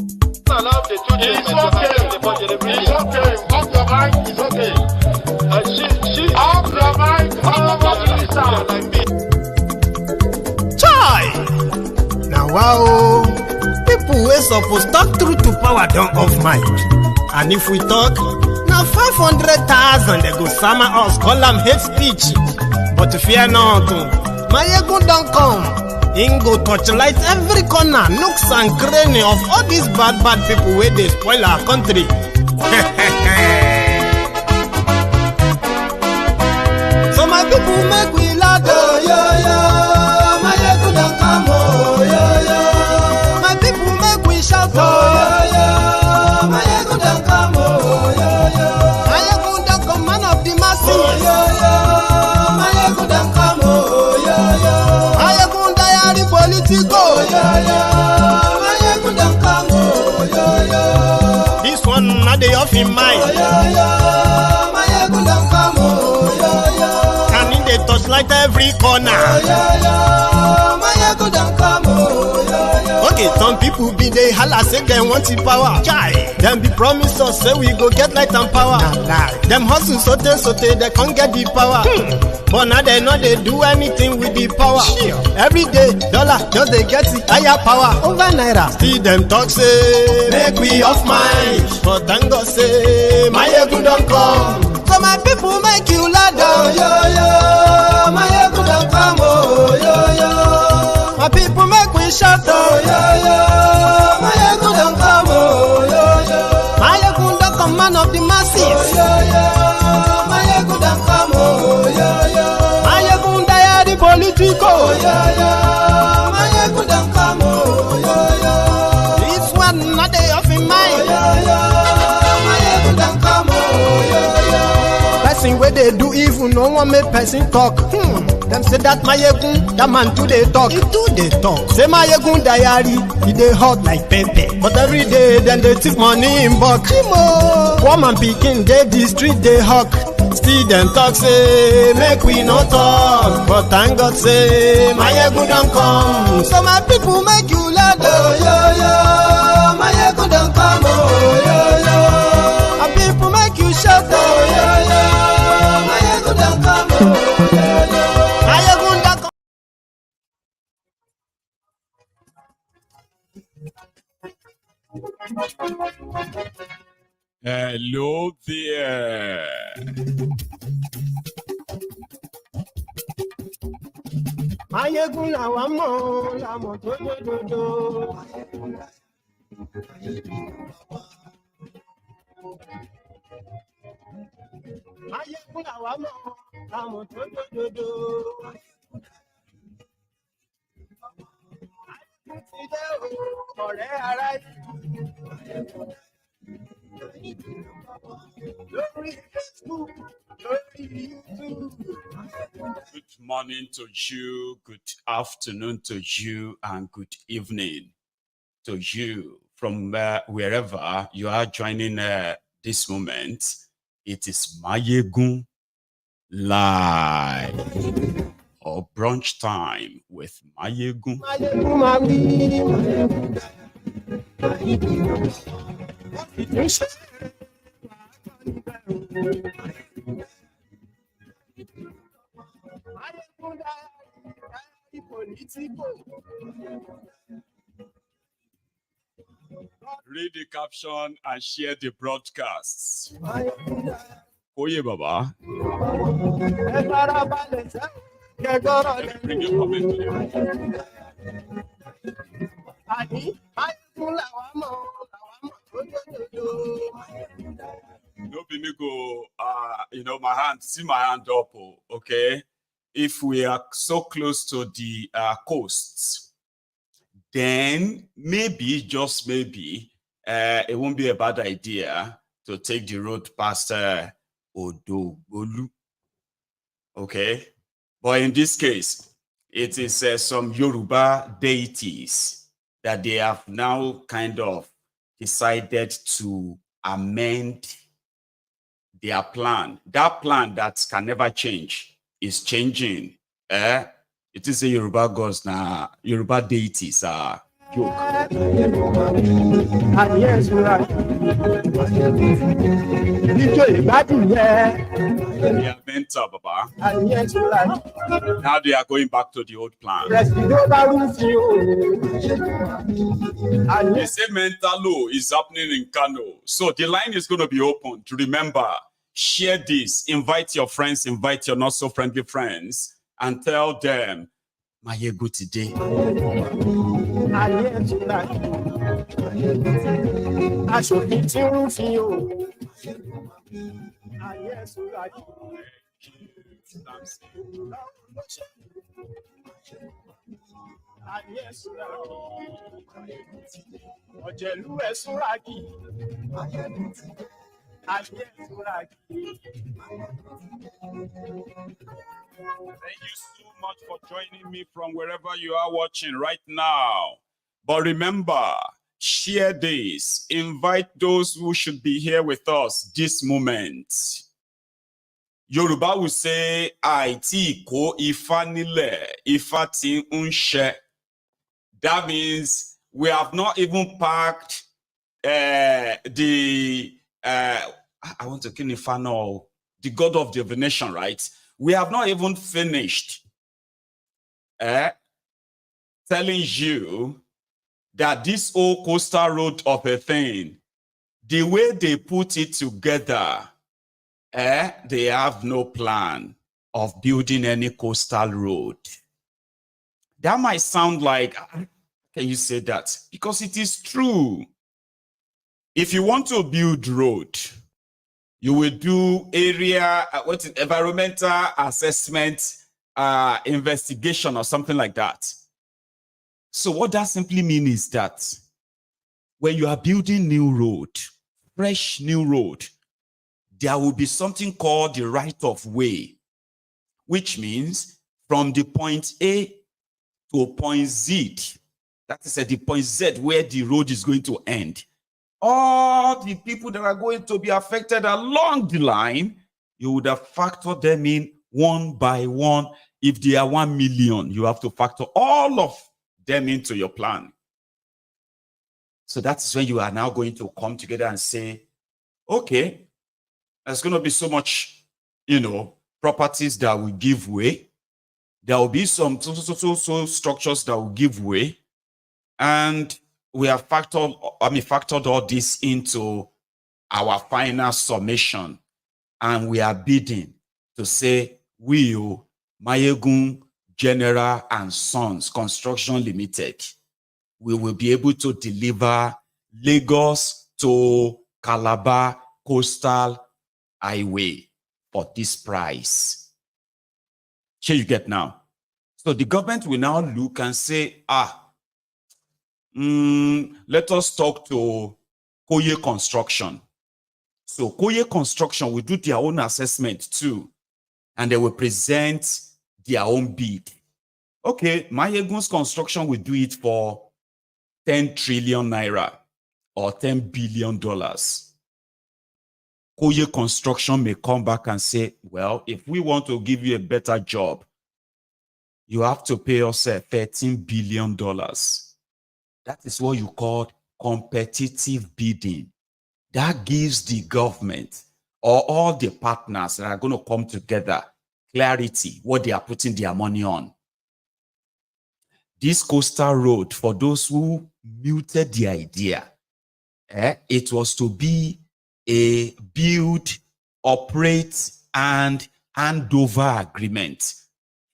It's okay. It's okay. Off your mind. It's okay. Off your mind. Chai! Now wow, people wey suppose talk truth to power don't off mic. And if we talk, now 500,000 they go summer us call them hate speech. But fear not, Maiyegun don't come. Ingo torchlight every corner, nooks and cranny of all these bad people where they spoil our country. So my people make we laugh, oh yo yo. Maiyegun don't come, oh yo yo. My people make we shout, oh yo yo. Maiyegun don't come, oh yo yo. Maiyegun don't come, man of the masses, oh yo yo. Maiyegun don't come, oh yo yo. Maiyegun diary politico, oh yo yo. Maiyegun don't come, oh yo yo. This one not the off in mind, oh yo yo. Maiyegun don't come, oh yo yo. Can in the touchlight every corner, oh yo yo. Maiyegun don't come, oh yo yo. Okay, some people be they holla say they want the power. Chai, them be promise us say we go get light and power. Them hustle sote they can't get the power. But now they know they do anything with the power. Every day, dollar just they get the higher power over naira. See them talk say make we off mind, but thank God say Maiyegun don't come. So my people make you laugh, oh yo yo. Maiyegun don't come, oh yo yo. My people make we shout, oh yo yo. Maiyegun don't come, oh yo yo. Maiyegun don't come, man of the masses, oh yo yo. Maiyegun don't come, oh yo yo. Maiyegun diary politico, oh yo yo. Maiyegun don't come, oh yo yo. This one not they off in mind, oh yo yo. Maiyegun don't come, oh yo yo. Person where they do evil, no one make person talk. Them say that Maiyegun, that man too they talk. He too they talk. Say Maiyegun diary, he they hot like pepper. But every day then they take money in bulk. Poor man picking, they the street they hawk. Still them talk say make we no talk. But thank God say Maiyegun don't come. So my people make you laugh, oh yo yo. Maiyegun don't come, oh yo yo. My people make you shout, oh yo yo. Maiyegun don't come, oh yo yo. Maiyegun don't come. Hello there. Maiyegun làwa mọ̀, làmọ̀ tó dòdòdò. Maiyegun làwa mọ̀, làmọ̀ tó dòdòdò. Ti dé o, ọ̀rẹ́ ará yìí. Good morning to you, good afternoon to you, and good evening to you from wherever you are joining this moment. It is Maiyegun Live or brunch time with Maiyegun. Read the caption and share the broadcasts. Oye Baba. Bring your comment to No Binigo, my hand, see my hand up, okay? If we are so close to the coasts, then maybe, just maybe, it won't be a bad idea to take the road past Odogolu, okay? But in this case, it is some Yoruba deities that they have now kind of decided to amend their plan. That plan that can never change is changing. It is a Yoruba gods now, Yoruba deities are joke. And yes, right. They are mental, Baba. And yes, right. Now they are going back to the old plan. And The same mental law is happening in Kano. So the line is going to be open. To remember, share this, invite your friends, invite your not so friendly friends, and tell them, Maiyegun today. Thank you so much for joining me from wherever you are watching right now. But remember, share this. Invite those who should be here with us this moment. Yoruba will say, Aiti ko ifa nile, ifa ti unshe. That means we have not even packed I want to kill Ifano, the god of divination, right? We have not even finished telling you that this old coastal road of a thing, the way they put it together, they have no plan of building any coastal road. That might sound like, can you say that? Because it is true. If you want to build road, you will do area, environmental assessment, investigation or something like that. So what that simply means is that when you are building new road, fresh new road, there will be something called the right of way, which means from the point A to point Z, that is at the point Z where the road is going to end. All the people that are going to be affected along the line, you would have factored them in one by one. If they are 1 million, you have to factor all of them into your plan. So that's when you are now going to come together and say, okay, there's going to be so much, properties that will give way. There will be some so structures that will give way. And we have factored all this into our final summation. And we are bidding to say, will Maiyegun General and Sons Construction Limited, we will be able to deliver Lagos to Calabar Coastal Highway for this price. Here you get now. So the government will now look and say, let us talk to Koye Construction. So Koye Construction will do their own assessment too, and they will present their own bid. Okay, Maiyegun's Construction will do it for 10 trillion naira or $10 billion. Koye Construction may come back and say, well, if we want to give you a better job, you have to pay us $13 billion. That is what you call competitive bidding. That gives the government or all the partners that are going to come together clarity, what they are putting their money on. This coastal road, for those who muted the idea, it was to be a build, operate, and handover agreement.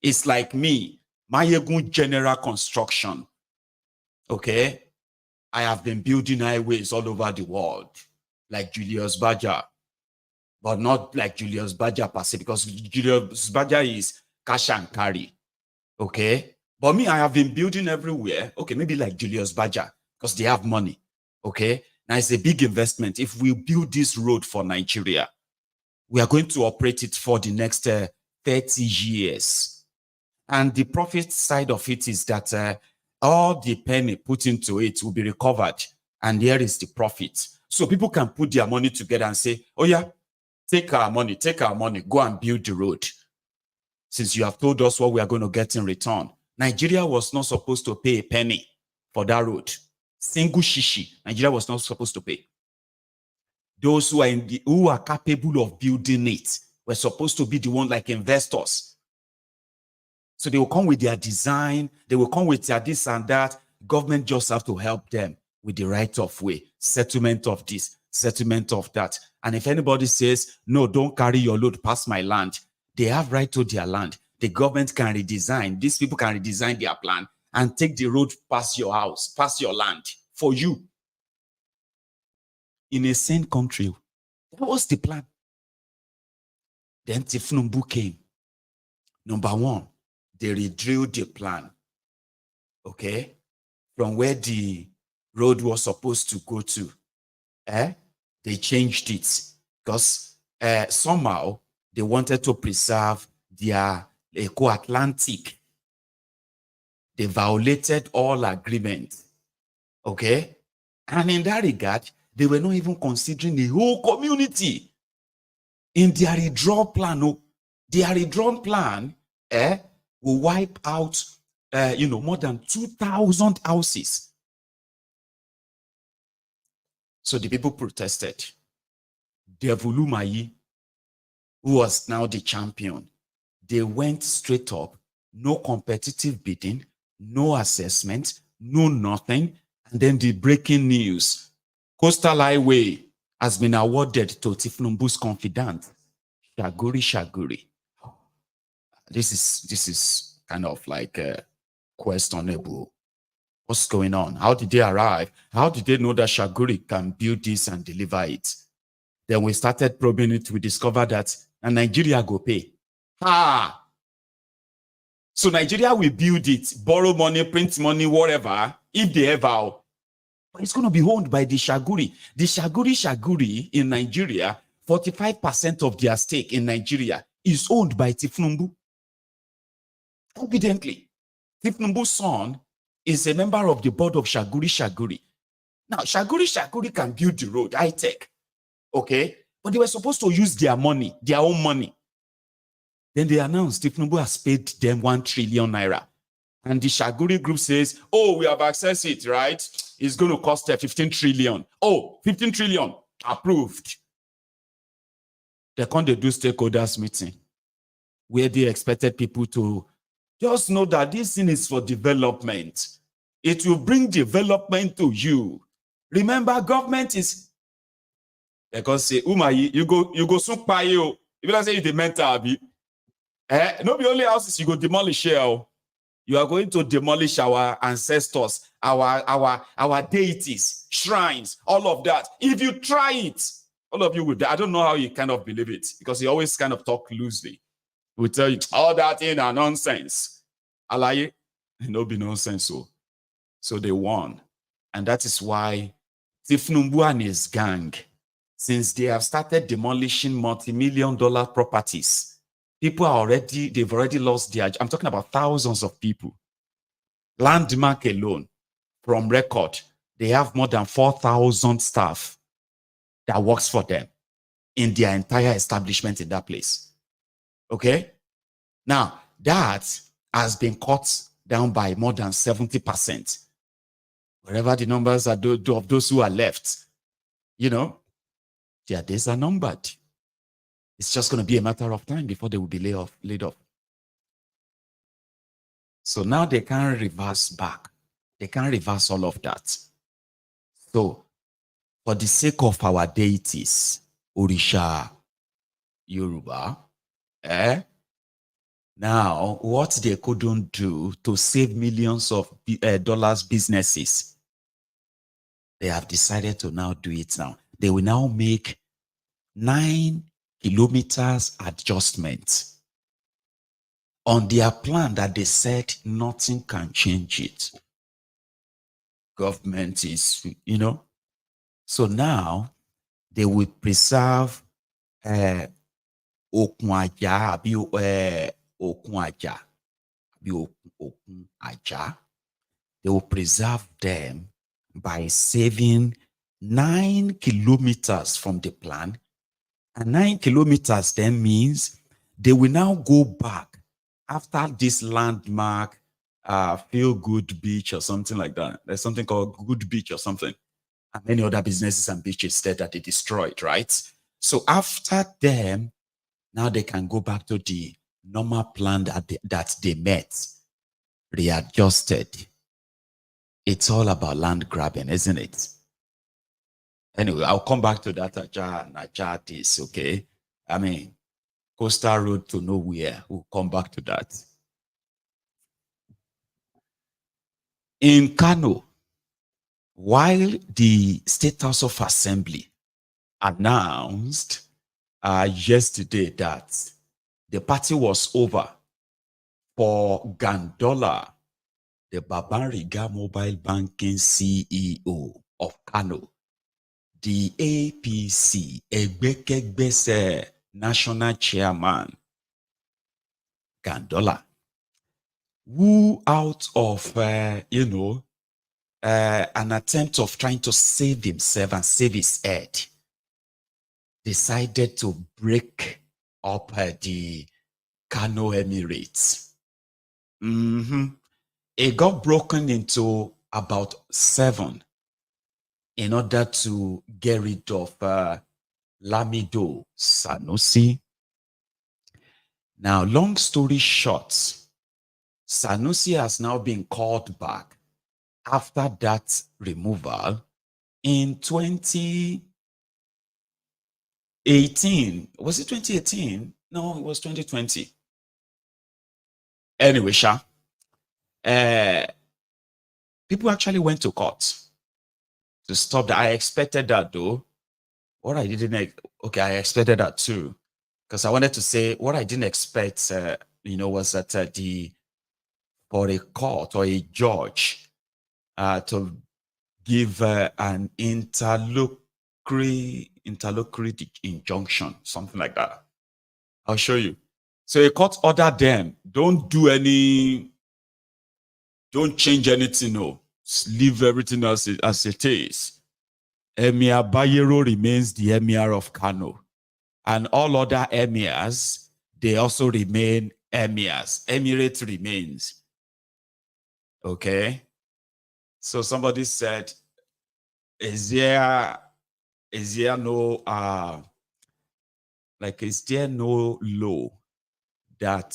It's like me, Maiyegun General Construction. Okay, I have been building highways all over the world, like Julius Baja, but not like Julius Baja per se, because Julius Baja is cash and carry. Okay, but me, I have been building everywhere. Okay, maybe like Julius Baja, because they have money. Okay, now it's a big investment. If we build this road for Nigeria, we are going to operate it for the next 30 years. And the profit side of it is that all the penny put into it will be recovered, and here is the profit. So people can put their money together and say, oh yeah, take our money, go and build the road. Since you have told us what we are going to get in return. Nigeria was not supposed to pay a penny for that road. Single shishi. Nigeria was not supposed to pay. Those who are capable of building it were supposed to be the one like investors. So they will come with their design, they will come with their this and that. Government just have to help them with the right of way, settlement of this, settlement of that. And if anybody says, no, don't carry your load past my land, they have right to their land. The government can redesign, these people can redesign their plan and take the road past your house, past your land for you. In a sane country, that was the plan. Then thiefnubu came. Number one, they redrilled the plan, okay, from where the road was supposed to go to. They changed it because somehow they wanted to preserve their Eco-Atlantic. They violated all agreements, okay? And in that regard, they were not even considering the whole community in their redraw plan. Their redrawn plan will wipe out, more than 2,000 houses. So the people protested. Umahi, who was now the champion, they went straight up, no competitive bidding, no assessment, no nothing. And then the breaking news, Coastal Highway has been awarded to thiefnubu's confidant, Chagoury. This is kind of like questionable. What's going on? How did they arrive? How did they know that Chagoury can build this and deliver it? Then we started probing it. We discovered that Nigeria go pay. So Nigeria will build it, borrow money, print money, whatever, if they ever. But it's going to be owned by the Chagoury. The Chagoury in Nigeria, 45% of their stake in Nigeria is owned by thiefnubu. Evidently, thiefnubu's son is a member of the board of Chagoury. Now, Chagoury can build the road, Hitech, okay? But they were supposed to use their money, their own money. Then they announced thiefnubu has paid them 1 trillion naira. And the Chagoury group says, oh, we have accessed it, right? It's going to cost 15 trillion. Oh, 15 trillion, approved. They can't do stakeholders meeting where they expected people to just know that this thing is for development. It will bring development to you. Remember, government is, because say, Umahi, you go soon by you. If you say you the mental, no be only houses you go demolish here. You are going to demolish our ancestors, our deities, shrines, all of that. If you try it, all of you would. I don't know how you kind of believe it, because you always kind of talk loosely. We tell you all that in are nonsense. Alaye, no be nonsense. So they won, and that is why thiefnubu and his gang, since they have started demolishing multi-million-dollar properties, people are they've already lost their. I'm talking about thousands of people. Landmark alone, from record, they have more than 4,000 staff that works for them in their entire establishment in that place. Okay? Now, that has been cut down by more than 70%. Wherever the numbers are of those who are left, their days are numbered. It's just going to be a matter of time before they will be laid off. So now they can reverse back. They can reverse all of that. So, for the sake of our deities, Orisha, Yoruba, now what they couldn't do to save millions of dollars businesses, they have decided to now do it now. They will now make 9 kilometers adjustment on their plan that they said nothing can change it. Government is, So now they will preserve Okun-ajah, Okun-ajah. They will preserve them by saving 9 kilometers from the plan. And 9 kilometers then means they will now go back after this landmark Feel Good Beach or something like that. There's something called Good Beach or something. And many other businesses and beaches there that they destroyed, right? So after them, now they can go back to the normal plan that they met, readjusted. It's all about land grabbing, isn't it? Anyway, I'll come back to that Ajah this, okay? I mean, coastal road to nowhere. We'll come back to that. In Kano, while the State House of Assembly announced yesterday that the party was over for Gandola, the Babariga Mobile Banking CEO of Kano, the APC, Egbekegbese National Chairman, Gandola, who out of, an attempt of trying to save himself and save his head, decided to break up the Kano Emirate. It got broken into about 7 in order to get rid of Lamido Sanusi. Now, long story short, Sanusi has now been called back after that removal in 2018. Was it 2018? No, it was 2020. Anyway, people actually went to court to stop that. I expected that though. What I didn't, okay, I expected that too. Because I wanted to say what I didn't expect, was that for a court or a judge to give an interlocutory injunction, something like that. I'll show you. So a court ordered them, don't change anything, no. Leave everything as it is. Emir Bayero remains the Emir of Kano. And all other emirs, they also remain emirs. Emirate remains. Okay? So somebody said, is there no law that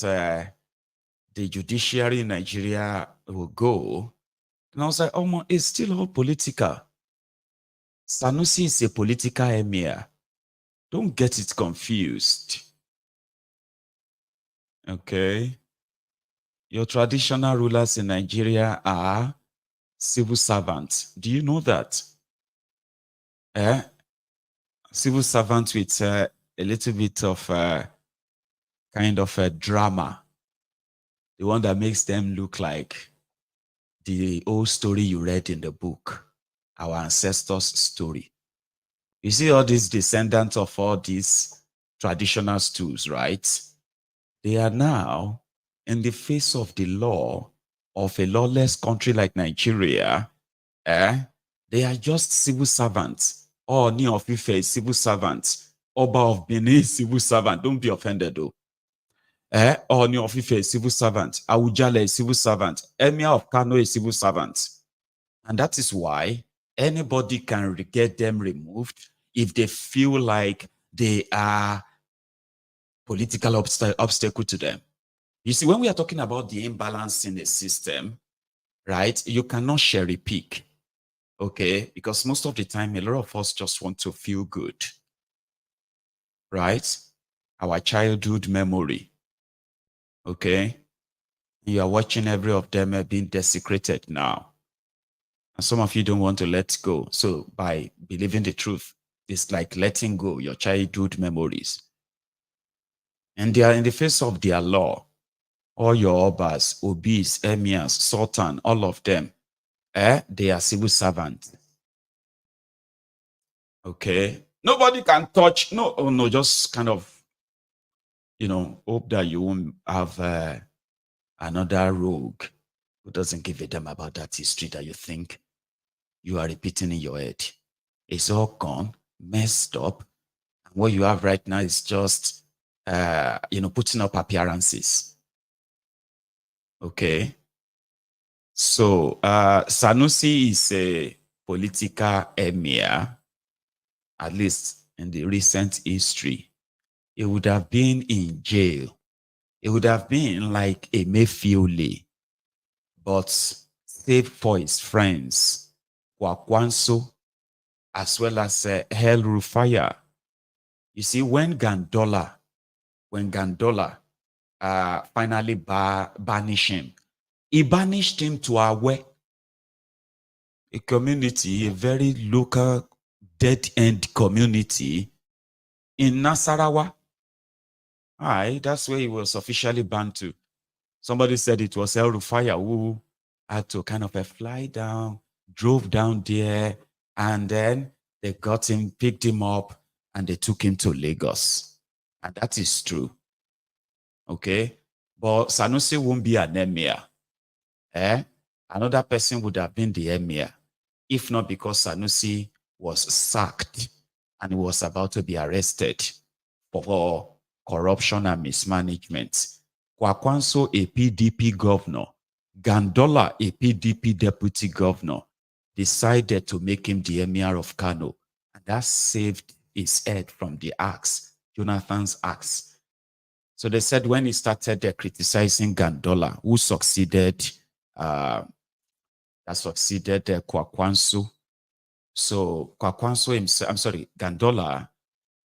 the judiciary in Nigeria will go? And I was like, oh, it's still all political. Sanusi is a political emir. Don't get it confused. Okay? Your traditional rulers in Nigeria are civil servants. Do you know that? Civil servants with a little bit of kind of a drama. The one that makes them look like the old story you read in the book, our ancestors' story. You see all these descendants of all these traditional stools, right? They are now, in the face of the law of a lawless country like Nigeria, they are just civil servants. Or Ni of Ife is civil servants. Oba of Benin is civil servant. Don't be offended though. Or Ni of Ife is civil servant. Awujale is civil servant. Emir of Kano is civil servant. And that is why anybody can get them removed if they feel like they are political obstacle to them. You see, when we are talking about the imbalance in the system, right, you cannot cherry pick, okay? Because most of the time, a lot of us just want to feel good, right? Our childhood memory, okay? You are watching every of them being desecrated now. And some of you don't want to let go. So by believing the truth, it's like letting go your childhood memories. And they are in the face of their law. All your obas, obis, emirs, sultan, all of them, they are civil servants. Okay? Nobody can touch, no, just kind of, hope that you won't have another rogue who doesn't give a damn about that history that you think you are repeating in your head. It's all gone, messed up. And what you have right now is just, putting up appearances. Okay? So Sanusi is a political emir, at least in the recent history. He would have been in jail. It would have been like a Mayfield, but save for his friends, Kwakwanso, as well as El Rufaya. You see, when Gandola finally banished him, he banished him to Awe, a community, a very local dead-end community in Nasarawa. Aye, that's where he was officially banned to. Somebody said it was El Rufaya who had to kind of fly down, drove down there, and then they got him, picked him up, and they took him to Lagos. And that is true. Okay? But Sanusi won't be an emir. Another person would have been the emir, if not because Sanusi was sacked and he was about to be arrested for corruption and mismanagement. Kwakwanso, a PDP governor, Gandola, a PDP deputy governor, decided to make him the Emir of Kano. And that saved his head from the axe, Jonathan's axe. So they said when he started criticizing Gandola, who succeeded, Kwakwanso. So Kwakwanso himself, Gandola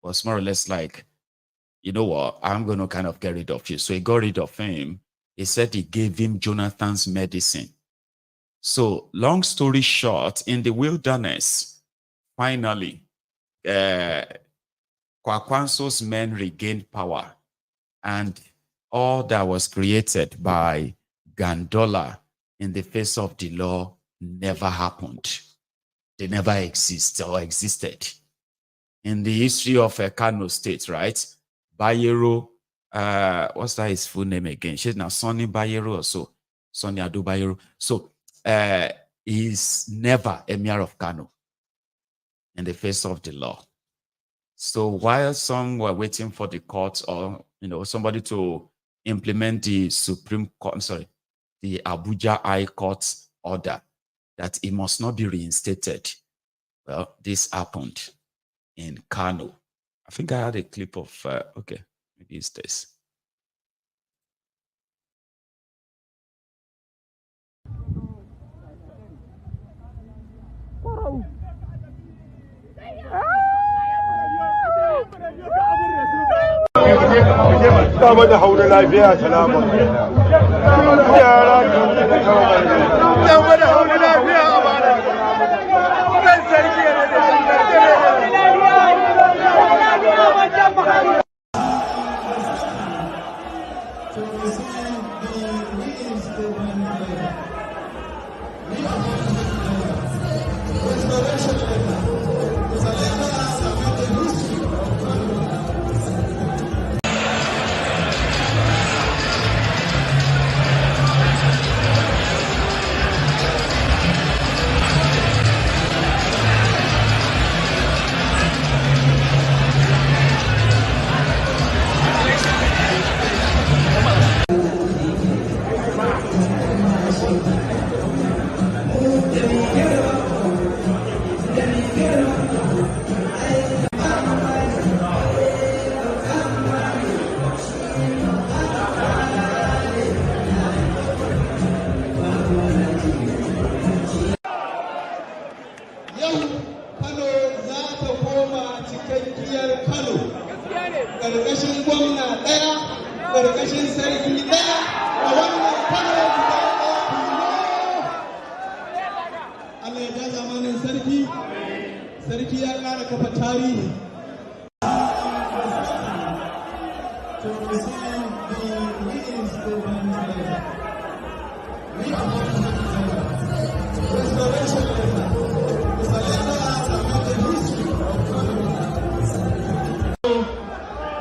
was more or less like, you know what, I'm going to kind of get rid of you. So he got rid of him. He said he gave him Jonathan's medicine. So long story short, in the wilderness, finally, Kwakwanso's men regained power, and all that was created by Gandola in the face of the law never happened. They never existed. In the history of Kano State, right? Bayero, what's that his full name again? She's now Sonny Bayero or so. Sonny Adu Bayero. So he's never Emir of Kano in the face of the law. So while some were waiting for the court or somebody to implement the Supreme Court, the Abuja High Court order that he must not be reinstated. Well, this happened in Kano. I think I had a clip of, okay, maybe it's this.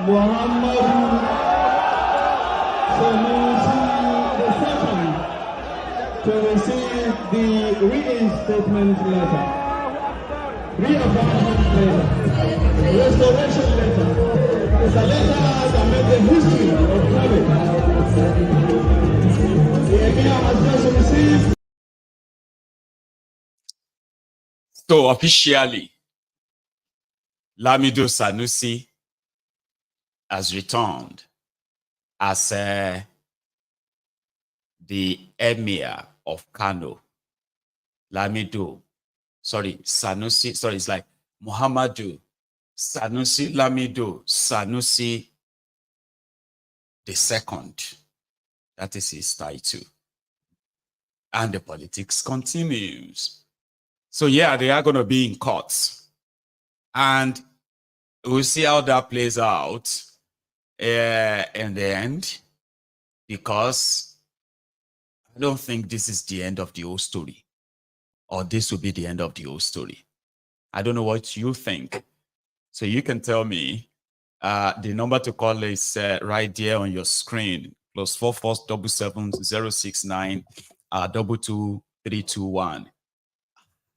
Muhammadu Sanusi II to receive the reinstatement letter, reaffirmation letter, restoration letter. It's a letter that made the history of Kano. The Emir has just received So officially, Lamido Sanusi has returned as the Emir of Kano. Sanusi, it's like Muhammadu Sanusi Lamido Sanusi II. That is his title. And the politics continues. So yeah, they are going to be in courts. And we'll see how that plays out in the end, because I don't think this is the end of the whole story, or this will be the end of the whole story. I don't know what you think. So you can tell me. The number to call is right there on your screen, +44 77 069 22321.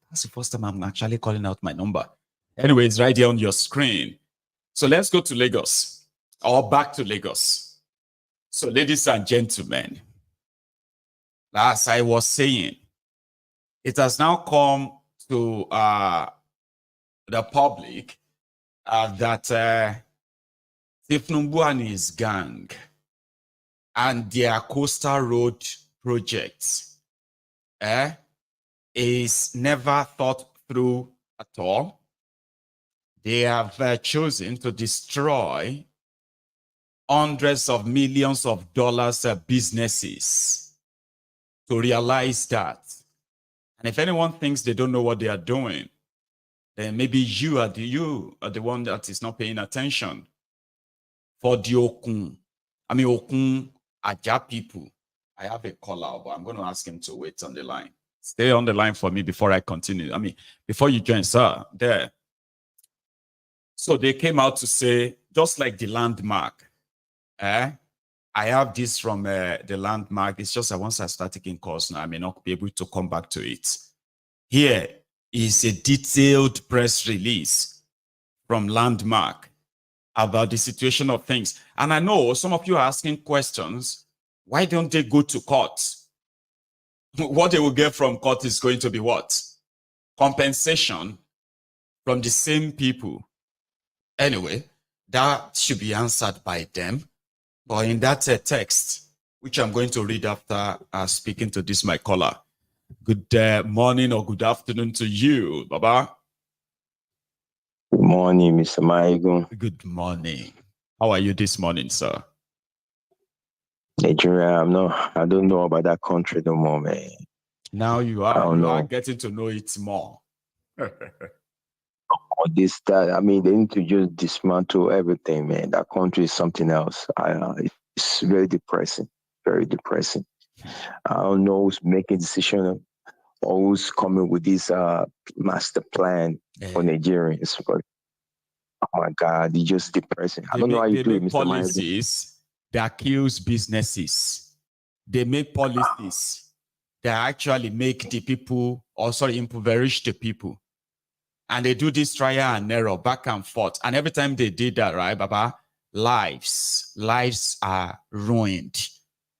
That's the first time I'm actually calling out my number. Anyway, it's right here on your screen. So let's go to Lagos, or back to Lagos. So ladies and gentlemen, as I was saying, it has now come to the public that thiefnubu and his gang and their coastal road projects is never thought through at all. They have chosen to destroy hundreds of millions of dollars of businesses to realize that. And if anyone thinks they don't know what they are doing, then maybe you are the one that is not paying attention. For the Okun-ajah people, I have a caller, but I'm going to ask him to wait on the line. Stay on the line for me before I continue. Before you join, sir, there. So they came out to say, just like the landmark, I have this from the landmark. It's just that once I start taking course now, I may not be able to come back to it. Here is a detailed press release from Landmark about the situation of things. And I know some of you are asking questions. Why don't they go to court? What they will get from court is going to be what? Compensation from the same people. Anyway, that should be answered by them. But in that text, which I'm going to read after speaking to this, my caller. Good morning or good afternoon to you, Baba. Good morning, Mr. Maiyegun. Good morning. How are you this morning, sir? Nigeria, I don't know about that country no more, man. Now you are getting to know it more. They need to just dismantle everything, man. That country is something else. It's very depressing, very depressing. I don't know who's making decision or who's coming with this master plan for Nigerians. But, oh my God, it's just depressing. I don't know how you do it, Mr. Policies that accuse businesses. They make policies that actually make the people, impoverish the people. And they do this trial and error back and forth. And every time they did that, right, Baba, lives are ruined.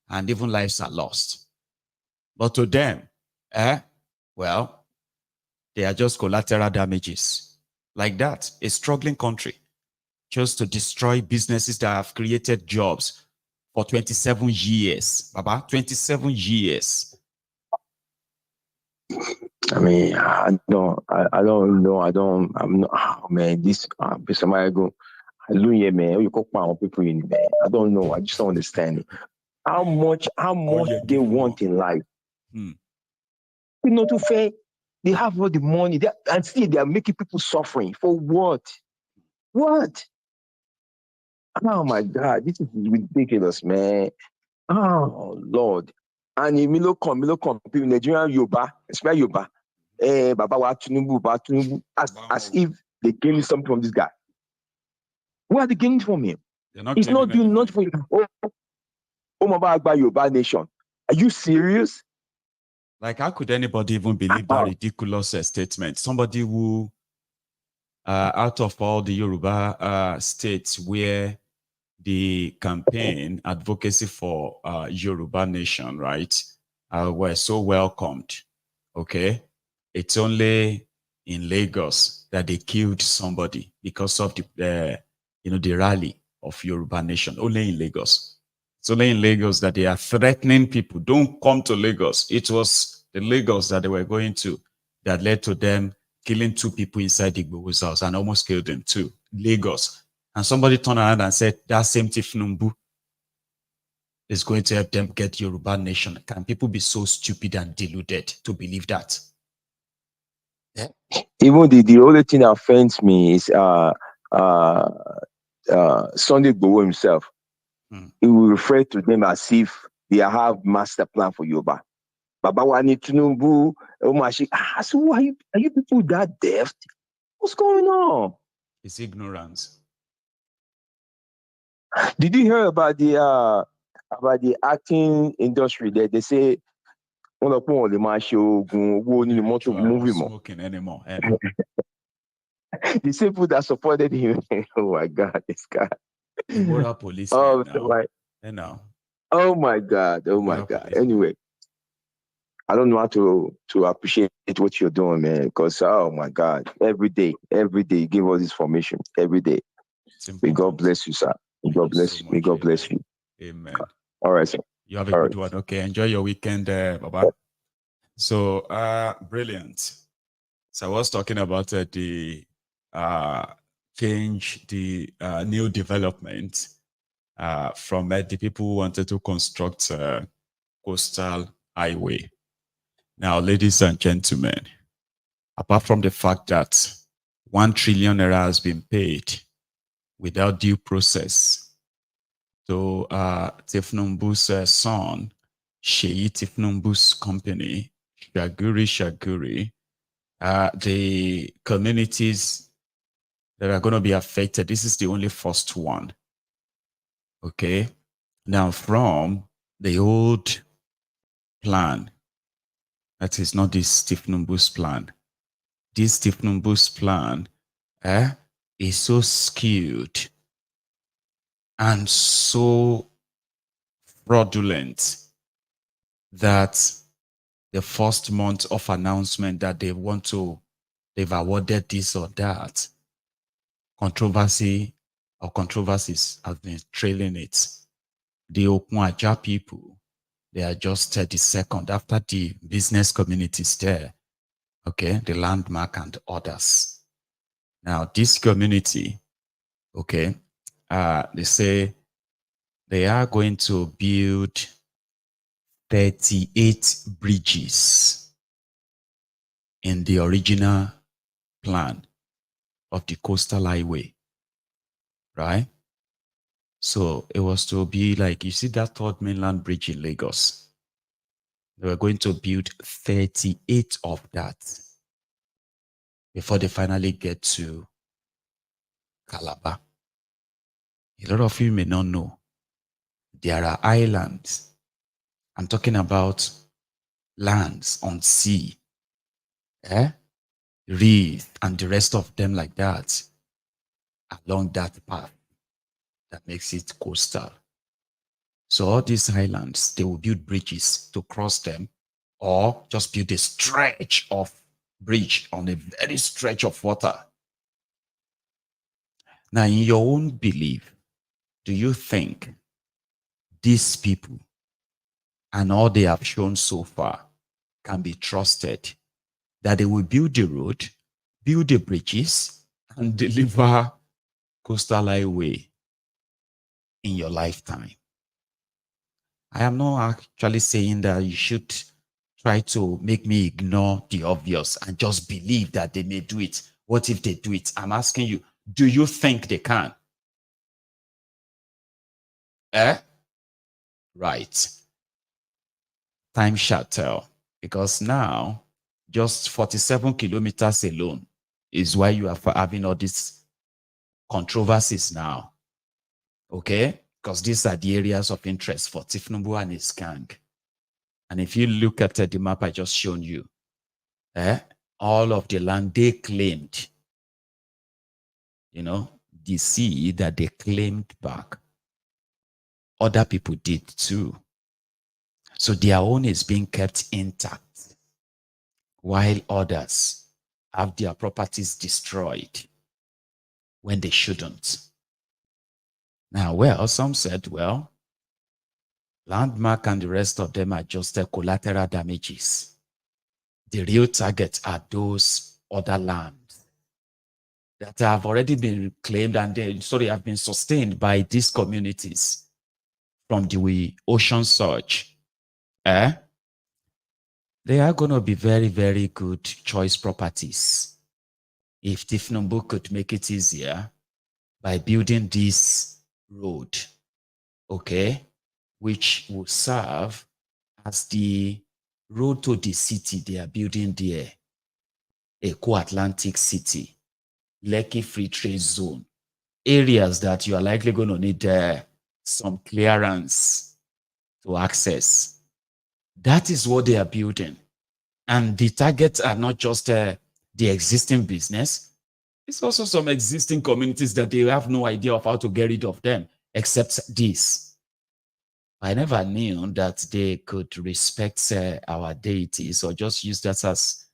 And even lives are lost. But to them, well, they are just collateral damages. Like that, a struggling country, just to destroy businesses that have created jobs for 27 years. Baba, 27 years. I'm not, this, Mr. Maiyegun, hallelujah, man, you call people in, man. I don't know, I just don't understand it. How much they want in life. You know, to fair, they have all the money, and still they are making people suffering. For what? What? Oh my God, this is ridiculous, man. Oh Lord. And in Milo people in Nigeria, Yoruba, especially Yoruba, Baba wa Tinubu, as if they gained something from this guy. Where are they gaining from him? He's not doing nothing for you. Oh my God, Yoruba nation. Are you serious? Like, how could anybody even believe that ridiculous statement? Somebody who, out of all the Yoruba states where the campaign advocacy for Yoruba nation, right, were so welcomed, okay? It's only in Lagos that they killed somebody because of the rally of Yoruba Nation. Only in Lagos. It's only in Lagos that they are threatening people. Don't come to Lagos. It was the Lagos that they were going to that led to them killing 2 people inside Igbo's house and almost killed them too. Lagos. And somebody turned around and said, that same thiefnubu is going to help them get Yoruba Nation. Can people be so stupid and deluded to believe that? Yeah. Even the only thing that offends me is Sunday Igboho himself. He will refer to them as if they have master plan for Yoruba. Baba Wani Tinubu, Umahi. So are you people that deaf? What's going on? It's ignorance. Did you hear about the acting industry that they say movie smoking anymore? The same people that supported him. Oh my God, this guy. Moral police. Oh, oh my God. Oh my God. Anyway, I don't know how to appreciate what you're doing, man. Because oh my God, every day you give us this information every day. May God bless you, sir. May God bless you. May God bless you. Amen. All right, sir. You have a good one. Okay. Enjoy your weekend, Baba. So brilliant. So I was talking about the change, the new development from the people who wanted to construct coastal highway. Now, ladies and gentlemen, apart from the fact that 1 trillion naira has been paid without due process to thiefnubu's son, Sheyi thiefnubu's company, Chagoury, the communities that are going to be affected, this is the only first one. Okay. Now, from the old plan, that is not this thiefnubu's plan. This thiefnubu's plan is so skewed and so fraudulent that the first month of announcement that they've awarded this or that, controversies have been trailing it. The Okun-ajah people, they are just 32nd after the business communities there. Okay, the landmark and others. Now, this community, okay, they say they are going to build 38 bridges in the original plan of the coastal highway, right? So it was to be like, you see that 3rd mainland bridge in Lagos? They were going to build 38 of that before they finally get to Calabar. A lot of you may not know, there are islands. I'm talking about lands on sea, reef, and the rest of them like that, along that path that makes it coastal. So all these islands, they will build bridges to cross them, or just build a stretch of bridge on a very stretch of water. Now, in your own belief, do you think these people and all they have shown so far can be trusted, that they will build the road, build the bridges, and deliver coastal highway in your lifetime? I am not actually saying that you should try to make me ignore the obvious and just believe that they may do it. What if they do it? I'm asking you, do you think they can? Right. Time shall tell. Because now, just 47 kilometers alone is why you are having all these controversies now. Okay? Because these are the areas of interest for thiefnubu and his gang. And if you look at the map I just shown you, all of the land they claimed, the sea that they claimed back, other people did too. So their own is being kept intact, while others have their properties destroyed when they shouldn't. Now, well, some said, well, landmark and the rest of them are just collateral damages. The real target are those other lands that have already been claimed and they, have been sustained by these communities from the ocean surge. They are going to be very, very good choice properties if thiefnubu could make it easier by building this road, okay, which will serve as the road to the city they are building there, a co-Atlantic city, Lekki Free Trade Zone, areas that you are likely going to need some clearance to access. That is what they are building. And the targets are not just the existing business. It's also some existing communities that they have no idea of how to get rid of them, except this. I never knew that they could respect our deities or just use that as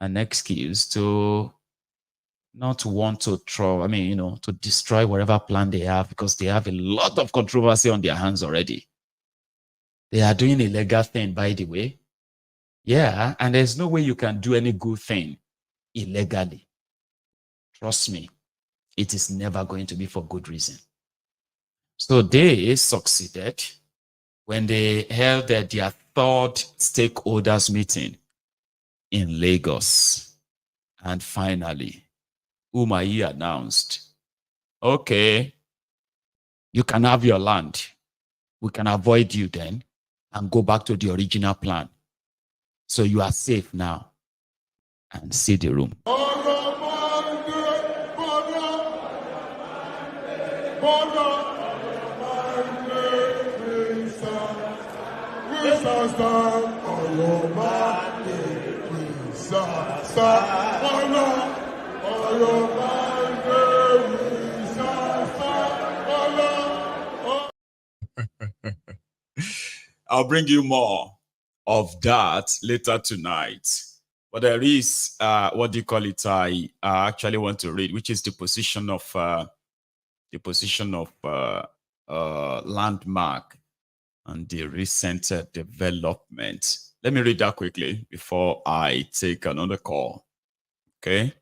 an excuse to not want to throw, to destroy whatever plan they have because they have a lot of controversy on their hands already. They are doing a legal thing, by the way. Yeah, and there's no way you can do any good thing illegally. Trust me, it is never going to be for good reason. So they succeeded when they held their third stakeholders meeting in Lagos. And finally, Umahi announced, okay, you can have your land. We can avoid you then and go back to the original plan. So you are safe now. And see the room. I'll bring you more of that later tonight. But there is, what do you call it? I actually want to read, which is the position of landmark and the recent development. Let me read that quickly before I take another call. Okay,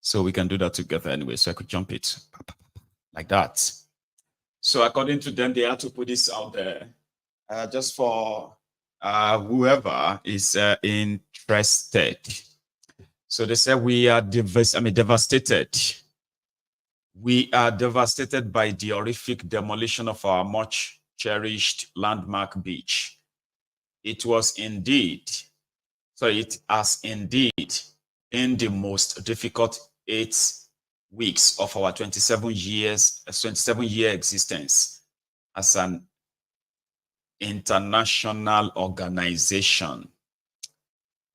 so we can do that together anyway. So I could jump it like that. So according to them, they had to put this out there just for whoever is interested. So they said we are devastated. We are devastated by the horrific demolition of our much cherished landmark beach. It has indeed in the most difficult 8 weeks of our 27-year existence as an international organization.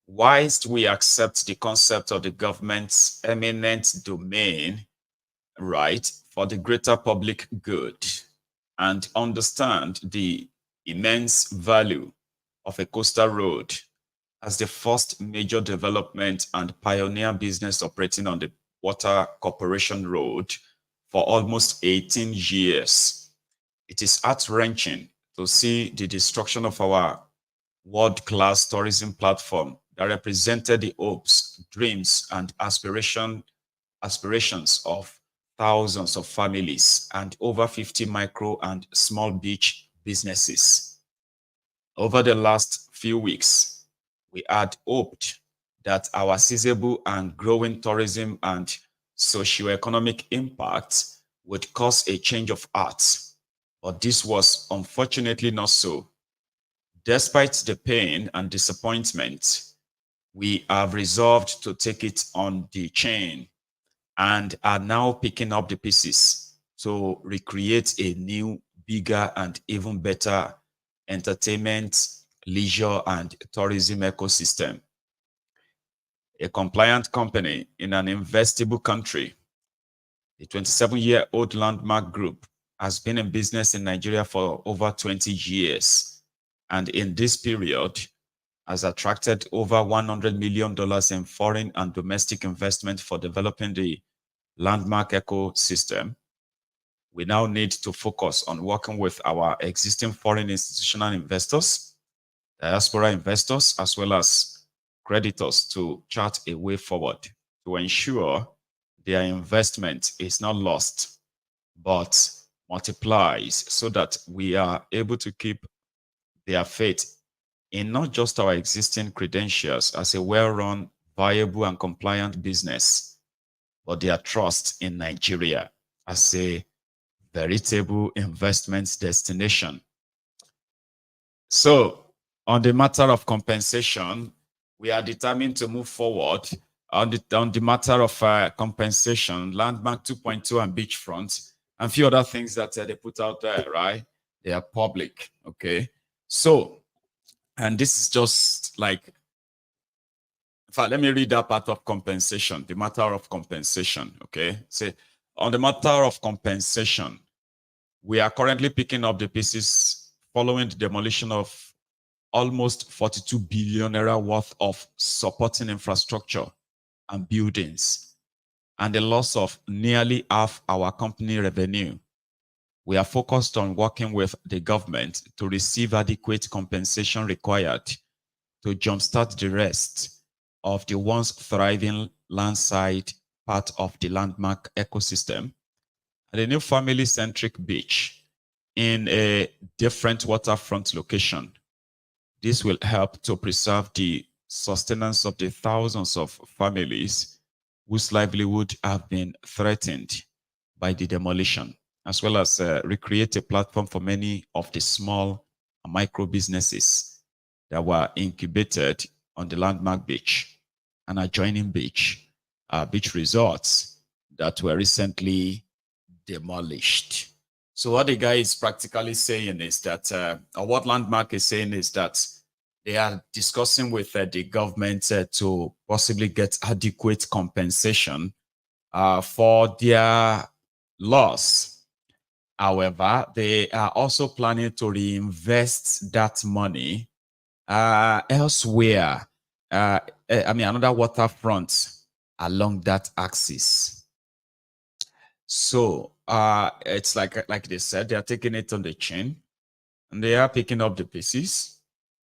Whilst we accept the concept of the government's eminent domain right for the greater public good and understand the immense value of a coastal road as the first major development and pioneer business operating on the Water Corporation Road for almost 18 years, it is heart-wrenching to see the destruction of our world-class tourism platform that represented the hopes, dreams, and aspirations of thousands of families and over 50 micro and small beach businesses. Over the last few weeks, we had hoped that our sizable and growing tourism and socio-economic impact would cause a change of heart, but this was unfortunately not so. Despite the pain and disappointment, we have resolved to take it on the chin and are now picking up the pieces to recreate a new, bigger, and even better entertainment, leisure, and tourism ecosystem. A compliant company in an investable country. The 27-year-old Landmark Group has been in business in Nigeria for over 20 years. And in this period, has attracted over $100 million in foreign and domestic investment for developing the landmark ecosystem. We now need to focus on working with our existing foreign institutional investors, diaspora investors, as well as creditors to chart a way forward to ensure their investment is not lost, but multiplies, so that we are able to keep their faith in not just our existing credentials as a well-run, viable, and compliant business, but their trust in Nigeria as a veritable investment destination. So, on the matter of compensation, we are determined to move forward. On the matter of compensation, Landmark 2.2 and Beachfront, and a few other things that they put out there, right? They are public, okay? So, and this is just like, in fact, let me read that part of compensation, the matter of compensation, okay? So, on the matter of compensation, we are currently picking up the pieces following the demolition of almost 42 billion naira worth of supporting infrastructure and buildings, and the loss of nearly half our company revenue. We are focused on working with the government to receive adequate compensation required to jumpstart the rest of the once thriving landside part of the landmark ecosystem, and a new family-centric beach in a different waterfront location. This will help to preserve the sustenance of the thousands of families whose livelihood have been threatened by the demolition, as well as recreate a platform for many of the small and micro businesses that were incubated on the landmark beach and adjoining beach resorts that were recently demolished. So what the guy is practically saying is that, or what Landmark is saying is that they are discussing with the government to possibly get adequate compensation for their loss. However, they are also planning to reinvest that money elsewhere. Another waterfront along that axis. So it's like they said, they are taking it on the chin, and they are picking up the pieces.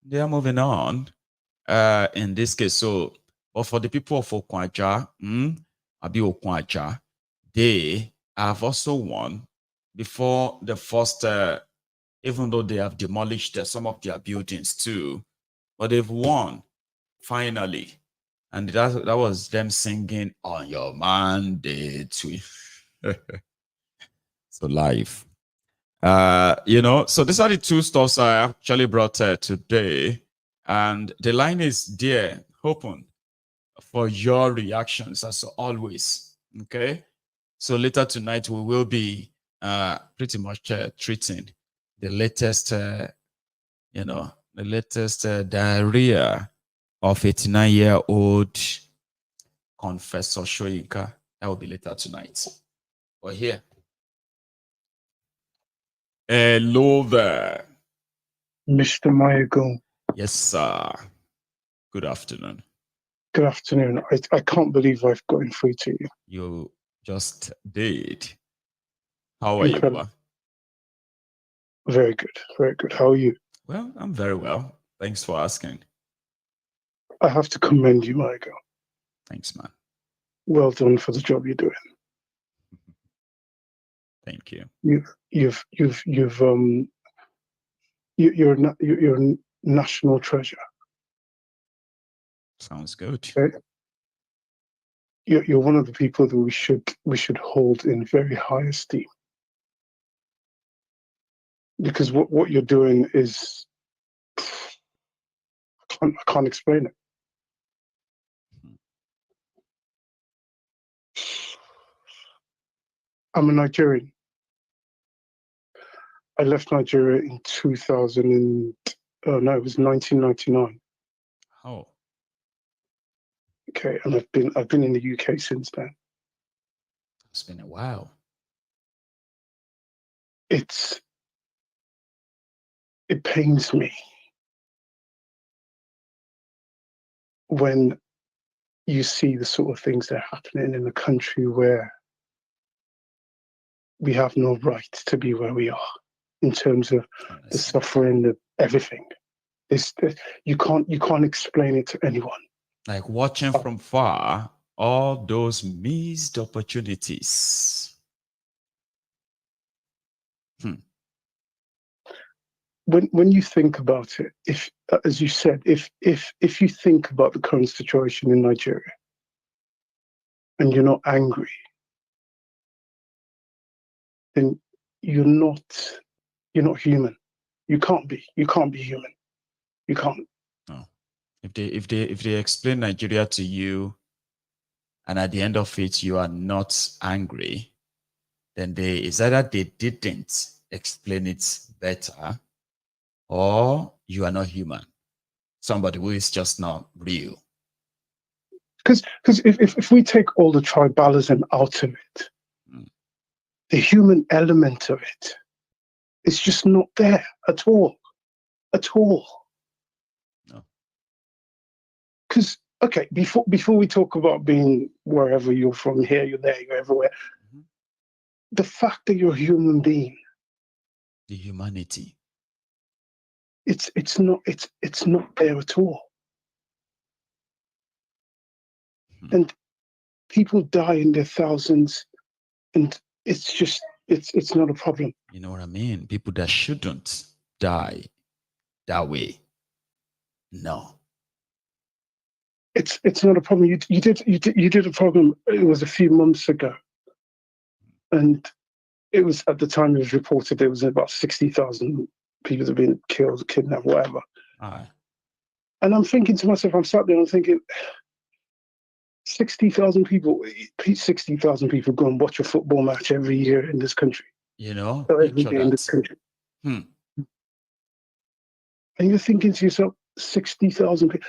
They are moving on. In this case, so but for the people of Okun-ajah, Okun-ajah, they have also won before the first. Even though they have demolished some of their buildings too, but they've won finally, and that was them singing "On Your Mandate." So live. So these are the two stuffs I actually brought today. And the line is there, open for your reactions as always. Okay. So later tonight, we will be pretty much treating the latest, diarrhea of 89-year-old Confessor Shoyinka. That will be later tonight. Or here. Hello there. Mr. Maiyegun. Yes, sir. Good afternoon. Good afternoon. I can't believe I've gotten through to you. You just did. How are Incredible. you? Very good. Very good. How are you? Well, I'm very well. Thanks for asking. I have to commend you, Maiyegun. Thanks, man. Well done for the job you're doing. Thank you. You're a national treasure. Sounds good. Okay? You're one of the people that we should hold in very high esteem. Because what you're doing is, I can't explain it. I'm a Nigerian. I left Nigeria in 1999. Oh. Okay, and I've been in the UK since then. It's been a while. It pains me when you see the sort of things that are happening in a country where we have no right to be where we are, in terms of the suffering, of everything. You can't explain it to anyone. Like watching from far, all those missed opportunities. When you think about it, if, as you said, if you think about the current situation in Nigeria and you're not angry, then you're not human. You can't be human. You can't. No. If they explain Nigeria to you, and at the end of it you are not angry, then it's either they didn't explain it better, or you are not human. Somebody who is just not real. Because if we take all the tribalism out of it, the human element of it is just not there at all. At all. No. Because, okay, before we talk about being wherever you're from, here, you're there, you're everywhere, the fact that you're a human being, the humanity, it's not there at all. And people die in their thousands, and it's not a problem. You know what I mean? People that shouldn't die that way. No. It's not a problem. You did a program. It was a few months ago, and it was, at the time it was reported, there was about 60,000 people that have been killed, kidnapped, whatever. And I'm thinking to myself, I'm sat there and I'm thinking, 60,000 people go and watch a football match every year in this country. You know, every day in this country. And you're thinking to yourself, 60,000 people.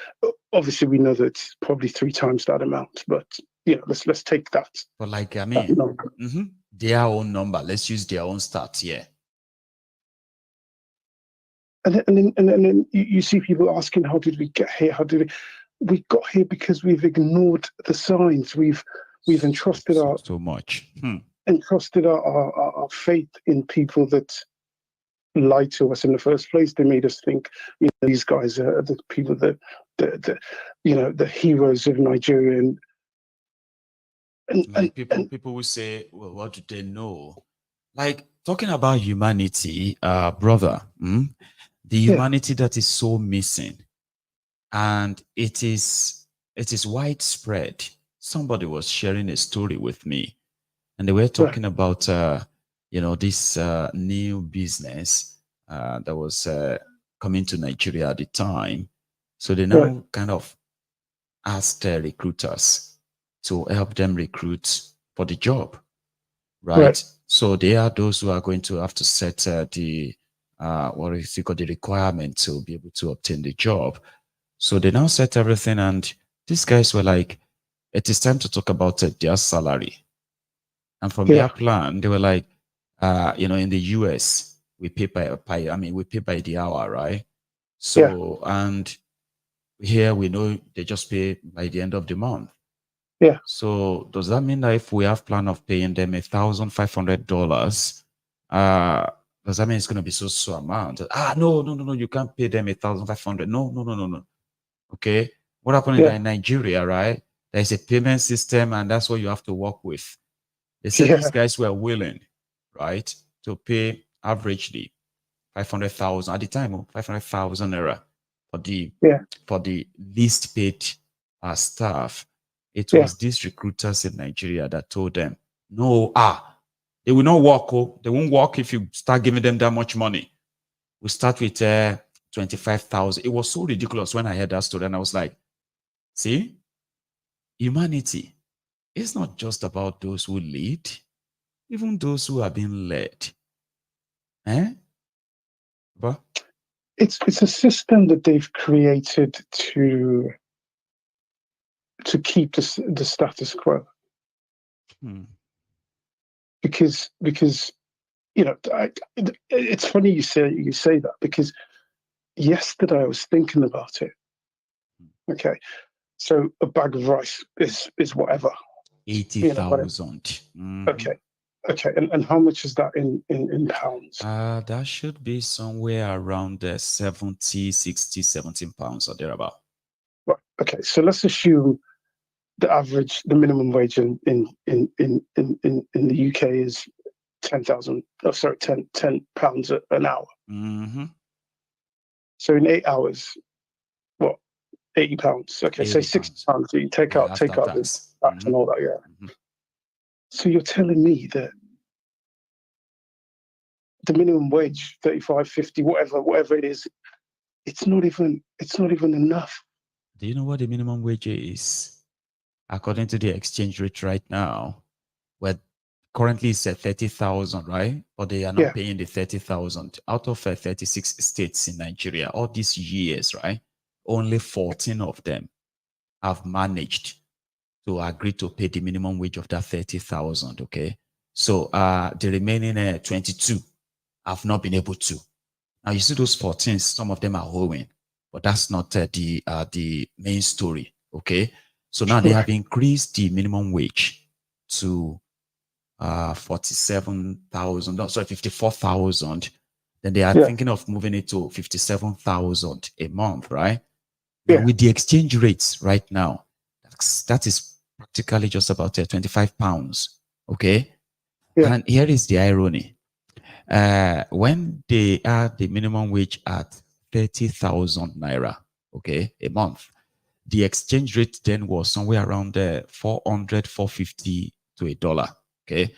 Obviously, we know that it's probably 3 times that amount, but you know, let's take that. But like, I mean, their own number. Let's use their own stats here. And then you see people asking, how did we get here? We got here because we've ignored the signs. We've entrusted entrusted our faith in people that lied to us in the first place. They made us think, you know, these guys are the people that the heroes of Nigeria. And people will say, well, what do they know? Like, talking about humanity, brother, the humanity that is so missing, and it is widespread. Somebody was sharing a story with me, and they were talking about this new business that was coming to Nigeria at the time. So they now kind of asked recruiters to help them recruit for the job, right? So they are those who are going to have to set the the requirement to be able to obtain the job. So they now set everything, and these guys were like, it is time to talk about their salary. And from their plan, they were like, in the US, we pay we pay by the hour, right? So, and here we know they just pay by the end of the month. Yeah. So does that mean that if we have plan of paying them $1,500, does that mean it's going to be so amount? No, you can't pay them $1,500. No. Okay. What happened in Nigeria, right? There's a payment system, and that's what you have to work with. They said these guys were willing, right, to pay averagely 500,000 at the time, 500,000 naira for the least paid staff. It was these recruiters in Nigeria that told them, no, they will not work. They won't work if you start giving them that much money. We start with 25,000. It was so ridiculous when I heard that story, and I was like, see, humanity is not just about those who lead, even those who are being led. But it's a system that they've created to keep the status quo. Because it's funny you say that, because yesterday I was thinking about it. Okay, So a bag of rice is whatever. 80,000. Okay. Okay. And how much is that in pounds? That should be somewhere around 70, 60, 17 pounds or thereabout. Right. Okay. So let's assume the minimum wage in the UK is 10,000. Oh, sorry, 10 pounds an hour. So in 8 hours, what? 80 pounds. Okay, so 60 pounds. So you take out the tax and all that. Yeah. So you're telling me that the minimum wage, 35, 50, whatever it is, it's not even enough. Do you know what the minimum wage is? According to the exchange rate right now, where currently it's at 30,000, right? But they are not paying the 30,000 out of 36 states in Nigeria. All these years, right? Only 14 of them have managed to agree to pay the minimum wage of that 30,000. Okay, so the remaining 22 have not been able to. Now you see those 14, some of them are owing, but that's not the main story. Okay, so now they have increased the minimum wage to 47,000. Sorry, 54,000. Then they are thinking of moving it to 57,000 a month, right? Now, with the exchange rates right now, that is practically just about 25 pounds. Okay, and here is the irony. When they add the minimum wage at 30,000 naira, okay, a month, the exchange rate then was somewhere around 400, 450 to $1. Okay,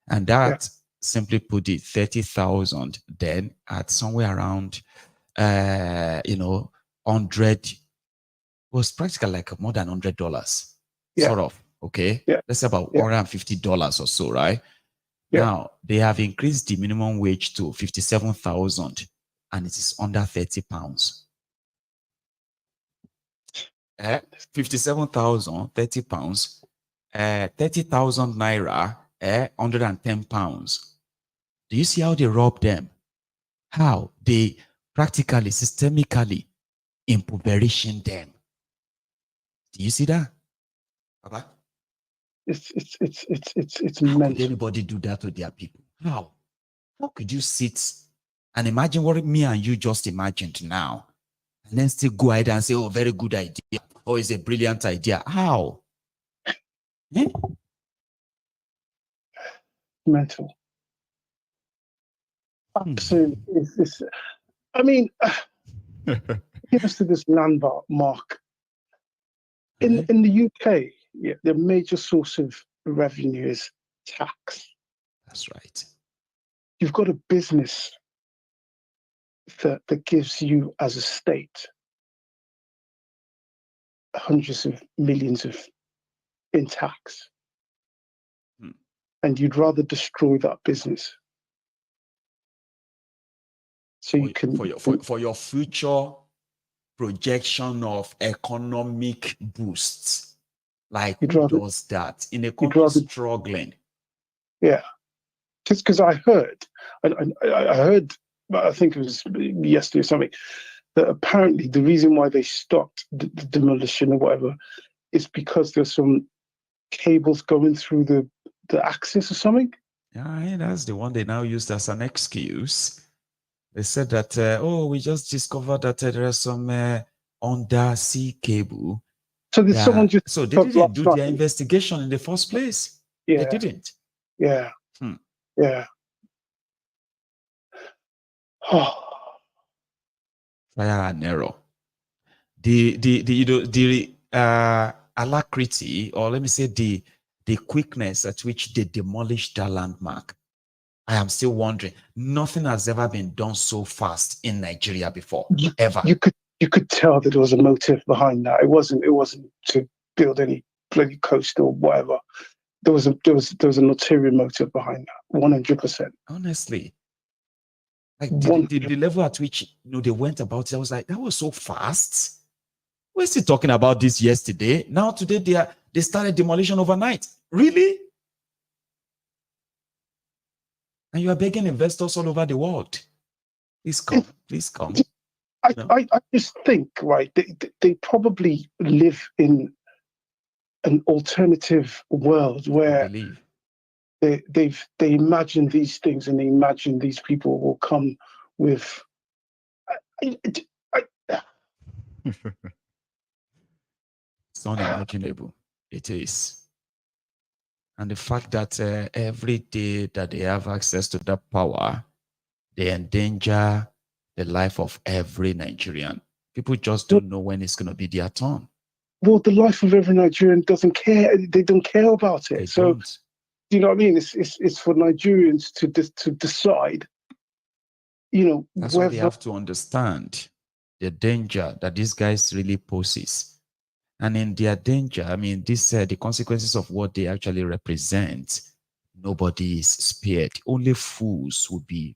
and that simply put it 30,000 then at somewhere around 100, was practically like more than $100, sort of. Okay, that's about $150 or so, right? Now they have increased the minimum wage to 57,000, and it is under 30 pounds. 57,000, 30 pounds, 30,000 naira, 110 pounds. Do you see how they rob them? How they practically, systemically impoverishing them. Do you see that, Papa? It's How mental. could anybody do that to their people? How could you sit and imagine what me and you just imagined now, and then still go ahead and say, oh, very good idea, or it's a brilliant idea? How? Mental. Absolutely. I mean, give us to this landmark. In the UK, the major source of revenue is tax. That's right. You've got a business that gives you, as a state, hundreds of millions in tax, and you'd rather destroy that business so you can for your future projection of economic boosts. Like, who does that in a country struggling? Yeah, just because I heard, I think it was yesterday or something, that apparently the reason why they stopped the demolition or whatever is because there's some cables going through the axis or something. Yeah, that's the one they now used as an excuse. They said that, we just discovered that there are some undersea cable. So did someone just... So they didn't do their investigation in the first place. They didn't. Yeah. Yeah. Oh. Trial and error. The alacrity, or let me say the quickness at which they demolished that landmark, I am still wondering. Nothing has ever been done so fast in Nigeria before, ever. You could tell that there was a motive behind that. It wasn't to build any bloody coast or whatever. There was an ulterior motive behind that. 100%. Honestly, like the level at which they went about it, I was like, that was so fast. We're still talking about this yesterday. Now today they started demolition overnight. Really? And you are begging investors all over the world. Please come. Please come. I just think, right, they probably live in an alternative world where they imagine these things, and they imagine these people will come with. It's unimaginable. It is. And the fact that every day that they have access to that power, they endanger the life of every Nigerian. People just don't know when it's going to be their turn. Well, the life of every Nigerian doesn't care. They don't care about it. So, do you know what I mean? It's for Nigerians to decide. You know, that's why they have to understand the danger that these guys really poses. And in their danger, I mean, this the consequences of what they actually represent, nobody is spared. Only fools will be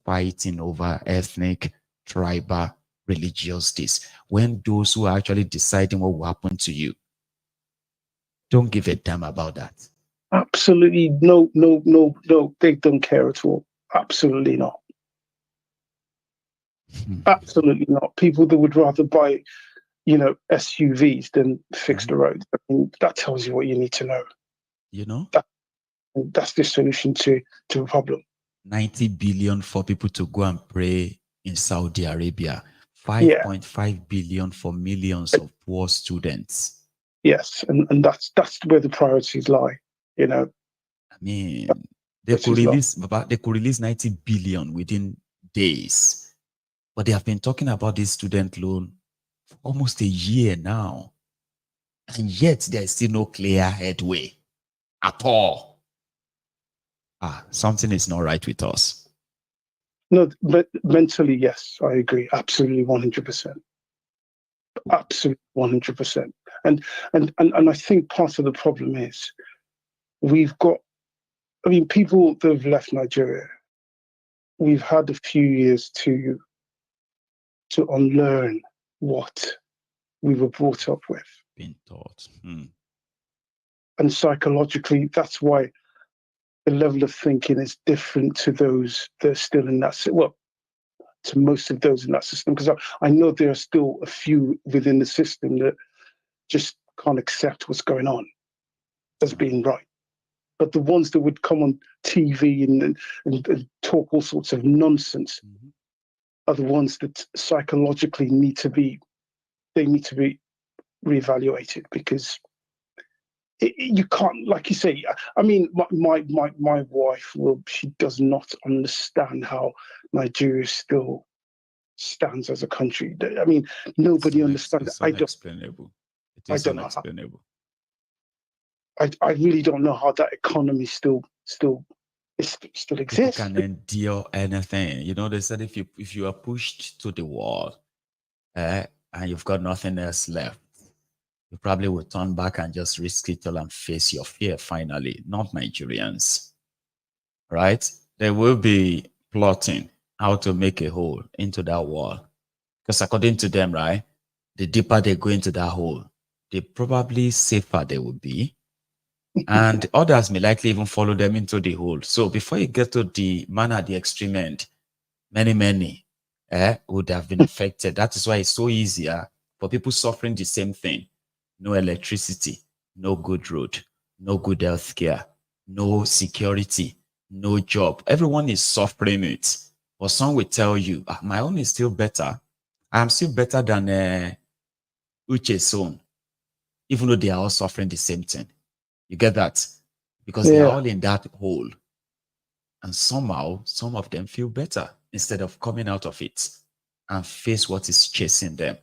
fighting over ethnic, tribal, religious this. When those who are actually deciding what will happen to you don't give a damn about that. Absolutely no. They don't care at all. Absolutely not. Absolutely not. People that would rather buy, SUVs than fix the roads. I mean, that tells you what you need to know. You know? That's the solution to a problem. 90 billion for people to go and pray in Saudi Arabia. 5.5 billion for millions of poor students. Yes, and that's where the priorities lie, I mean, they could release 90 billion within days. But they have been talking about this student loan for almost a year now. And yet there is still no clear headway at all. Something is not right with us. No, but mentally, yes, I agree. Absolutely 100%. Absolutely 100%. And I think part of the problem is people that have left Nigeria, we've had a few years to unlearn what we were brought up with. Been taught. And psychologically, that's why the level of thinking is different to those that are still in that, to most of those in that system. Because I know there are still a few within the system that just can't accept what's going on as being right. But the ones that would come on TV and talk all sorts of nonsense are the ones that psychologically need to be reevaluated, because you can't, like you say. I mean, my wife she does not understand how Nigeria still stands as a country. I mean, nobody understands. It's unexplainable. It is unexplainable. I really don't know how that economy still exists. People can endure anything. They said if you are pushed to the wall, and you've got nothing else left, you probably will turn back and just risk it all and face your fear finally. Not Nigerians, right? They will be plotting how to make a hole into that wall. Because according to them, right, the deeper they go into that hole, the probably safer they will be. And others may likely even follow them into the hole. So before you get to the man at the extreme end, many would have been affected. That is why it's so easier for people suffering the same thing. No electricity, no good road, no good health care, no security, no job. Everyone is suffering it. But some will tell you, my own is still better. I'm still better than Uche's own, even though they are all suffering the same thing. You get that? Because they are all in that hole. And somehow, some of them feel better instead of coming out of it and face what is chasing them.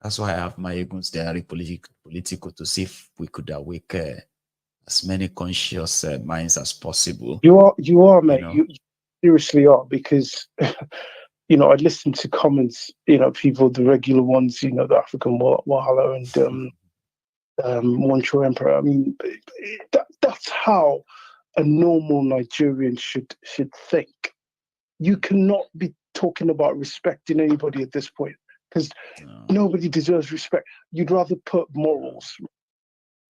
That's why I have Maiyegun's diary political to see if we could awake as many conscious minds as possible. You are, mate. You seriously are, because I listen to comments. People, the regular ones. The African Wahala and Montreal Emperor. I mean, that's how a normal Nigerian should think. You cannot be talking about respecting anybody at this point, because nobody deserves respect. You'd rather put morals.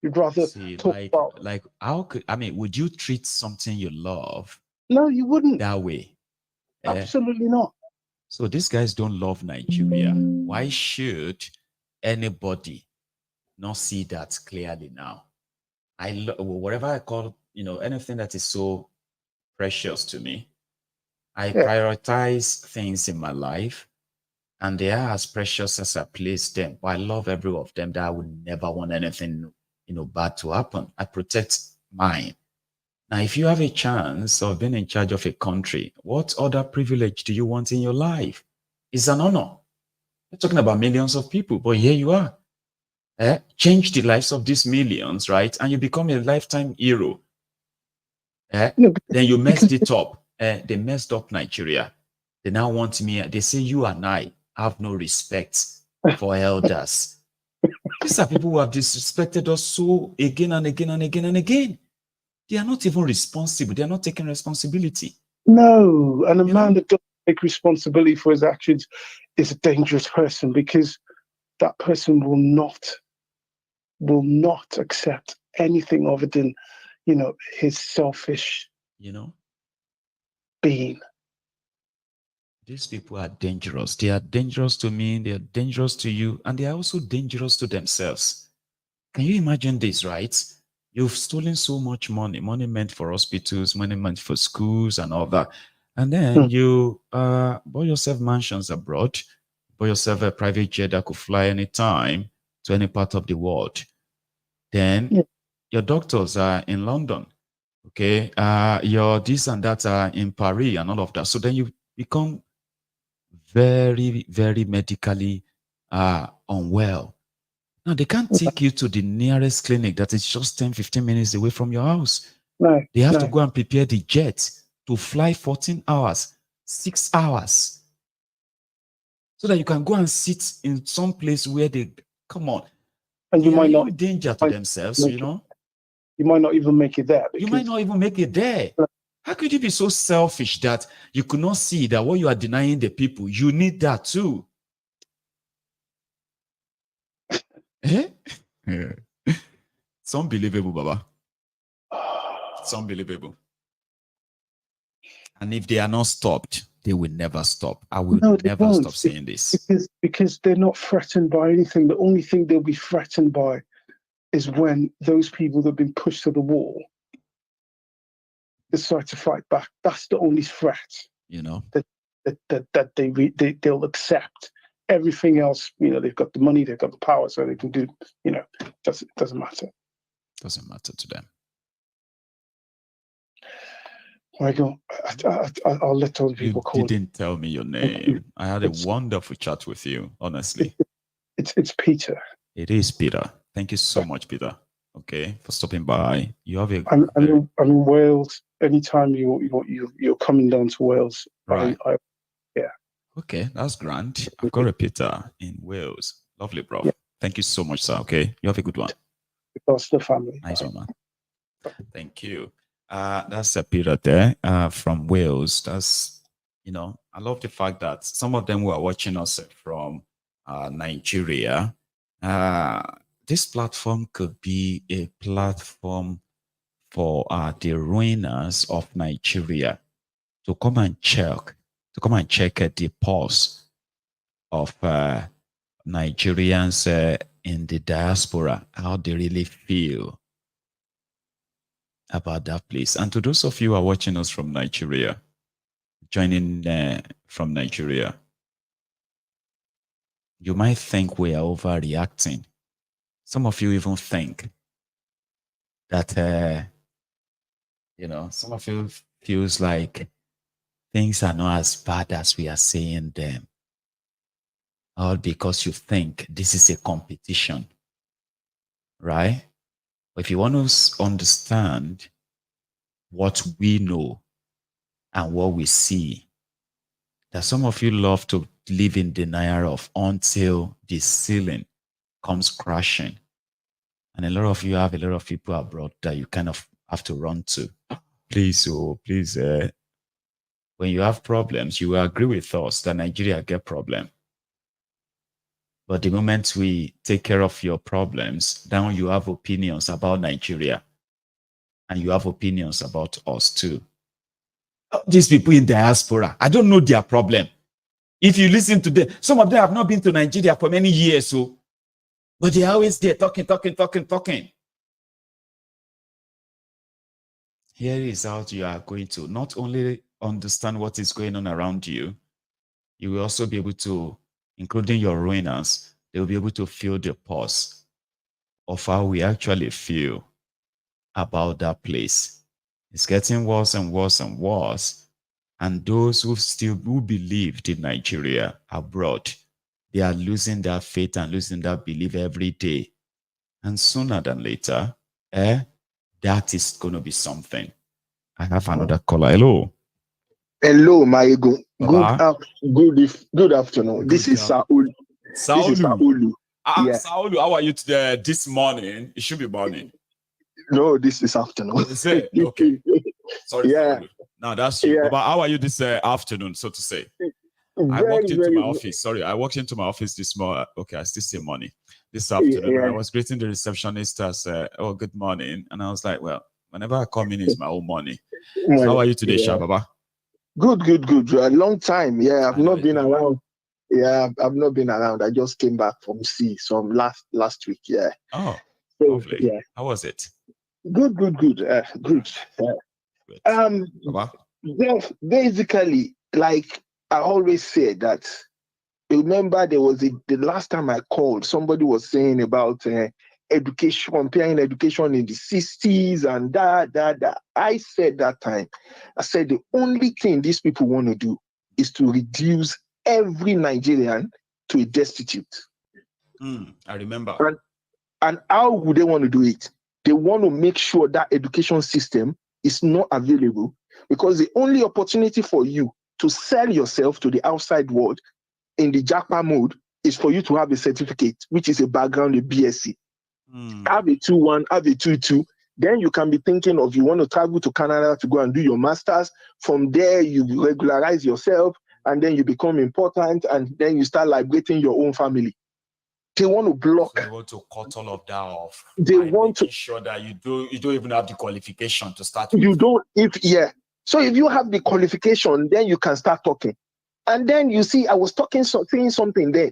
You'd rather talk about how could would you treat something you love? No, you wouldn't. That way. Absolutely not. So these guys don't love Nigeria. Why should anybody not see that clearly now? Whatever I call, anything that is so precious to me, I prioritize things in my life, and they are as precious as I place them. But I love every one of them that I would never want anything, bad to happen. I protect mine. Now, if you have a chance of being in charge of a country, what other privilege do you want in your life? It's an honor. We're talking about millions of people, but here you are. Change the lives of these millions, right? And you become a lifetime hero. Then you messed it up. They messed up Nigeria. They now want me. They say you and I have no respect for elders. These are people who have disrespected us so again and again and again and again. They are not even responsible. They are not taking responsibility. No, and a man that doesn't take responsibility for his actions is a dangerous person, because that person will not accept anything other than, his selfish, being. These people are dangerous. They are dangerous to me. They are dangerous to you, and they are also dangerous to themselves. Can you imagine this, right? You've stolen so much money meant for hospitals, money meant for schools and all that. And then you buy yourself mansions abroad, buy yourself a private jet that could fly anytime to any part of the world. Then your doctors are in London, okay? Your this and that are in Paris and all of that. So then you become very, very medically unwell. Now, they can't take you to the nearest clinic that is just 10, 15 minutes away from your house. Right. They have to go and prepare the jet to fly 14 hours, 6 hours, so that you can go and sit in some place where they, come on. And you might not in danger to themselves, You might not even make it there. You might not even make it there. How could you be so selfish that you could not see that what you are denying the people, you need that too? It's unbelievable, Baba. It's unbelievable. And if they are not stopped, they will never stop. I will never stop saying this. Because they're not threatened by anything. The only thing they'll be threatened by is when those people that have been pushed to the wall decide to fight back. That's the only threat. That they'll accept. Everything else, they've got the money, they've got the power, so they can do, it doesn't matter. Doesn't matter to them. Michael, I'll let other people call. You didn't tell me your name. I had a wonderful chat with you, honestly. It's Peter. It is Peter. Thank you so much, Peter. Okay, for stopping by. You have a. I'm in Wales. Anytime you're coming down to Wales, right? Yeah. Okay, that's grand. I've got a Peter in Wales. Lovely, bro. Yeah. Thank you so much, sir. Okay, you have a good one. Because the family. Nice one, man. Thank you. That's a Peter there from Wales. That's, I love the fact that some of them who are watching us from Nigeria. This platform could be a platform for the ruiners of Nigeria to come and check the pulse of Nigerians in the diaspora, how they really feel about that place. And to those of you who are watching us from Nigeria, joining from Nigeria, you might think we are overreacting. Some of you even think that, some of you feels like things are not as bad as we are saying them. All because you think this is a competition, right? But if you want to understand what we know and what we see, that some of you love to live in denial of until the ceiling comes crashing. And a lot of you have a lot of people abroad that you kind of have to run to. Please, when you have problems, you will agree with us that Nigeria get problem. But the moment we take care of your problems, now you have opinions about Nigeria. And you have opinions about us too. These people in diaspora, I don't know their problem. If you listen to them, some of them have not been to Nigeria for many years, so but they're always there talking. Here is how you are going to not only understand what is going on around you, you will also be able to, including your ruiners, they will be able to feel the pulse of how we actually feel about that place. It's getting worse and worse and worse. And those who believed in Nigeria abroad, they are losing their faith and losing their belief every day. And sooner than later, that is going to be something. I have another caller. Hello. Hello, Maiyegun. Good afternoon. Good this is Saulu. Saulu. Yeah. Saulu, how are you today? This morning? It should be morning. No, this is afternoon. Is it? Okay. Sorry. Yeah. No, that's you. Yeah. But how are you this afternoon, so to say? I walked into my office. Sorry, I walked into my office this morning. Okay, I still say morning. This afternoon, I was greeting the receptionist as, "Oh, good morning," and I was like, "Well, whenever I come in, it's my own money." So how are you today, Shababa? Good. A long time. Yeah, I've not been around. Yeah, I've not been around. I just came back from sea last week. Yeah. Oh, so, lovely. Yeah. How was it? Good. Basically, like I always say that. Remember, there was the last time I called, somebody was saying about education, comparing education in the 60s and that. I said that time, I said the only thing these people want to do is to reduce every Nigerian to a destitute. I remember. And how would they want to do it? They want to make sure that education system is not available, because the only opportunity for you to sell yourself to the outside world in the Japa mode is for you to have a certificate, which is a background, a BSc. Have a 2-1, have a 2-2. Then you can be thinking of you want to travel to Canada to go and do your master's. From there, you regularize yourself, and then you become important, and then you start liberating your own family. They want to block. So they want to cut all of that off. They want to ensure that you don't even have the qualification to start with. You don't. So if you have the qualification, then you can start talking. And then you see, I was saying something there,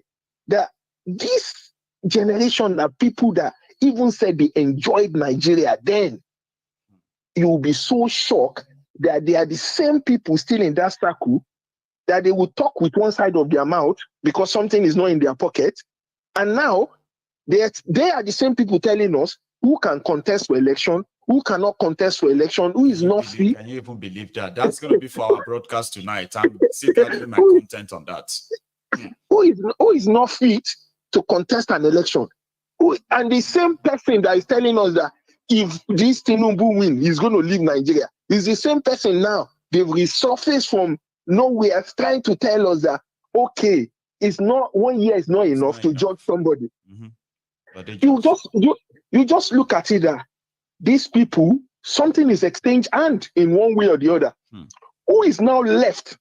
that this generation are people that even said they enjoyed Nigeria then. You will be so shocked that they are the same people still in that circle, that they will talk with one side of their mouth because something is not in their pocket. And now they are the same people telling us who can contest for election, who cannot contest for election, who is not free. Can you even believe that? That's going to be for our broadcast tonight. I'm still gathering my content on that. Who is not fit to contest an election? And the same person that is telling us that if this thiefnubu win, he's going to leave Nigeria, is the same person now. They've resurfaced from nowhere trying to tell us that, okay, it's not 1 year is not enough to judge somebody. But you just look at it that these people, something is exchanged hand in one way or the other. Who is now left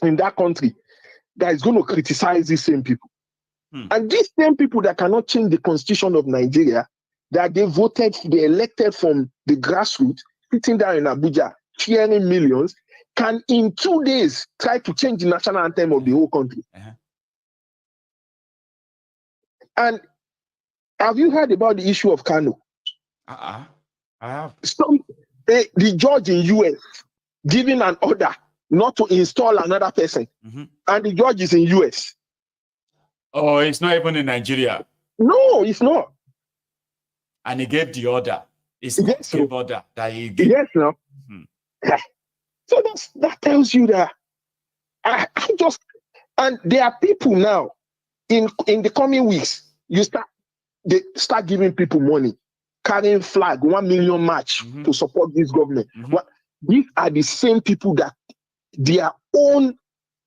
in that country that is going to criticize these same people? And these same people that cannot change the constitution of Nigeria, that they elected from the grassroots, sitting down in Abuja, sharing millions, can in 2 days try to change the national anthem of the whole country. And have you heard about the issue of Kano? I have. The judge in US giving an order not to install another person, and the judge is in US. Oh, it's not even in Nigeria. No, it's not. And he gave the order. Order that he gave. Yes, no. So that tells you that and there are people now in the coming weeks. They start giving people money, carrying flag, 1 million march to support this government. These are the same people that their own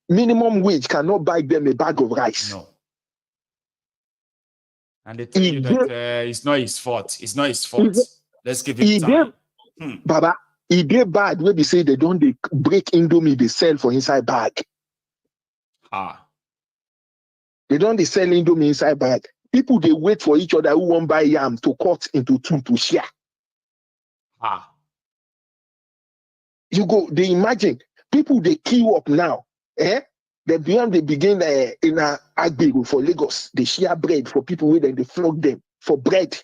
minimum wage cannot buy them a bag of rice. No. And they tell you that it's not his fault. It's not his fault. Let's give him time. Baba, it get bad when they say they break Indomie, they sell for inside bag. They sell Indomie inside bag. People, they wait for each other who won't buy yam to cut into two to share. You go, they imagine people, they queue up now. They begin in a Agbiru for Lagos. They share bread for people with them. They flog them for bread.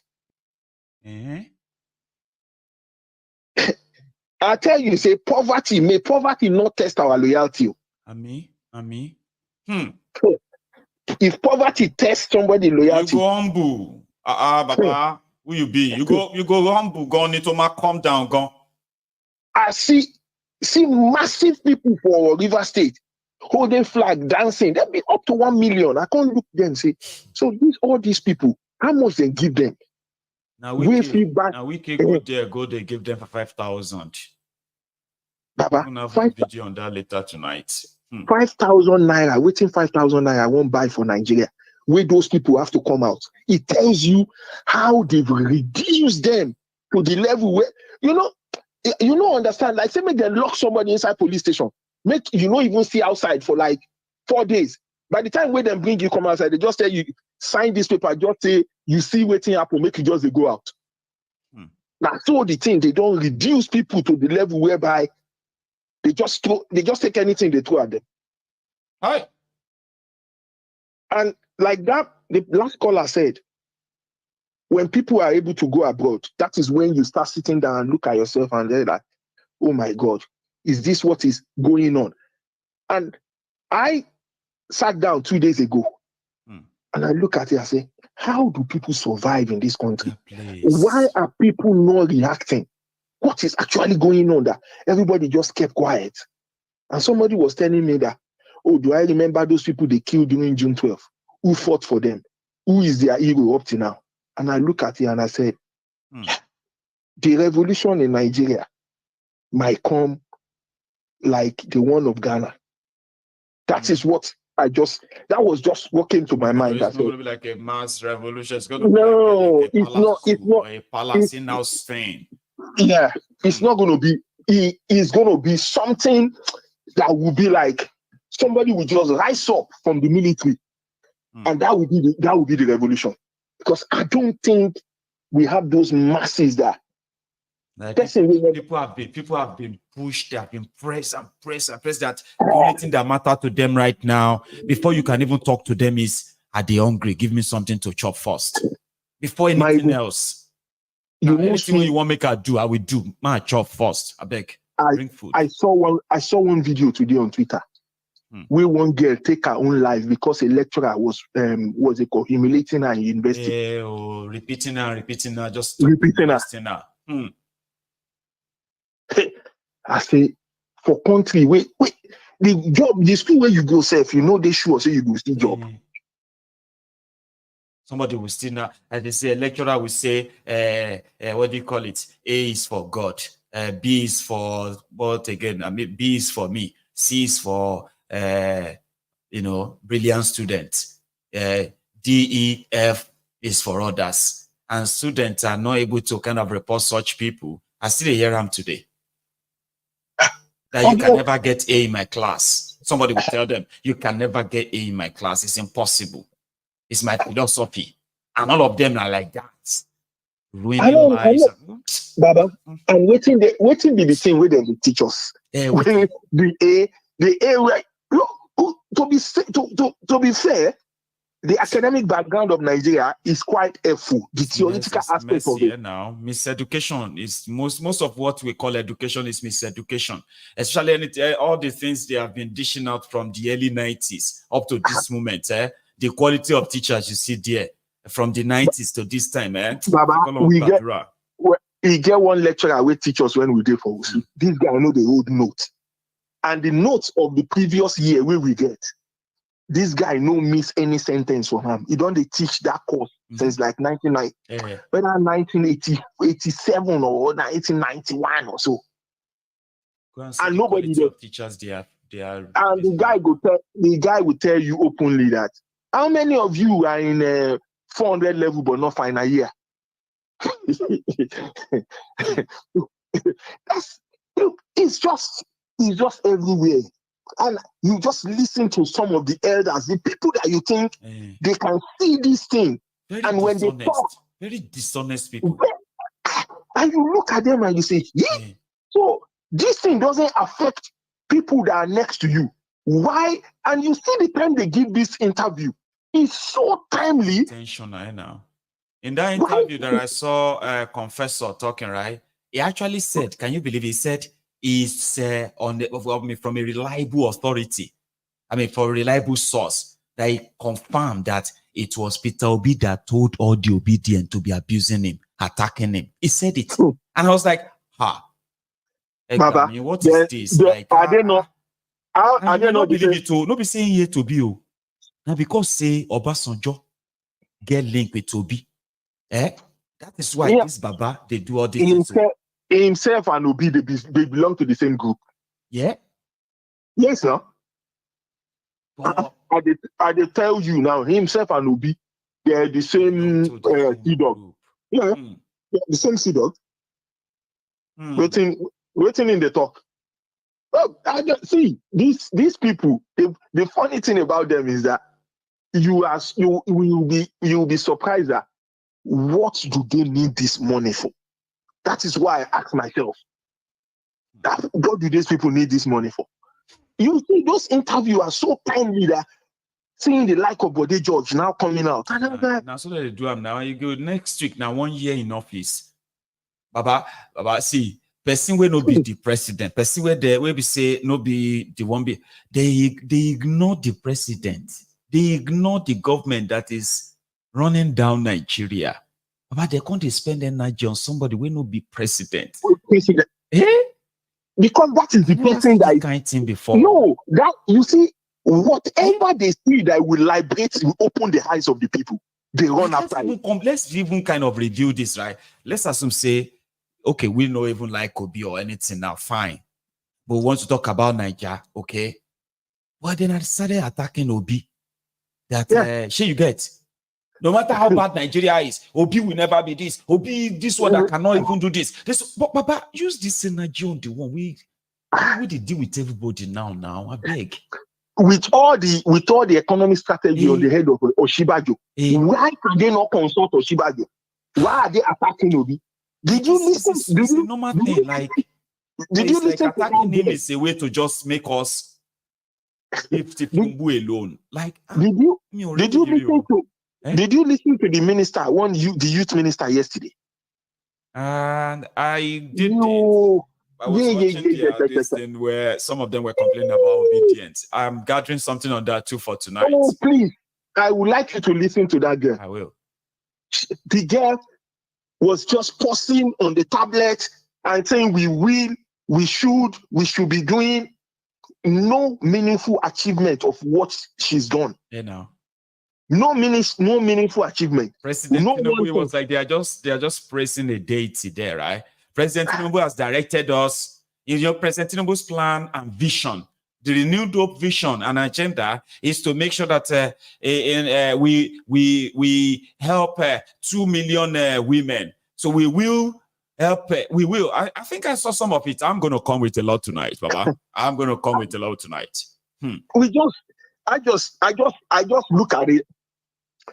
I tell you, say poverty, may poverty not test our loyalty. Ami. If poverty tests somebody loyalty, you go humble. Baba, who you be? You go humble. Go Nitoma, calm down, go. I see massive people for River State holding flag, dancing. They'll be up to 1 million. I can't look them and say, so all these people, how much they give them? Now we can go there, they give them for 5,000. Baba, I'm gonna have a video on that later tonight. 5,000 naira, waiting 5,000 naira, I won't buy for Nigeria. Where those people have to come out. It tells you how they've reduced them to the level where, you don't understand. Like, say, make them lock somebody inside police station. Make you not even see outside for like 4 days. By the time when they bring you come outside, they just tell you, sign this paper, just say, you see waiting happen, make you just go out. Now, so the thing, they don't reduce people to the level whereby they just take anything they throw at them. Hi. And like that, the last caller said, when people are able to go abroad, that is when you start sitting down and look at yourself and they're like, oh my God, is this what is going on? And I sat down 2 days ago and I look at it and say, how do people survive in this country? Why are people not reacting? What is actually going on that everybody just kept quiet? And somebody was telling me that, oh, do I remember those people they killed during June 12th? Who fought for them? Who is their hero up to now? And I look at it and I said, the revolution in Nigeria might come like the one of Ghana. That is what that was just what came to my mind. It's not going to be like a mass revolution. It's going to be like it's not a palace in our Spain. Yeah, it's not going to be. It's going to be something that will be like somebody will just rise up from the military, and that will be the revolution. Because I don't think we have those masses that. Like people have been pushed, they have been pressed and pressed and pressed. That the only thing that matters to them right now, before you can even talk to them, is, are they hungry? Give me something to chop first. Before anything else. Anything you want to make her do, I will do. Man, chop first. I beg. Bring food. I saw one video today on Twitter where one girl take her own life because a lecturer was humiliating her in university. Repeating her, just repeating her. I say, for country, wait, the school where you go, self, they sure say you go still job. Somebody will still now, as they say, a lecturer will say, what do you call it? A is for God, B is for what again? I mean, B is for me, C is for brilliant students, D, E, F is for others, and students are not able to kind of report such people. I still hear them today. That you can never get A in my class. Somebody will tell them, you can never get A in my class. It's impossible. It's my philosophy. And all of them are like that. Ruining lives. Baba, and waiting be the thing where they will teach us. The A, right? To be fair, the academic background of Nigeria is quite helpful. The theoretical aspect of it. Now, miseducation is most of what we call education is miseducation. Especially all the things they have been dishing out from the early 90s up to this moment. The quality of teachers you see there from the 90s to this time. Baba, we get one lecturer who teach us when we did for us. This guy know the old note. And the notes of the previous year where we get. This guy no miss any sentence from him. He don't teach that course since like 1990, whether 1987 or 1991 or so. And nobody teachers they are. And the guy will tell you openly that how many of you are in 400 level but not final year? It's just everywhere. And you just listen to some of the elders, the people that you think they can see this thing. And when they talk, very dishonest people. And you look at them and you say, so this thing doesn't affect people that are next to you. Why? And you see the time they give this interview. It's so timely. Intentional now. In that interview that I saw a confessor talking, right? He actually said, can you believe he said it's from a reliable authority. I mean, for a reliable source, that he confirmed that it was Peter Obi that told all the obedient to be abusing him, attacking him. He said it. And I was like, Baba, I mean, what is this? I don't know. I don't know. Believe it too. No be saying here to be. Now, because say Obasanjo get linked with Obi. That is why this Baba, they do all this. Himself and Obi, they belong to the same group. Yeah. Yes, sir. I they tell you now, himself and Obi, they're the same sea dog. Yeah, the same sea dog. Waiting in the talk. Well, I don't see these people. The funny thing about them is that you will be surprised at what do they need this money for. That is why I ask myself, what do these people need this money for? You see, those interviews are so timely that seeing the like of Bode George now coming out. Now, so that they do them now. You go next week, now 1 year in office. Baba, see, person will not be the president. Person where we say no be the one be. They ignore the president. They ignore the government that is running down Nigeria. Baba, they can't spend energy on somebody will not be president. President. Because that is the person that kind thing before. No, that you see, whatever they see that will liberate, will open the eyes of the people. They run after it. Let's even kind of review this, right? Let's assume say, okay, we don't even like Obi or anything now, fine. But we want to talk about Nigeria, okay? Well, then I started attacking Obi. That you get. No matter how bad Nigeria is, Obi will never be this. Obi, this one that cannot even do this. But Baba, use this energy on the one we deal with everybody now. I beg. With all the economic strategy on the head of Oshibajo, why can they not consult Oshibajo? Why are they attacking Obi? Did you listen? It's a normal thing. Did you listen? Attacking him is a way to just make us leave thiefnubu alone. Did you listen to? Did you listen to the minister, the youth minister yesterday? And I did. I was watching this thing where some of them were complaining about obedience. I'm gathering something on that too for tonight. Oh, please. I would like you to listen to that girl. I will. The girl was just posting on the tablet and saying we should be doing. No meaningful achievement of what she's done. No meaningful achievement. President Tinubu was like they are just praising a deity there, right? President Tinubu has directed us in your President Tinubu's plan and vision. The renewed hope vision and agenda is to make sure that we help 2 million women. So we will help. We will. I think I saw some of it. I'm going to come with a lot tonight, Baba. I'm going to come with a lot tonight. I just look at it.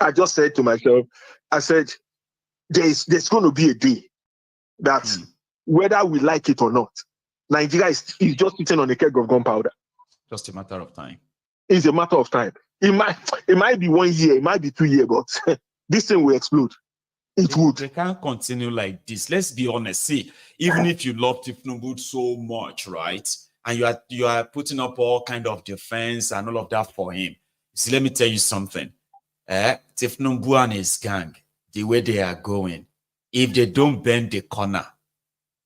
I just said to myself, I said, there's going to be a day that whether we like it or not, Nigeria is just sitting on a keg of gunpowder. Just a matter of time. It's a matter of time. It might be 1 year, it might be 2 years, but this thing will explode. It would. They can't continue like this. Let's be honest. See, even if you love thiefnubu so much, right? And you are putting up all kind of defense and all of that for him. See, let me tell you something. thiefnubu and his gang, the way they are going, if they don't bend the corner,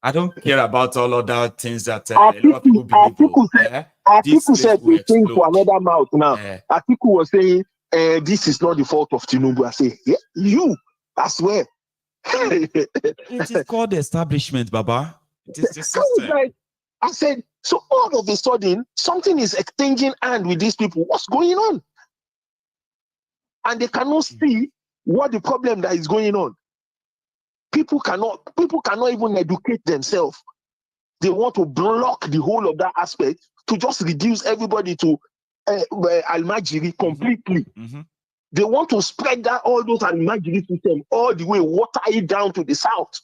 I don't care about all of that things that a lot of people believe. Atiku said we think for another mouth now. Atiku was saying, this is not the fault of Tinubu. I say, yeah, you, I swear. It is called the establishment, Baba. It is the system. I said, so all of a sudden, something is exchanging hand with these people. What's going on? And they cannot see what the problem that is going on. People cannot even educate themselves. They want to block the whole of that aspect to just reduce everybody to Almajiri completely. They want to spread that all those Almajiri system all the way, water it down to the south.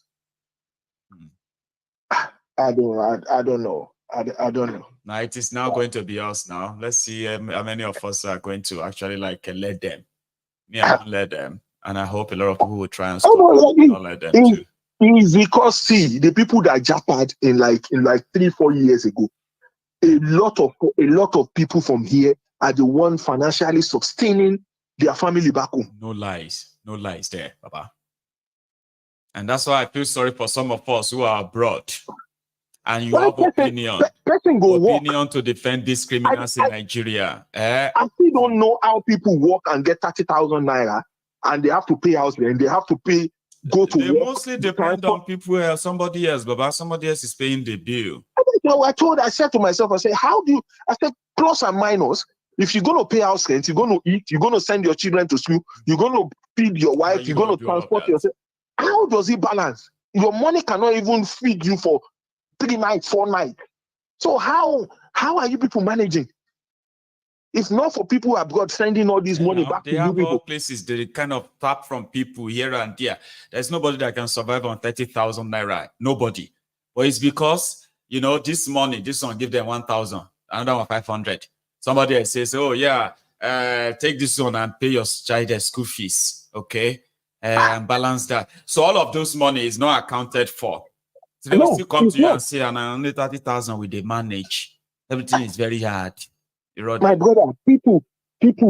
I don't know. I don't know. Now it is now going to be us now. Let's see how many of us are going to actually like let them. Me, I won't let them. And I hope a lot of people will try and stop not let them too. It's because see the people that jackpot in like 3-4 years ago, a lot of people from here are the one financially sustaining their family back home. No lies there, Baba. And that's why I feel sorry for some of us who are abroad. And you have opinion to defend these criminals in Nigeria. I still don't know how people work and get 30,000 naira and they have to pay house rent. They have to pay, They mostly depend on people, somebody else, Baba. Somebody else is paying the bill. I said to myself, I said, plus and minus, if you're going to pay house rent, you're going to eat, you're going to send your children to school, you're going to feed your wife, you're going to transport yourself. How does it balance? Your money cannot even feed you for 3 nights, 4 nights. So how are you people managing? If not for people abroad sending all this money back to you people. They have all places they kind of tap from people here and there. There's nobody that can survive on 30,000 naira. Nobody. But it's because, this money, this one give them 1,000, another one 500. Somebody else says, oh yeah, take this one and pay your child their school fees. Okay. And balance that. So all of those money is not accounted for. So they will still come to you and say, and only 30,000 will they manage. Everything is very hard. My brother, people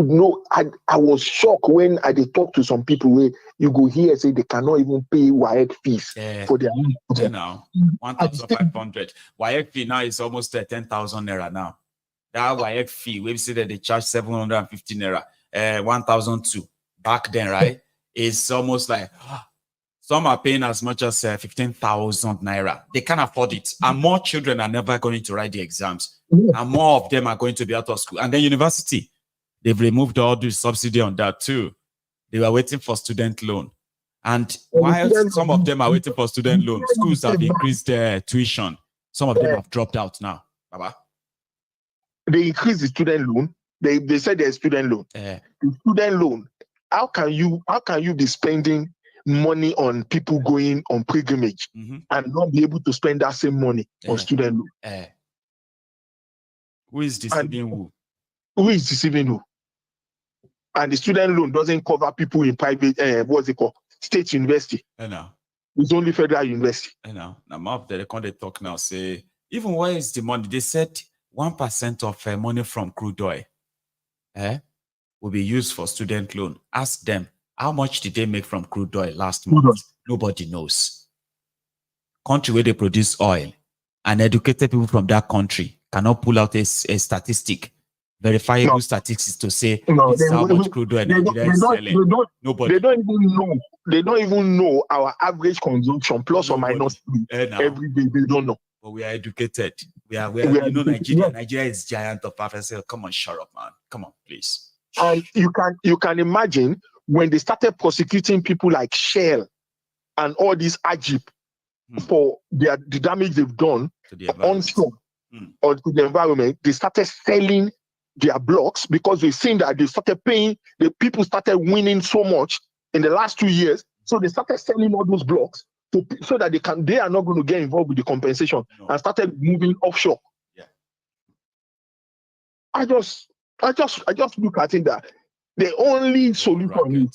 know. I was shocked when I talked to some people where you go here say they cannot even pay WAEC fees for their now 1,500. WAEC fee now is almost 10,000 naira now. That WAEC fee, we say that they charge 750 naira, 1,002 back then, right? It's almost like some are paying as much as 15,000 naira. They can't afford it. And more children are never going to write the exams. And more of them are going to be out of school. And then university, they've removed all the subsidy on that too. They were waiting for student loan. And while some of them are waiting for student loan, schools have increased their tuition. Some of them have dropped out now. Baba. They increased the student loan. They said there's student loan. The student loan. How can you be spending money on people going on pilgrimage and not be able to spend that same money on student loan? Who is deceiving who? Who is deceiving who? And the student loan doesn't cover people in private, what's it called? State university. It's only federal university. Now of the record they talk now say, even where is the money? They said 1% of money from crude oil will be used for student loan. Ask them, how much did they make from crude oil last month? Nobody knows. Country where they produce oil and educated people from that country cannot pull out a statistic, verifiable statistics to say this is how much crude oil Nigeria is selling. Nobody. They don't even know our average consumption, plus or minus every day. They don't know. But we are educated. We are Nigeria. Nigeria is giant of Africa. Come on, shut up, man. Come on, please. And you can imagine when they started prosecuting people like Shell and all these Ajib for the damage they've done onshore or to the environment, they started selling their blocks because they've seen that they started paying, the people started winning so much in the last 2 years. So they started selling all those blocks so that they are not going to get involved with the compensation and started moving offshore. Yeah. I just look at it that the only solution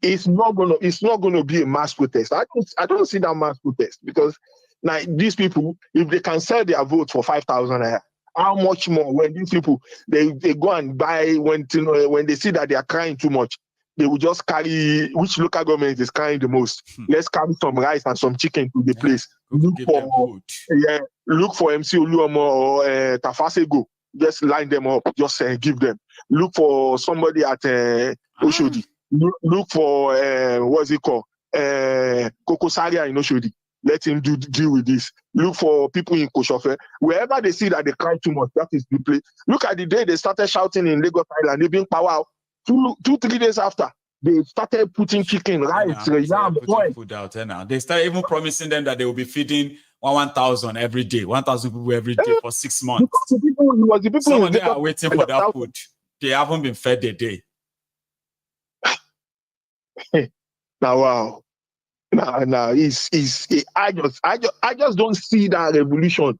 is not gonna be a mass protest. I don't see that mass protest because now these people, if they can sell their vote for 5,000, how much more when these people they go and buy when they see that they are crying too much, they will just carry which local government is crying the most. Let's carry some rice and some chicken to the place. Look for MC Oluomo or Tafasego. Just line them up, just give them. Look for somebody at Oshodi. Look for what's it called? Kokosaria in Oshodi. Let him deal with this. Look for people in Koshofe. Wherever they see that they cry too much, that is the place. Look at the day they started shouting in Lagos Island, they being power out. 2-3 days after, they started putting chicken, rice, yam, oil. Food out now. They started even promising them that they will be feeding 1,000 every day, 1,000 people every day for 6 months. The people Some of them are waiting for that food. They haven't been fed a day. Now, wow. Now, I just don't see that revolution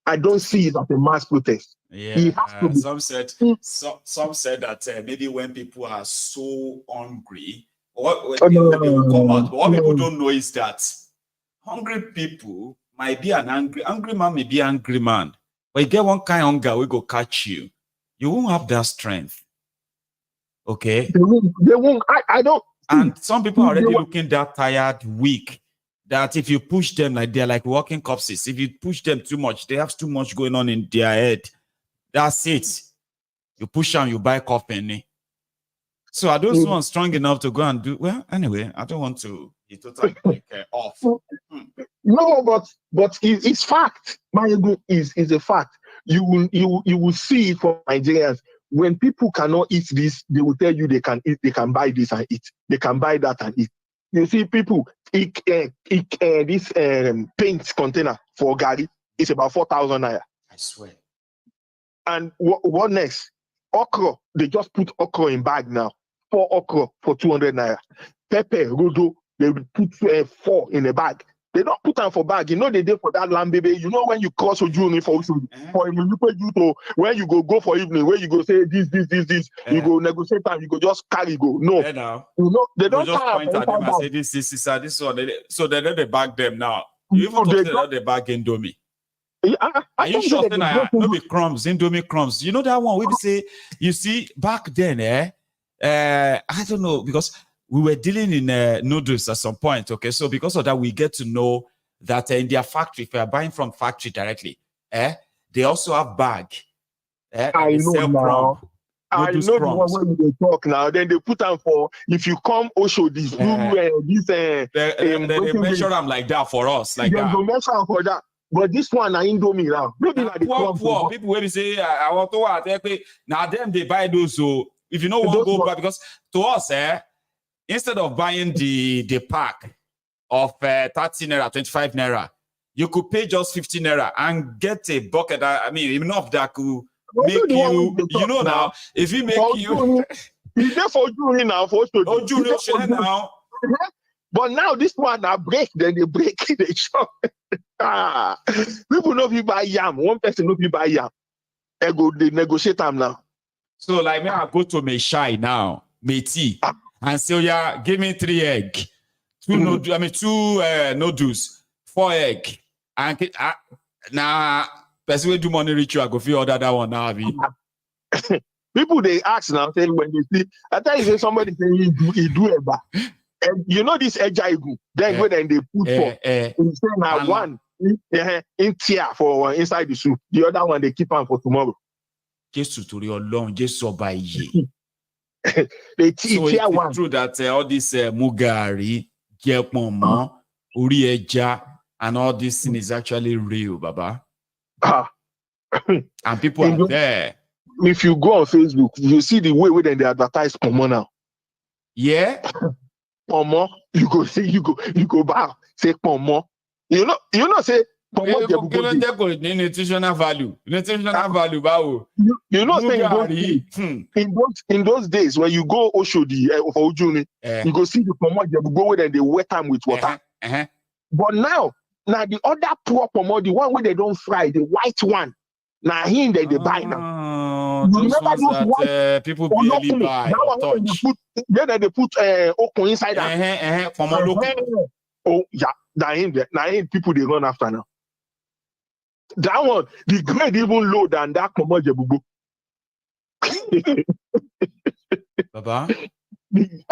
I don't see it as a mass protest. Yeah, some said that maybe when people are so hungry, they will come out. But what people don't know is that hungry people might be an angry man may be an angry man. But you get one kind of hunger, we go catch you. You won't have that strength. Okay? They won't. I don't. And some people are already looking that tired, weak, that if you push them, like they're like walking corpses. If you push them too much, they have too much going on in their head. That's it. You push them, you buy coffee. So are those ones strong enough to go and do? Well, anyway, I don't want to be totally off. No, but it's fact. Maiyegun is a fact. You will see it from Nigerians. When people cannot eat this, they will tell you they can eat. They can buy this and eat. They can buy that and eat. You see, people, this paint container for Gary is about 4,000 naira. I swear. And what next? Okra, they just put okra in bag now. 4 okra for 200 naira. Pepper, rodo, they will put 4 in a bag. They don't put them for bag. You know they did for that lamb baby. You know when you cross Ojuni for when you go for evening, where you go say this, you go negotiate and you go just carry go. No, you know they don't just point at them and say this one. So they don't bag them now. You even talk they bag Indomie. Are you sure that no be crumbs, Indomie crumbs? You know that one we say, you see, back then, I don't know, because we were dealing in noodles at some point, okay? So because of that, we get to know that in their factory, if you are buying from factory directly, they also have bag. I know now. I know the one when they talk now. Then they put them for, if you come also this, they measure them like that for us, like that. They measure them for that. But this one, I Indomie now. Maybe like poor people will say, I want to now them they buy those. So if you know one go back, because to us, instead of buying the pack of 30 naira, 25 naira, you could pay just 50 naira and get a bucket. I mean, enough that could make you know now. If he make you, he's there for June now for June now. But now this one now break, then they break the shop. People know if you buy yam. One person know if you buy yam. They negotiate them now. So like me, I go to my shy now, Meti, and say, yeah, give me 3 egg, 2 noodles, 4 egg, and now person will do money ritual. Go feel order that one now. People they ask now, say when they see, I tell you, somebody say he do a bar. And you know this Ejaigu, then when they put for instead now one in tier for inside the soup, the other one they keep on for tomorrow. Jesus to your long, Jesus by ye. They so tier it's one. True that all this mugari, gelpoma, urieja, and all this thing is actually real, Baba. And people are there. If you go on Facebook, you see the way they advertise Pomo now. Yeah. Pomo, you go back, say Pomo. You know, say Pomo. Nutritional value. Nutritional value, bao. You know, in those days when you go Oshodi for Ujuni, you go see the Pomo, you go where they wet them with water. But now the other poor Pomo, the one where they don't fry, the white one, now him they buy now. Those ones that people barely buy or touch. Then they put Okun inside that. Oh yeah, now him people they run after now. That one, the grade even low than that Pomo Jebubu. Baba? The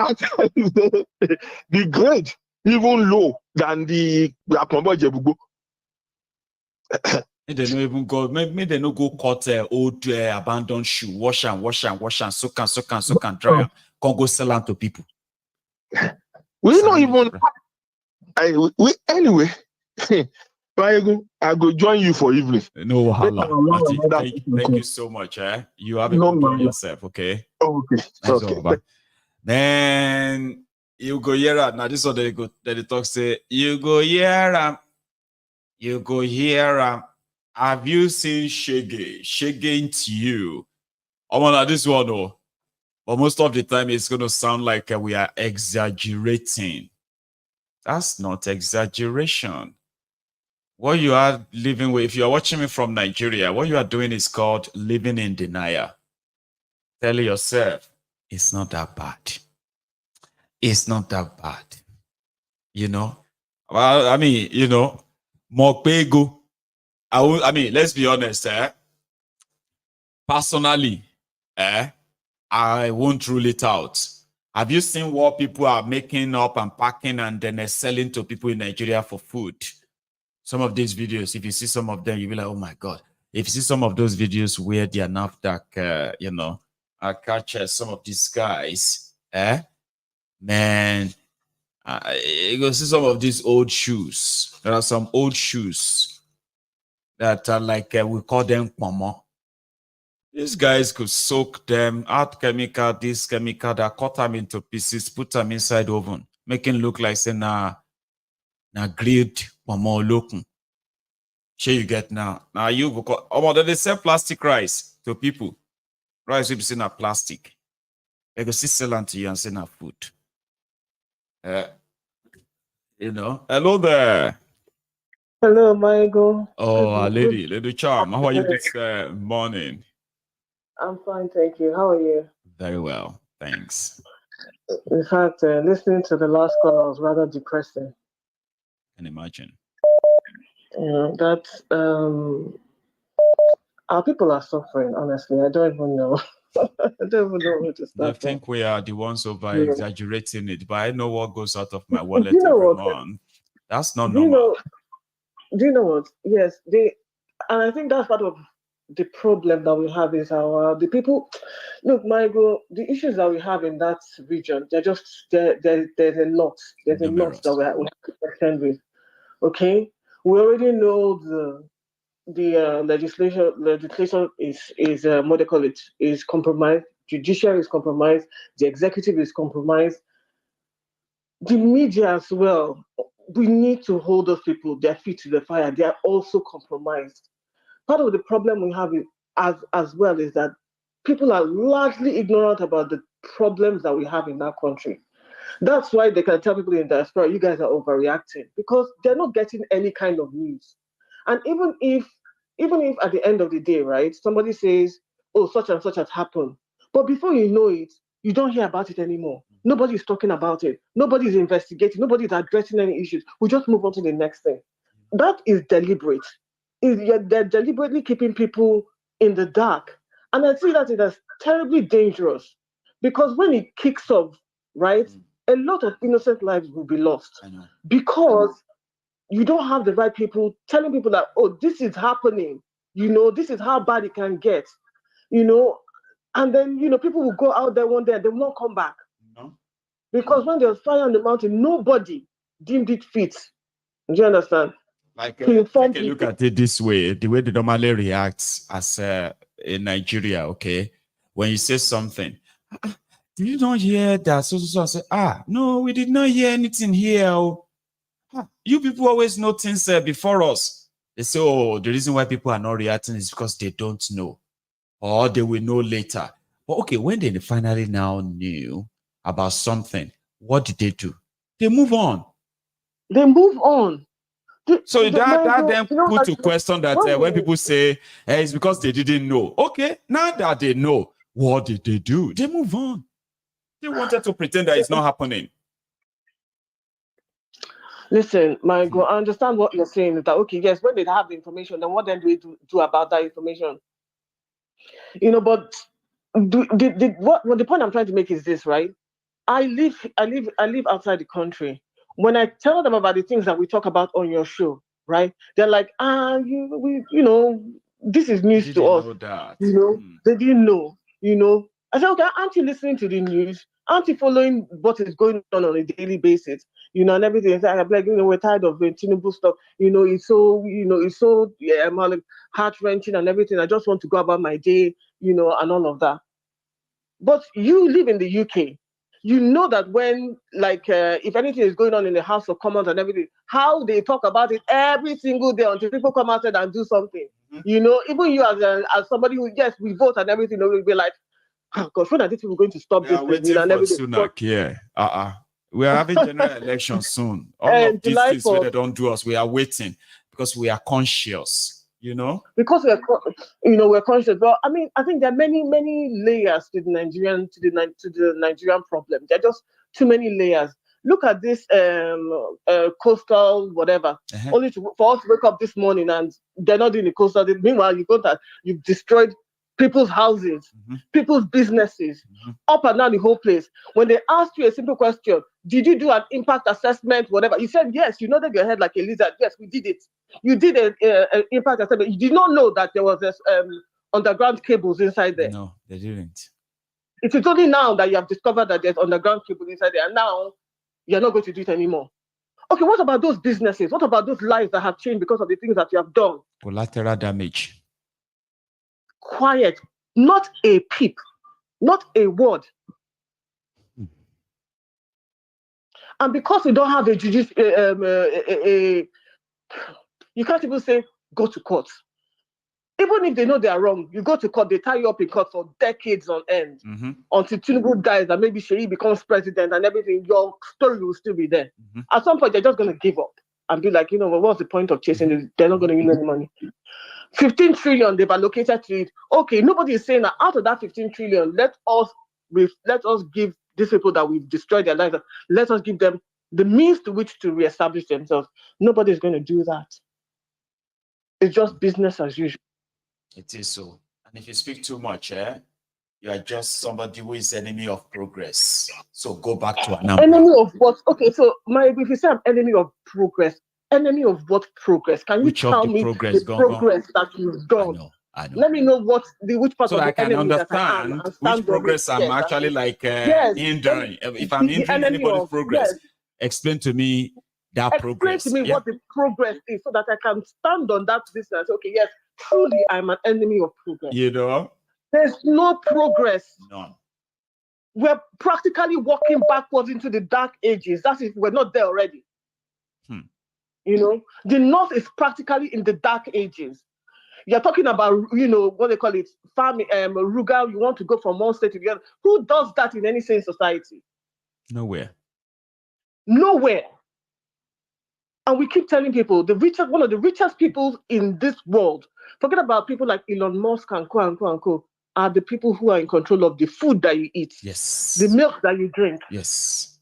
grade even low than the Pomo Jebubu. They don't even go. Maybe they no go cut old abandoned shoe, wash and soak and dry. Can't go sell them to people. We not even. Anyway. I go join you for evening. No wahala. Thank you so much. You have a good yourself, okay? Okay. Then you go here. Now this is what they go. They talk say you go here. You go here. Have you seen Shege? Shege into you. Oh, this one, oh. But most of the time, it's going to sound like we are exaggerating. That's not exaggeration. what you are living with, if you are watching me from Nigeria, what you are doing is called living in denial. Tell yourself, it's not that bad. It's not that bad. You know? Well, I mean, you know, Mokpego. I mean, let's be honest, personally, I won't rule it out. Have you seen what people are making up and packing and then selling to people in Nigeria for food? Some of these videos, if you see some of them, you'll be like, oh my God. If you see some of those videos where they are NAFDAC, you know, I catch some of these guys, man, you go see some of these old shoes. There are some old shoes that are like, we call them pomo. These guys could soak them, add chemical, this chemical, that cut them into pieces, put them inside oven, making look like say na grilled pomo lokun. Sure you get now. Now you go, they sell plastic rice to people. Rice will be seen as plastic. They go see sell to you and say na food. You know. Hello there. Hello, Maiyegun. Oh, Lady Charm. How are you this morning? I'm fine, thank you. How are you? Very well, thanks. In fact, listening to the last call was rather depressing. I can imagine. That our people are suffering, honestly. I don't even know. I don't even know where to start. I think we are the ones over-exaggerating it, but I know what goes out of my wallet every month. That's not normal. Do you know what? Yes, and I think that's part of the problem that we have is the people. Look, Maiyegun, the issues that we have in that region, they're just there's a lot. There's a lot that we have to contend with. Okay, we already know the legislation is what they call it, is compromised. Judiciary is compromised. The executive is compromised. The media as well. We need to hold those people, their feet to the fire. They are also compromised. Part of the problem we have as well is that people are largely ignorant about the problems that we have in that country. That's why they can tell people in diaspora, you guys are overreacting, because they're not getting any kind of news. And even if at the end of the day, right, somebody says, oh, such and such has happened, but before you know it, you don't hear about it anymore. Nobody's talking about it. Nobody's investigating. Nobody's addressing any issues. We just move on to the next thing. That is deliberate. They're deliberately keeping people in the dark. And I see that it is terribly dangerous, because when it kicks off, right, a lot of innocent lives will be lost, because you don't have the right people telling people that, oh, this is happening, you know, this is how bad it can get, you know, and then, you know, people will go out there one day and they will not come back. Because when there's fire on the mountain, nobody deemed it fit. Do you understand? Like, take a look at it this way, the way they normally react as in Nigeria, okay? When you say something, did you not hear that? So say, no, we did not hear anything here. You people always know things before us. They say, oh, the reason why people are not reacting is because they don't know, or they will know later. But okay, when they finally now knew about something, what did they do? They move on. They move on. So that then put to question that when people say, hey, it's because they didn't know. Okay, now that they know, what did they do? They move on. They wanted to pretend that it's not happening. Listen, Maiyegun, I understand what you're saying. That okay, yes, when they have the information, then what then do we do about that information? You know, but the point I'm trying to make is this, right? I live outside the country. When I tell them about the things that we talk about on your show, right? They're like, you know, this is news to us. You know, they didn't know. You know, I said, okay, aren't you listening to the news? Aren't you following what is going on a daily basis? You know, and everything. I'm like, you know, we're tired of the thiefnubu stuff. You know, it's so heart wrenching and everything. I just want to go about my day, you know, and all of that. But you live in the UK. You know that when, like, if anything is going on in the House of Commons and everything, how they talk about it every single day until people come out and do something. You know, even you as somebody who, yes, we vote and everything, will be like, oh gosh, when are these people going to stop this? Waiting for Sunak, yeah. We are having general elections soon. All of these things where they don't do us, we are waiting. because we are conscious, Because we're conscious. But I mean, I think there are many layers to the Nigerian problem. There are just too many layers. Look at this coastal whatever. Only for us to wake up this morning and they're not doing the coastal. Meanwhile, you've destroyed people's houses, people's businesses, up and down the whole place. When they asked you a simple question, did you do an impact assessment, whatever? You said yes. You nodded your head like a lizard. Yes, we did it. You did an impact assessment. You did not know that there was this underground cables inside there. No, they didn't. It is only now that you have discovered that there's underground cables inside there, and now you're not going to do it anymore. Okay, what about those businesses? What about those lives that have changed because of the things that you have done? Collateral damage. Quiet, not a peep, not a word. And because we don't have you can't even say go to court. Even if they know they are wrong, you go to court, they tie you up in court for decades on end until Tinubu dies and maybe Sheyi becomes president and everything. Your story will still be there. At some point, they're just going to give up and be like, what's the point of chasing this? They're not going to give any money. 15 trillion they've allocated to it. Okay, nobody is saying that out of that 15 trillion, let us give these people that we've destroyed their lives, let us give them the means to which to reestablish themselves. Nobody is going to do that. It's just business as usual. It is so. And if you speak too much, you are just somebody who is enemy of progress. So go back to an enemy of what? Okay, so if you say I'm enemy of progress, enemy of what progress? Can you tell me the progress that you've done? I know. Let me know which part so of I the can enemy understand that I am, which progress I'm actually hindering. If I'm hindering anybody's progress, explain to me that progress. Explain to me what the progress is so that I can stand on that distance. Okay, yes, truly I'm an enemy of progress. There's no progress. None. We're practically walking backwards into the dark ages. That's if we're not there already. The North is practically in the dark ages. You're talking about, what they call it, farming, rugal. You want to go from one state to the other. Who does that in any sane society? Nowhere. And we keep telling people one of the richest people in this world, forget about people like Elon Musk and co, are the people who are in control of the food that you eat. Yes. The milk that you drink. Yes.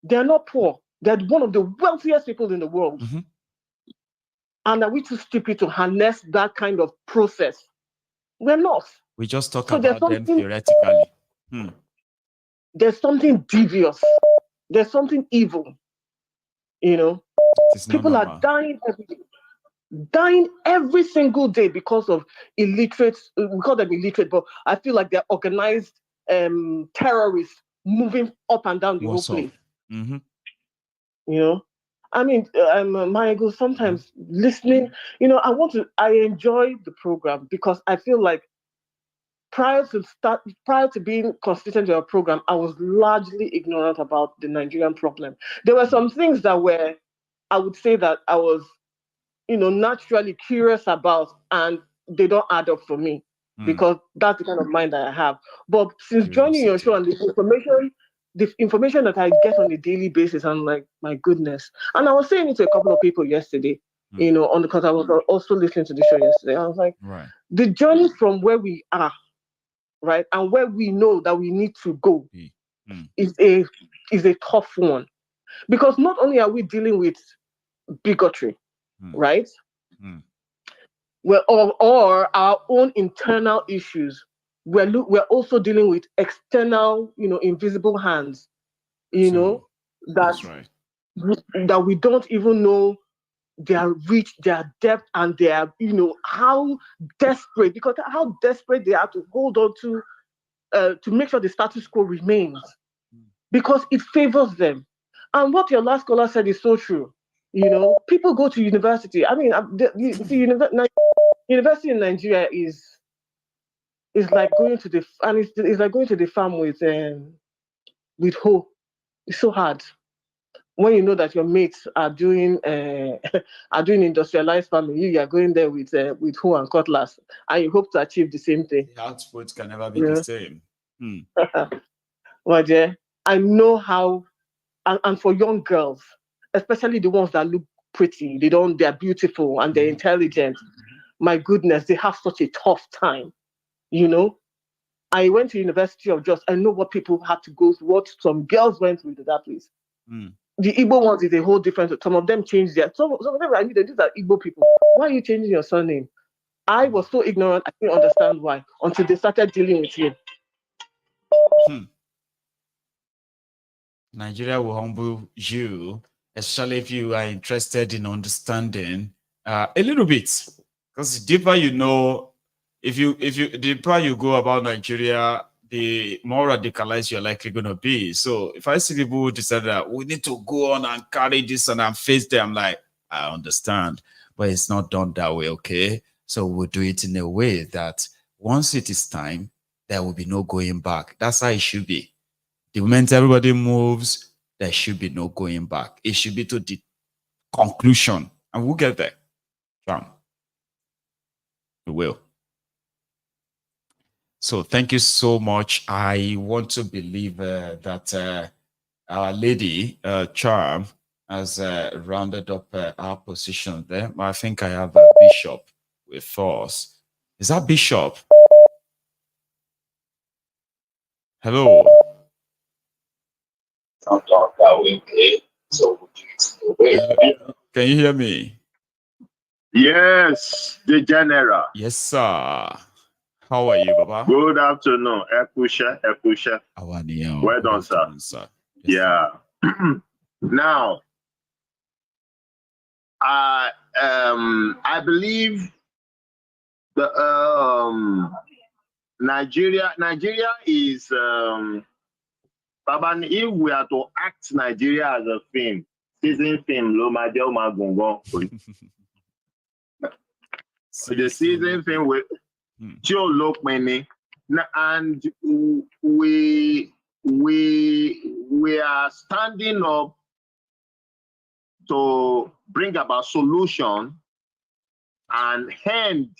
They're not poor. They're one of the wealthiest people in the world. And are we too stupid to harness that kind of process? We're not. We just talk about them theoretically. There's something devious. There's something evil. People are dying every single day because of illiterates. We call them illiterate, but I feel like they're organized terrorists moving up and down the whole place. I mean, Maiyegun, sometimes listening, I enjoy the program because I feel like prior to being constituent to our program, I was largely ignorant about the Nigerian problem. There were some things that I would say that I was, naturally curious about, and they don't add up for me because that's the kind of mind that I have. But since joining your show and the information that I get on a daily basis, I'm like, my goodness. And I was saying it to a couple of people yesterday, because I was also listening to the show yesterday. I was like, the journey from where we are, right, and where we know that we need to go is a tough one. Because not only are we dealing with bigotry, right? Or our own internal issues. We're also dealing with external, invisible hands, that we don't even know their reach, their depth, and their, how desperate they are to hold on to make sure the status quo remains, because it favors them. And what your last caller said is so true. People go to university. I mean, university in Nigeria is like going to the farm with hoe. It's so hard when you know that your mates are doing industrialized farming. You are going there with hoe and cutlass, and you hope to achieve the same thing. The output can never be the same. Well, yeah, I know how, and for young girls, especially the ones that look pretty, they're beautiful, and they're intelligent. My goodness, they have such a tough time, you know. I went to University of Jos. I know what people had to go through, what some girls went through to that place. The Igbo ones is a whole different. Some of them changed their. Some of them I knew that these are Igbo people. Why are you changing your surname? I was so ignorant. I didn't understand why until they started dealing with him. Nigeria will humble you, especially if you are interested in understanding a little bit, because the deeper you know, the deeper you go about Nigeria, the more radicalized you're likely going to be. So if I see people who decide that we need to go on and carry this and face them, I'm like, I understand, but it's not done that way, okay? So we'll do it in a way that once it is time, there will be no going back. That's how it should be. The moment everybody moves, there should be no going back. It should be to the conclusion, and we'll get there. We will. So thank you so much. I want to believe that Our Lady Charm has rounded up our position there. I think I have a bishop with us. Is that bishop? Hello. Can you hear me? Yes, the general. Yes, sir. How are you, Baba? Good afternoon. Ekusha. Well done, sir. Yes, yeah. Now, I believe the Nigeria is Baba, if we are to act Nigeria as a film, season film, the season film with Joe Lokmeni, and we are standing up to bring about solution and end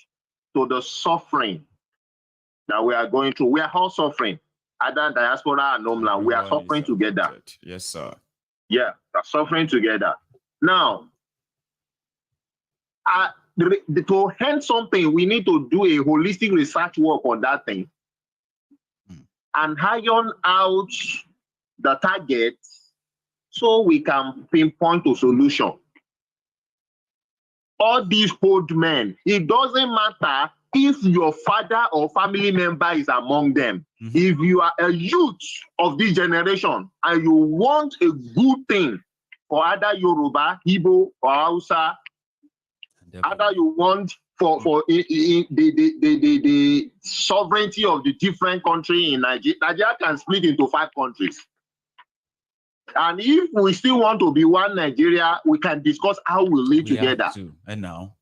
to the suffering that we are going through. We are all suffering. Other diaspora and homeland, we are suffering together. Yes, sir. Yeah, we are suffering together. Now, to end something, we need to do a holistic research work on that thing and iron out the target so we can pinpoint a solution. All these old men, it doesn't matter if your father or family member is among them. If you are a youth of this generation and you want a good thing for either Yoruba, Igbo, or Hausa, either you want for the sovereignty of the different country in Nigeria, Nigeria can split into 5 countries. And if we still want to be one Nigeria, we can discuss how we live together. And now,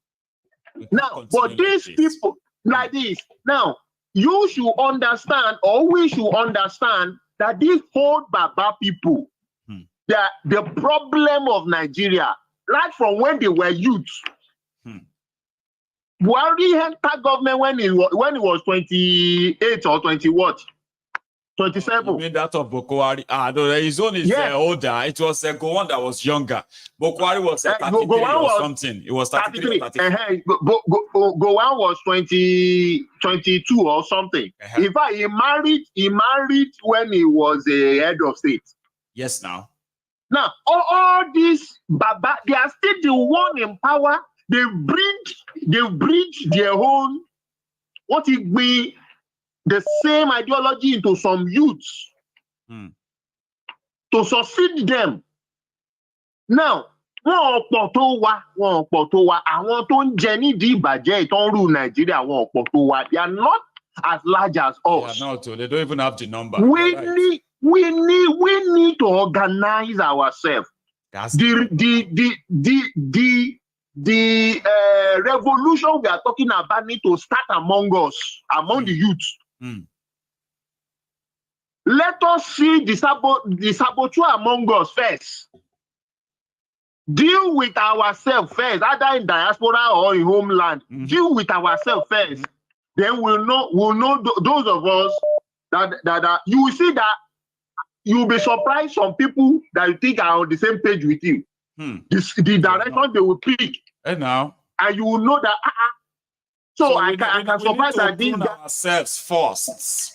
but these people like this, now you should understand, or we should understand, that these old Baba people, that the problem of Nigeria, right from when they were youths. Buhari entered government when he was 28 or 20 what? 27. You mean that of Boko Haram? No, his own is older. It was Gowon that was younger. Boko Haram was 33 or something. It was 33. Gowon was 22 or something. In fact, he married when he was a head of state. Yes, now. Now, all these Baba, they are still the one in power. They bridge their own, what it be, the same ideology into some youths to succeed them. Now, àwọn ọ̀pọ̀ tó wà, àwọn tó ń jẹ nídìí ìbàjẹ́ ìtàn rú Nàìjíríà, àwọn ọ̀pọ̀ tó wà, they are not as large as us. Yeah, no, they don't even have the number. We need to organize ourselves. The revolution we are talking about need to start among us, among the youth. Let us see the saboteur among us first. Deal with ourselves first, either in diaspora or in homeland. Deal with ourselves first. Then we'll know those of us that you will see that you will be surprised some people that you think are on the same page with you. the direction they will pick. And now, and you will know that. So I can surprise that these ourselves first.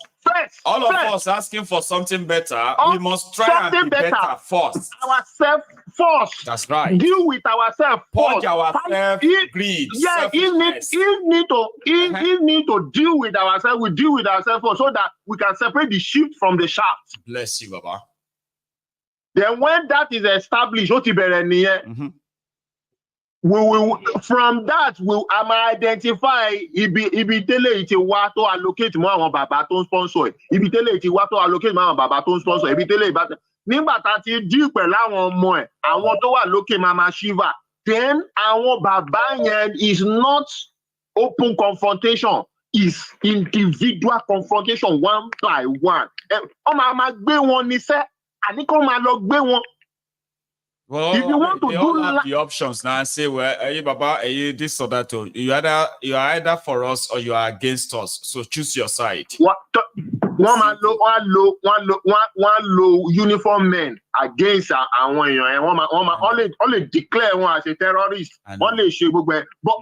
All of us asking for something better, we must try and be better first. Ourselves first. That's right. Deal with ourselves first. Purge ourselves greed. Yeah, he need to deal with ourselves. We deal with ourselves first so that we can separate the sheep from the chaff. Bless you, Baba. Then when that is established, we will from that I might identify ibi tele iti wa to allocate mo àwọn bàbá tó sponsor ibi tele iti wa to allocate mo àwọn bàbá tó sponsor ibi tele ba nígbà tá ti deal pẹ̀lú àwọn ọmọ ẹ̀ àwọn tó wà lókè mama shiva then àwọn bàbá yẹn is not open confrontation, is individual confrontation one by one. Ó máa gbé wọn níṣẹ́ àní kó máa lọ gbé wọn. Well, if you want to do the options now and say, well, hey, Baba, hey, this or that, you are either for us or you are against us. So choose your side. One low uniform men against only declare one as a terrorist. Only but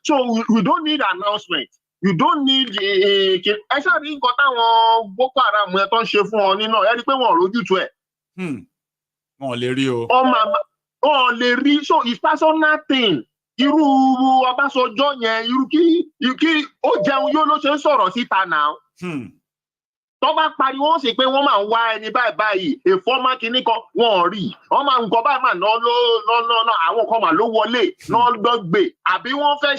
so we don't need announcement. You don't need actually Boko Haram so it's personal thing. Irú Ọbásanjọ́ yẹn, irú kí ó jẹun yóò ló ṣe ń sọ̀rọ̀ síta now. Tó bá pariwo ṣe pé wọ́n máa ń wá ẹni báyìí, a former kìíní kan wọ́n rí. Wọ́n máa ń gọ báyìí máa ná àwọn kan máa ló wọlé náà lọ́gbè. Àbí wọ́n fẹ́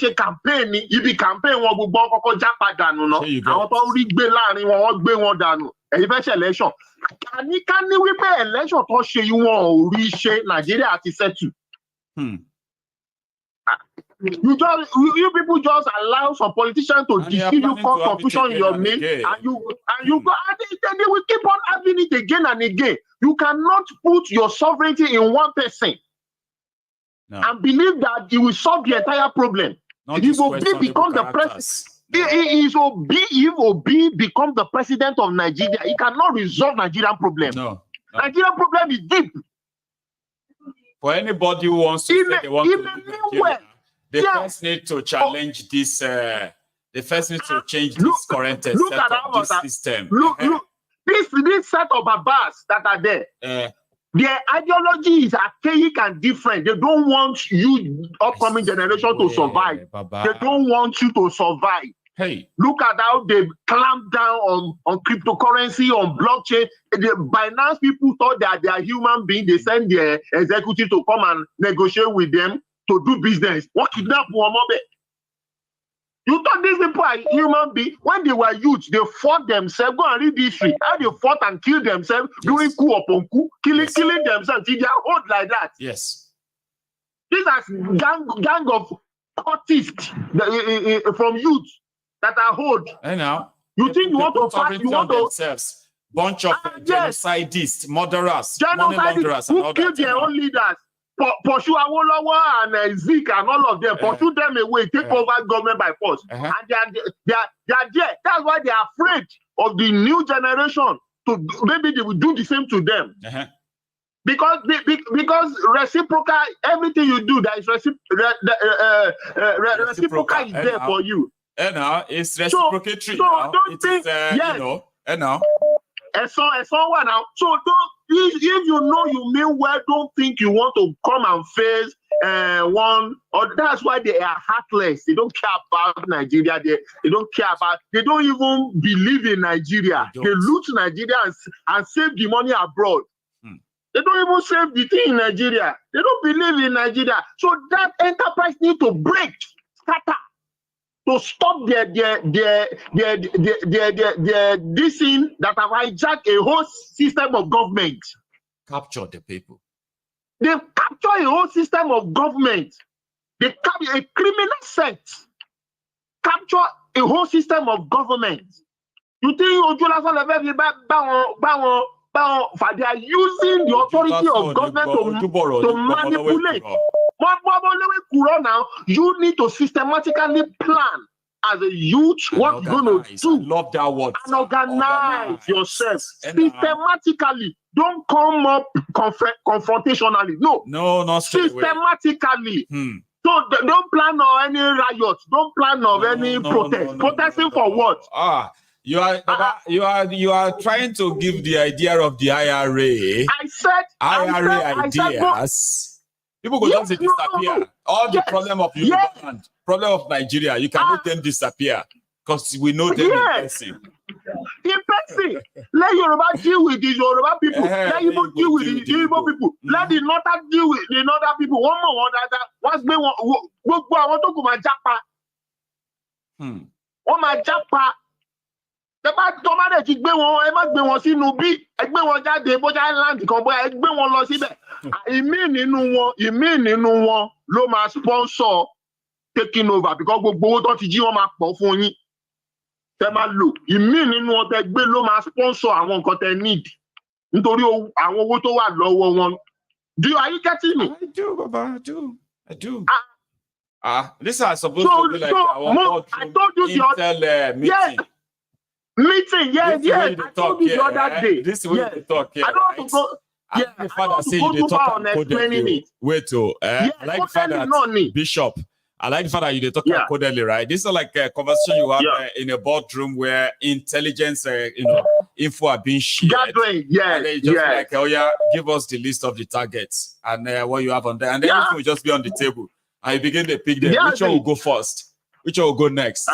ṣe campaign ní ibi campaign wọn gbogbo kọ́kọ́ jápa dànù náà. Àwọn tó rí gbé láàrin wọn, wọ́n gbé wọn dànù. Èyí fẹ́ ṣe election. Ká ní wípé election tó ṣe wọn ò rí ṣe Nàìjíríà ti settle. You people just allow some politicians to deceive you, cause confusion in your name, and you go, and they will keep on having it again and again. You cannot put your sovereignty in one person and believe that it will solve the entire problem. If Obi become the president, if Obi become the president of Nigeria, he cannot resolve Nigerian problem. No. Nigerian problem is deep. For anybody who wants to say they want to live in Nigeria, they first need to challenge this. They first need to change this current setup, this system. Look, this set of babas that are there. Their ideology is archaic and different. They don't want you, upcoming generation, to survive. They don't want you to survive. Hey, look at how they clamped down on cryptocurrency, on blockchain. The Binance people thought that they are human beings. They send their executive to come and negotiate with them to do business. What kidnap Muhammadu? You thought these people are human beings? When they were youth, they fought themselves. Go and read history. How they fought and killed themselves, doing coup upon coup, killing themselves. See, they are old like that. Yes. These are gang of artists from youth that are old. And now you think you want to fight? You want to themselves? Bunch of genocidists, murderers, money launderers, who killed their own leaders. Pursue Awolowo and Zeke and all of them, pursue them away, take over government by force. And they are there. That's why they are afraid of the new generation. To maybe they will do the same to them. Because reciprocal, everything you do, that is reciprocal is there for you. And now it's reciprocatory. So don't think, you know, and now. And so now. So if you know you mean well, don't think you want to come and face one. Or that's why they are heartless. They don't care about Nigeria. They don't care about. They don't even believe in Nigeria. They loot Nigeria and save the money abroad. They don't even save the thing in Nigeria. They don't believe in Nigeria. So that enterprise need to break, scatter, to stop their this thing that have hijacked a whole system of government. Capture the people. They capture a whole system of government. They capture a criminal sect. Capture a whole system of government. You think they are using the authority of government to manipulate? Now, you need to systematically plan as a youth what you're going to do. Love that word. And organize yourself systematically. don't come up confrontationally. No, not systematically. So don't plan on any riots. Don't plan on any protest. Protesting for what? You are trying to give the idea of the IRA. I said ideas. People go just disappear. No. All the problem of Yoruba land, problem of Nigeria, you can make them disappear because we know them in person. In person, let Yoruba deal with the Yoruba people. Let Igbo deal with the Igbo people. Let the Northern deal with the Northern people. One more, once they want to go my japa. One my japa. The bad tomade ti gbé wọn, ẹ má gbé wọn sínú bí, ẹ gbé wọn jáde bóyá island kan bóyá ẹ gbé wọn lọ síbẹ̀. Ìmí nínú wọn ló máa sponsor taking over because gbogbo owó tó ti jí wọn máa pọ̀ fún yín. Tẹ́ máa lò. Ìmí nínú wọn tẹ́ gbé ló máa sponsor àwọn nǹkan tẹ́ need. Nítorí àwọn owó tó wà lọ́wọ́ wọn. Are you getting me? I do, Baba. I do. This is supposed to be like our I told you Intel meeting. Meeting, yes. I told you the other day. This is where they talk here. I don't want to go. Yeah, the father say you talk codedly. Wait, I like the father Bishop. I like the fact that you talk codedly, right? This is like a conversation you have in a boardroom where intelligence, info are being shared. Gathering, like, oh yeah, give us the list of the targets and what you have on there, and then everything will just be on the table. And you begin to pick them. Which one will go first? Which one will go next?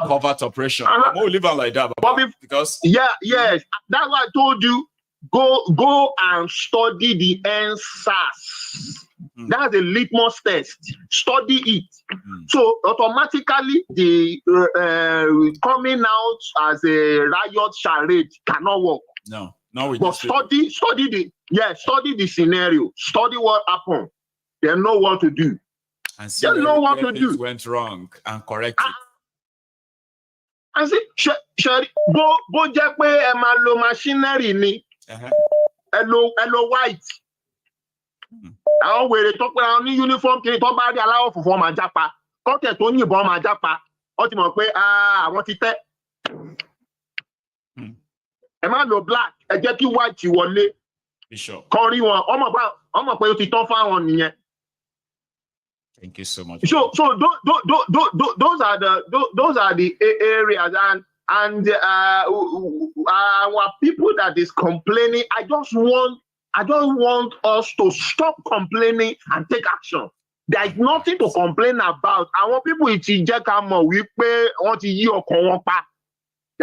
Covert operation. We'll leave it like that, because yes, that's why I told you. Go and study the NSAS. That's a litmus test. Study it. So automatically the coming out as a riot charade cannot work. No. But study the scenario. Study what happened. They know what to do. And see they know what to do. Went wrong and correct it. And see, go jẹ́ pé ẹ máa lo machinery ni. Hello white. Àwọn wèrè tó pé àwọn ní uniform kiri tó bá rí aláwọ̀ funfun máa jápa. Kọ́kẹ́ tó yìnbọn máa jápa. Ó ti mọ̀ pé àwọn ti tẹ́. Ẹ má lo black. Ẹ jẹ́ kí white wọlé. Kọ́ rí wọn. Ọmọ pé ó ti tán fáwọn nìyẹn. Thank you so much. So those are the areas and our people that is complaining. I don't want us to stop complaining and take action. There is nothing to complain about. Our people we pay what they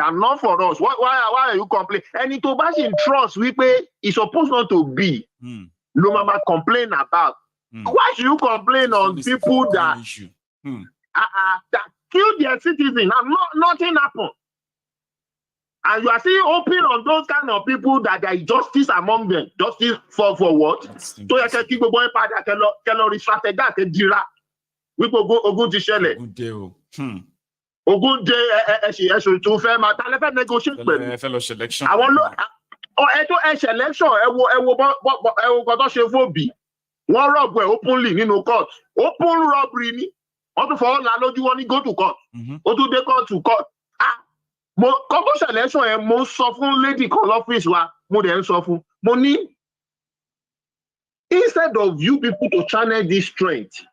are not for us. Why are you complaining? And it in trust we pay is supposed not to be. No mama complain about. Why should you complain on people that kill their citizens and nothing happened? And you are still open on those kind of people that there is justice among them. Justice for what? So you can keep going padà kelo strategy ke dira. We go ogun ti ṣẹlẹ̀. Ogun de e tún fẹ́ máa ta lè fẹ́ negotiate pẹ̀lú. Fellowship election. Àwọn election ẹ wo kan tó ṣe fóbi. Wọ́n rọ̀bù ẹ̀ openly nínú court. Open robbery ni. Wọ́n tún fọwọ́ la lójú wọn ní go to court. Ó tún dé court to court. Kọ́kọ́ election ẹ̀ mo sọ fún lady kan lọ́fíìsì wa. Mo dẹ̀ ń sọ fún. Mo ní instead of you people to channel this strength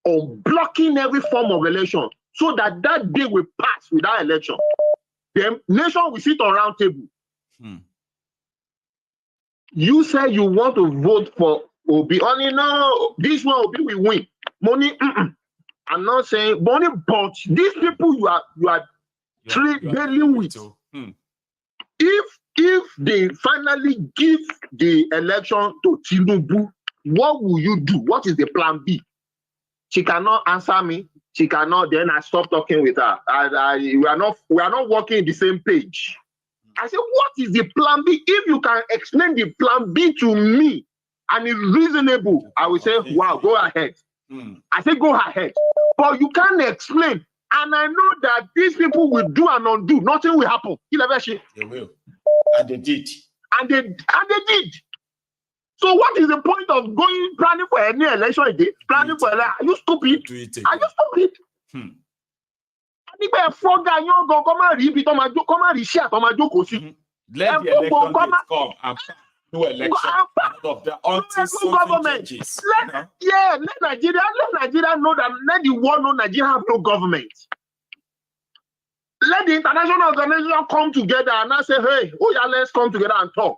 on blocking every form of election so that day will pass without election, the nation will sit on round table. You say you want to vote for Obi. Only no, this one Obi will win. Money, I'm not saying money, but these people you are dealing with. If they finally give the election to Thiefnubu, what will you do? What is the plan B? She cannot answer me. She cannot. Then I stop talking with her. We are not working in the same page. I said, what is the plan B? If you can explain the plan B to me and it's reasonable, I will say, wow, go ahead. I say, go ahead. But you can't explain. And I know that these people will do and undo. Nothing will happen. They will. And they did. And they did. So what is the point of planning for any election again? Planning for election? Are you stupid? Are you stupid? Let the election come. no election, of the until government. Changes, let Nigeria know that, let the world know Nigeria have no government. Let the international organization come together and I say, hey, oh yeah, let's come together and talk.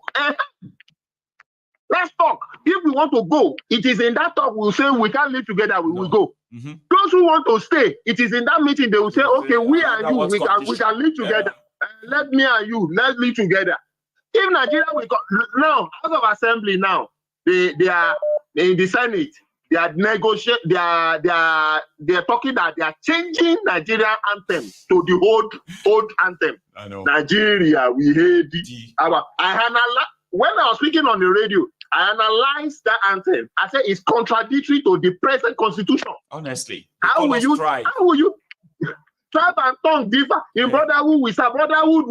Let's talk. If we want to go, it is in that talk we'll say we can't live together, we will go. Those who want to stay, it is in that meeting they will say, okay, we and you, we can live together. Let me and you, let's live together. If Nigeria will go now, House of Assembly now, they are in the Senate, they are negotiating, they are talking that they are changing Nigerian anthem to the old anthem. I know. Nigeria, we hate it. When I was speaking on the radio, I analyzed that anthem. I said it's contradictory to the present constitution. Honestly, how will you tribe and tongue differ in brotherhood with a brotherhood?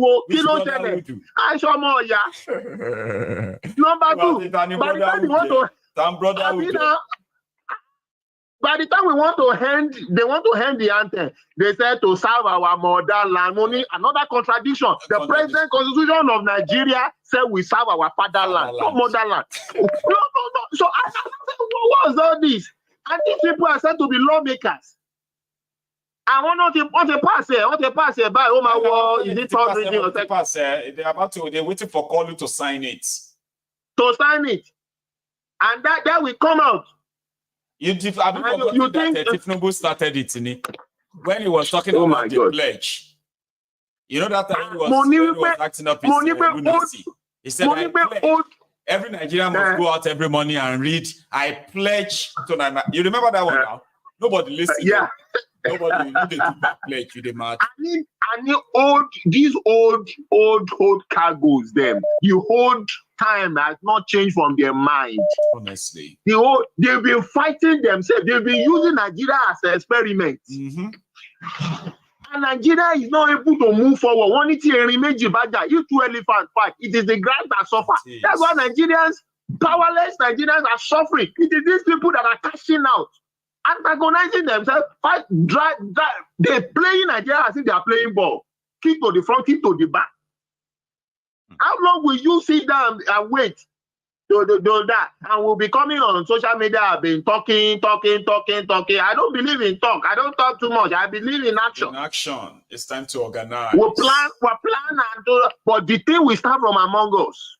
I saw more, yeah. Number two, by the time we want to hand, they want to hand the anthem. They said to serve our motherland. Another contradiction. The present constitution of Nigeria said we serve our fatherland, not motherland. No. So I said, what was all this? And these people are said to be lawmakers. I want to pass it by my wall. Is it third reading or second? They're waiting for Kolu to sign it. And that will come out. You think that thiefnubu started it, when he was talking about the pledge. You know that time he was acting up his lunacy. He said, every Nigerian must go out every morning and read, I pledge to Nigeria. You remember that one now? Nobody listened. Yeah. Nobody did that pledge. You demand. I need these old cargoes, them. You hold time has not changed from their mind. Honestly. They've been fighting themselves. They've been using Nigeria as an experiment. And Nigeria is not able to move forward. One is if two elephants fight, it is the grass that suffer. That's why powerless Nigerians are suffering. It is these people that are cashing out, antagonizing themselves, they're playing Nigeria as if they are playing ball. Kick to the front, kick to the back. How long will you sit down and wait to do that? And we'll be coming on social media. I've been talking. I don't believe in talk. I don't talk too much. I believe in action. In action. It's time to organize. We'll plan and do, but the thing will start from among us.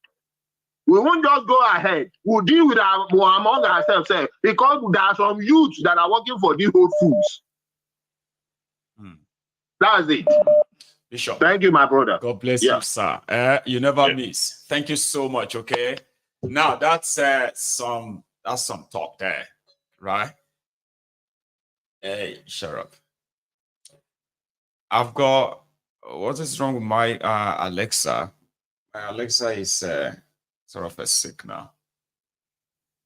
We won't just go ahead. We'll deal with among ourselves because there are some youths that are working for these old fools. That's it. Bishop. Thank you, my brother. God bless you, sir. You never miss. Thank you so much. Okay. Now that's some talk there, right? Hey, shut up. I've got what is wrong with my Alexa? My Alexa is sort of sick now.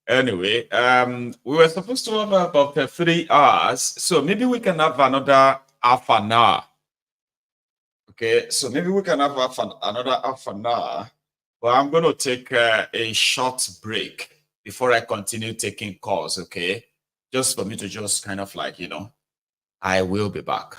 Anyway, we were supposed to have about 3 hours, so maybe we can have another half an hour. Okay, so maybe we can have another half an hour, but I'm going to take a short break before I continue taking calls, okay? Just for me to just kind of like, I will be back.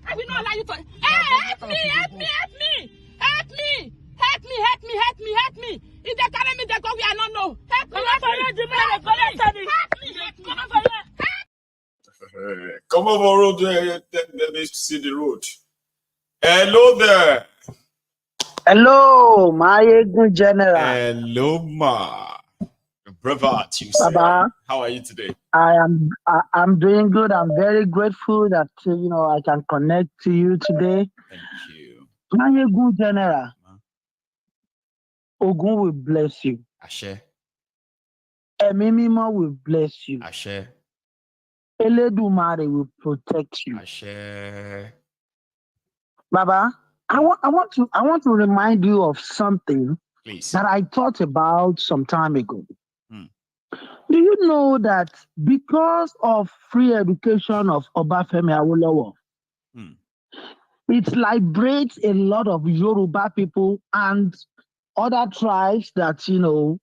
I will not allow you to. Help me! Help me! If they carry me, they go where I don't know. Help me! Come over road, let me see the road. Hello there. Hello, Maiyegun General. Hello, ma. Revert, you say. Baba, How are you today? I'm doing good. I'm very grateful that I can connect to you today. Thank you. Maiyegun General. Ogun will bless you. Ashe. Ẹ̀mí Mímọ́ will bless you. Ashe. Elédùmarè will protect you. Ashe. Baba, I want to remind you of something Please. that I thought about some time ago. Do you know that because of free education of Obafemi Awolowo, it liberates a lot of Yoruba people and other tribes that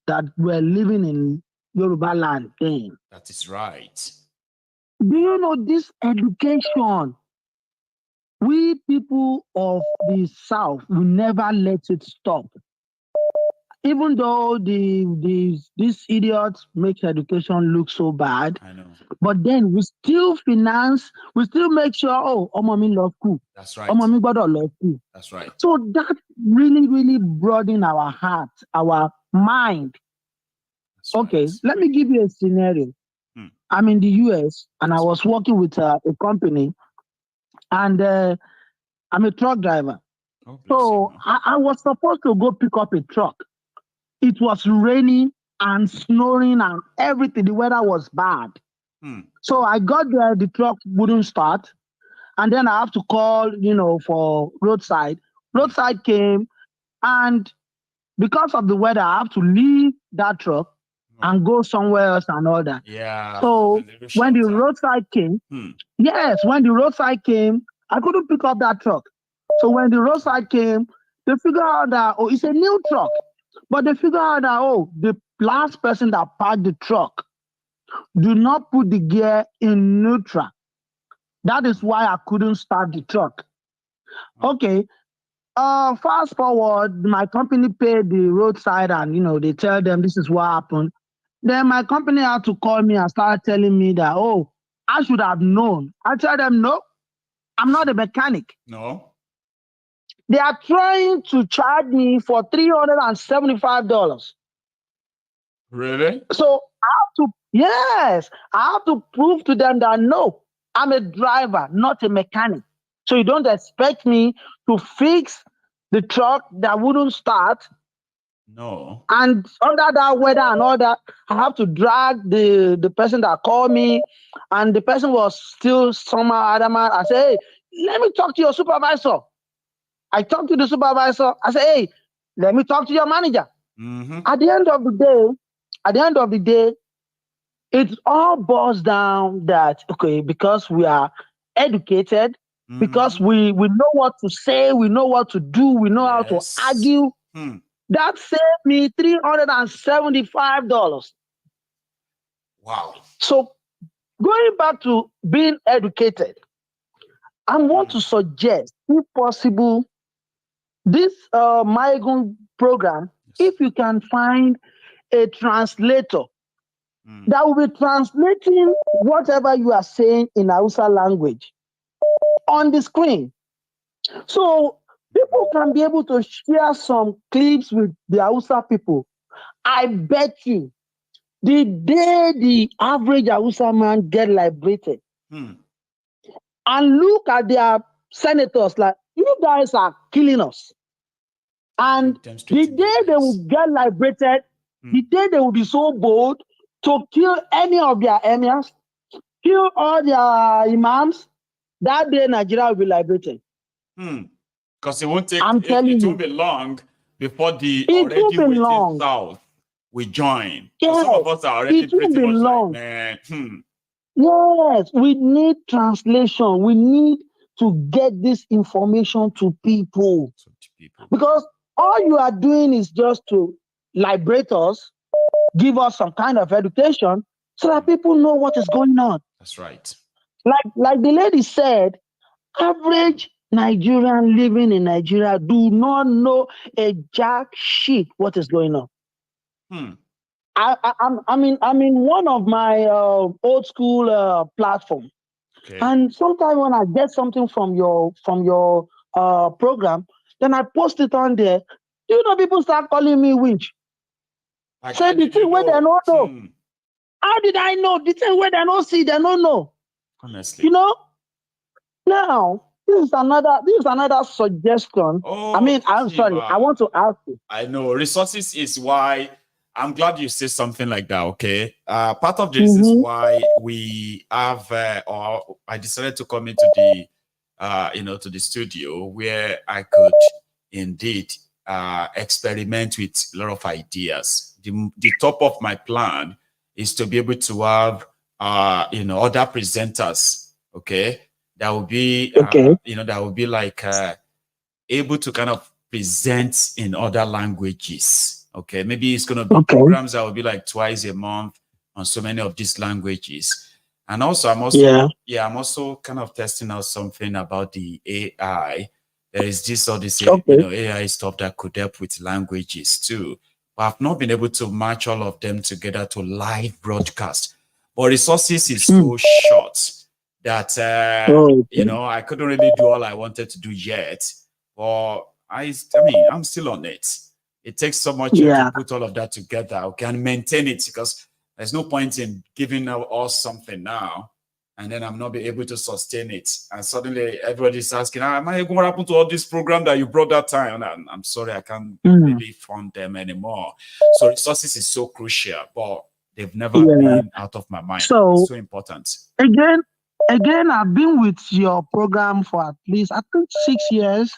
that were living in Yoruba land then? That is right. Do you know this education? We people of the South will never let it stop. Even though these idiots make education look so bad, I know. but then we still finance, we still make sure, ọmọ mi lọ school. That's right. Ọmọ mi gbọ́dọ̀ lọ school. That's right. So that really broaden our heart, our mind. That's Okay, right. let me give you a scenario. I'm in the US and I was working with a company, and I'm a truck driver. Oh, bless So you, I was supposed to go pick up a truck. It was raining and snowing and everything. The weather was bad. So I got there, the truck wouldn't start. And then I have to call, for roadside. Roadside came, and because of the weather, I have to leave that truck and go somewhere else and all that. Yeah. So when the roadside came, when the roadside came, I couldn't pick up that truck. So when the roadside came, they figured out that, it's a new truck. But they figured out that, the last person that parked the truck do not put the gear in neutral. That is why I couldn't start the truck. Okay. Fast forward, my company paid the roadside and, they tell them this is what happened. Then my company had to call me and start telling me that, I should have known. I tell them, no, I'm not a mechanic. No. They are trying to charge me for $375. Really? So I have to prove to them that no, I'm a driver, not a mechanic. So you don't expect me to fix the truck that wouldn't start. No. And under that weather and all that, I have to drag the person that called me, and the person was still somehow adamant. I say, hey, let me talk to your supervisor. I talked to the supervisor. I say, hey, let me talk to your manager. At the end of the day, it all boils down that, okay, because we are educated, because we know what to say, we know what to do, we know how to argue. That saved me $375. Wow. So going back to being educated, I want to suggest, if possible, this Maiyegun program, if you can find a translator that will be translating whatever you are saying in Hausa language on the screen. So people can be able to share some clips with the Hausa people. I bet you the day the average Hausa man get liberated and look at their senators like, you guys are killing us. And the day they will get liberated, the day they will be so bold to kill any of their emirs, kill all their imams, that day Nigeria will be liberated. Because it won't take, it won't be long before the already waiting South will join. Yes, some of us are already pretty much long. Like, man, Yes, we need translation. We need to get this information to people. Because all you are doing is just to liberate us, give us some kind of education so that people know what is going on. That's right. Like the lady said, average Nigerian living in Nigeria do not know a jack shit what is going on. I'm in one of my old school platform, and sometimes when I get something from your program. Then I post it on there. Do you know people start calling me winch? Say the thing where they don't know. How did I know? The thing where they don't see, they don't know. Honestly. You know? Now, this is another suggestion. Oh, I mean, I'm sorry. I want to ask you. I know resources is why I'm glad you say something like that. Okay, part of this is why we have, or I decided to come into the, to the studio where I could indeed experiment with a lot of ideas. The top of my plan is to be able to have, other presenters. Okay. That will be, that will be like able to kind of present in other languages. Okay, maybe it's going to be programs that will be like twice a month on so many of these languages. And also, I'm also kind of testing out something about the AI. There is this or this, AI stuff that could help with languages too. But I've not been able to match all of them together to live broadcast. But resources is so short that I couldn't really do all I wanted to do yet. But I mean, I'm still on it. It takes so much to put all of that together, okay, and maintain it, because there's no point in giving us something now and then I'm not be able to sustain it. And suddenly everybody's asking, am I going to happen to all this program that you brought that time? And I'm sorry, I can't really fund them anymore. So resources is so crucial, but they've never been out of my mind. So, it's so important. Again, I've been with your program for at least, I think, 6 years.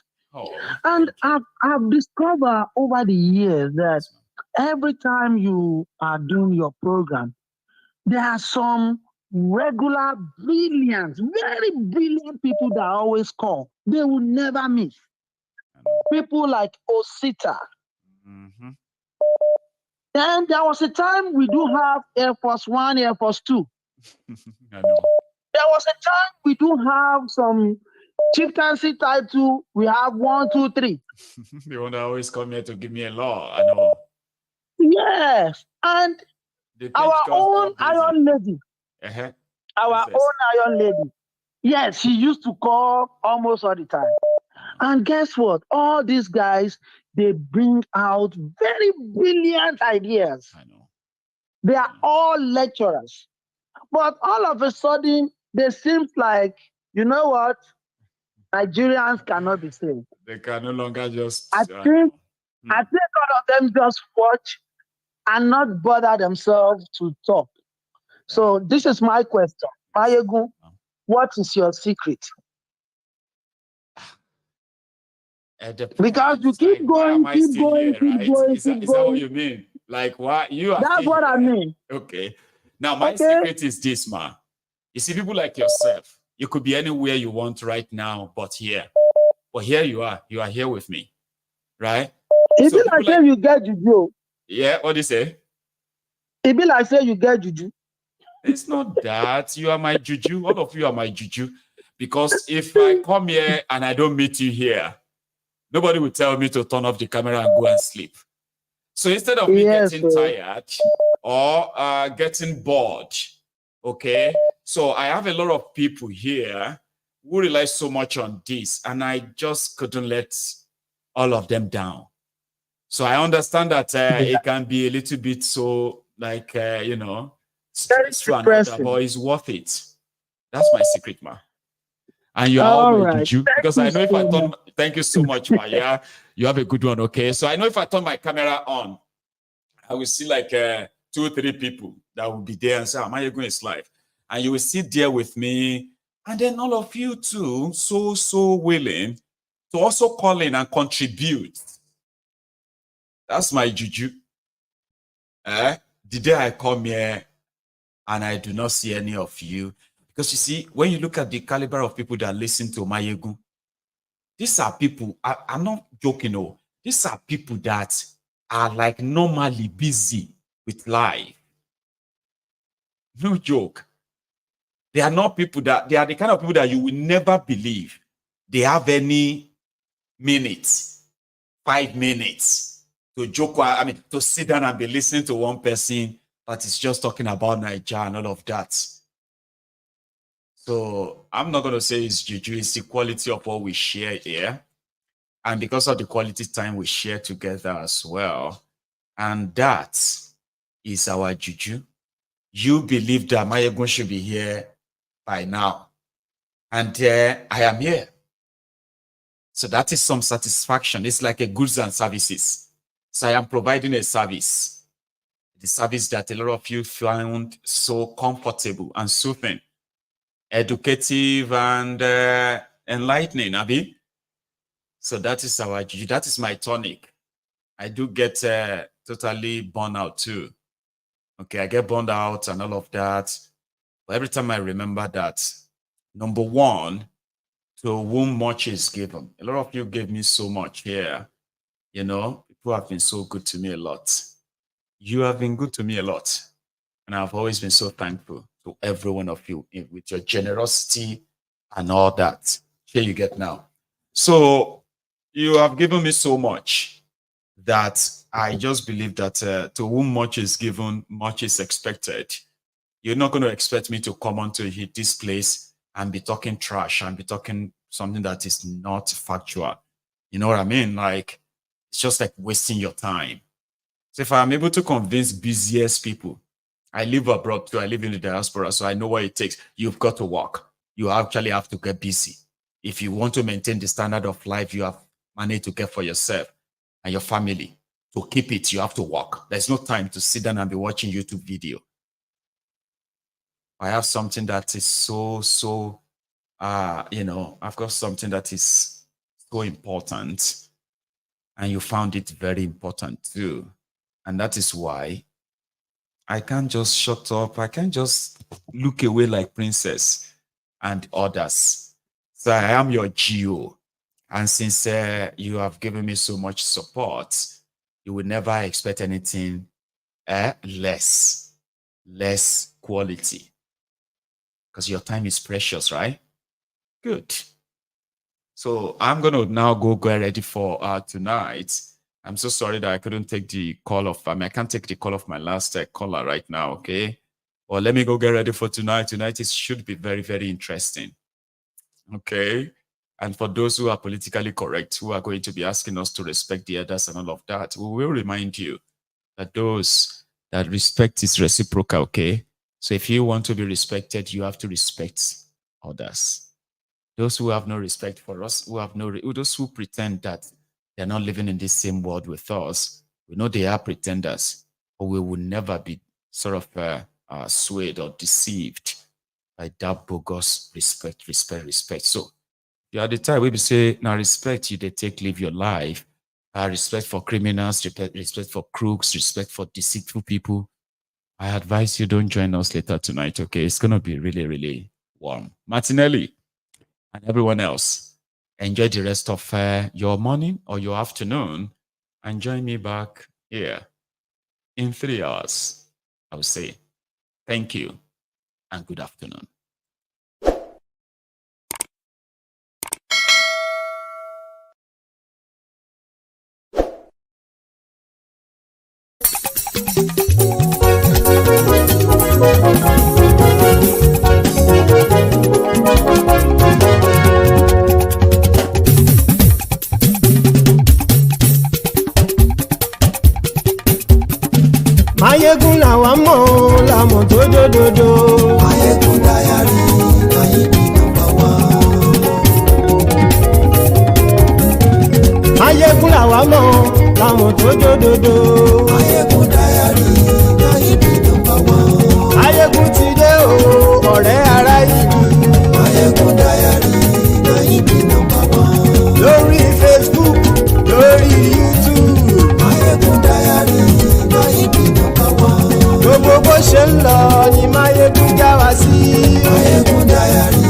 And I've discovered over the years that every time you are doing your program, there are some regular brilliant, very brilliant people that always call. They will never miss. People like Osita. Then there was a time we do have Air Force One, Air Force Two. I know. There was a time we do have some chieftaincy title. We have 1, 2, 3. They want to always come here to give me a law. I know. Yes, and our own Iron Lady. Our own Iron Lady. Yes, she used to call almost all the time. And guess what? All these guys, they bring out very brilliant ideas. I know. They are all lecturers. But all of a sudden, they seem like, you know what? Nigerians cannot be saved. They can no longer just... I think all of them just watch and not bother themselves to talk. So this is my question. Maiyegun, what is your secret? Because you keep going. Is that what you mean? Like, why you are... That's what I mean. Okay. Now, my secret is this, man. You see, people like yourself, you could be anywhere you want right now, but here. But here you are. You are here with me. Right? It be like say you get juju. Yeah, what do you say? It be like say you get juju. It's not that. You are my juju. All of you are my juju. Because if I come here and I don't meet you here, nobody will tell me to turn off the camera and go and sleep. So instead of me getting tired or getting bored, okay, so I have a lot of people here who rely so much on this, and I just couldn't let all of them down. So I understand that it can be a little bit so, like, stressful, but it's worth it. That's my secret, man. And you are all right, juju, because I know if I turn, thank you so much, ma. Yeah, you have a good one, okay? So I know if I turn my camera on, I will see like 2 or 3 people that will be there and say, Maiyegun is live. And you will sit there with me. And then all of you too, so willing to also call in and contribute. That's my juju. The day I come here and I do not see any of you, because you see, when you look at the caliber of people that listen to Maiyegun, these are people, I'm not joking, no. These are people that are like normally busy with life. No joke. They are not people that, they are the kind of people that you will never believe they have any minutes, 5 minutes to joke, to sit down and be listening to one person that is just talking about Nigeria and all of that. So I'm not going to say it's juju, it's the quality of what we share here. And because of the quality time we share together as well. And that is our juju. You believe that Maiyegun should be here by now. And I am here. So that is some satisfaction. It's like a goods and services. So I am providing a service. The service that a lot of you found so comfortable and soothing, educative and enlightening, Abi. So that is our juju. That is my tonic. I do get totally burned out too. Okay, I get burned out and all of that. But every time I remember that, number one, to whom much is given. A lot of you gave me so much here. You know, people have been so good to me a lot. You have been good to me a lot. And I've always been so thankful to every one of you with your generosity and all that. Here you get now. So you have given me so much that I just believe that to whom much is given, much is expected. You're not going to expect me to come onto this place and be talking trash and be talking something that is not factual. You know what I mean? Like, it's just like wasting your time. So if I'm able to convince busiest people, I live abroad too, I live in the diaspora, so I know what it takes. You've got to work. You actually have to get busy. If you want to maintain the standard of life you have managed to get for yourself and your family, to keep it, you have to work. There's no time to sit down and be watching YouTube video. I have something that is so, you know, I've got something that is so important, and you found it very important too. And that is why I can't just shut up. I can't just look away like princess and others. So I am your GO. And since you have given me so much support, you will never expect anything less quality. Because your time is precious, right? Good. So I'm going to now go get ready for tonight. I'm so sorry that I couldn't take the call of, I can't take the call of my last caller right now, okay? Well, let me go get ready for tonight. Tonight should be very, very interesting, okay? And for those who are politically correct, who are going to be asking us to respect the others and all of that, we will remind you that those that respect is reciprocal, okay? So if you want to be respected, you have to respect others. Those who have no respect for us, who have those who pretend that they're not living in the same world with us, we know they are pretenders, but we will never be sort of swayed or deceived by that bogus respect. So you are the type we say, now respect you, they take, live your life. Respect for criminals, respect for crooks, respect for deceitful people. I advise you don't join us later tonight, okay? It's going to be really, really warm. Martinelli and everyone else, enjoy the rest of your morning or your afternoon and join me back here in 3 hours. I will say thank you and good afternoon. Maiyegun làwa mọ̀ làmọ̀ tó dòdòdò. Maiyegun Diary, Maiyegun number one. Maiyegun làwa mọ̀ làmọ̀ tó dòdòdò. Maiyegun Diary, Maiyegun number one. Maiyegun ti dé o, ọ̀rẹ́ ará ìlú. Maiyegun Diary, Maiyegun number one. Lórí Facebook, lórí YouTube. Maiyegun Diary, Maiyegun number one. Gbogbo bó ṣe ń lọ ni Maiyegun já wa sí. Maiyegun Diary,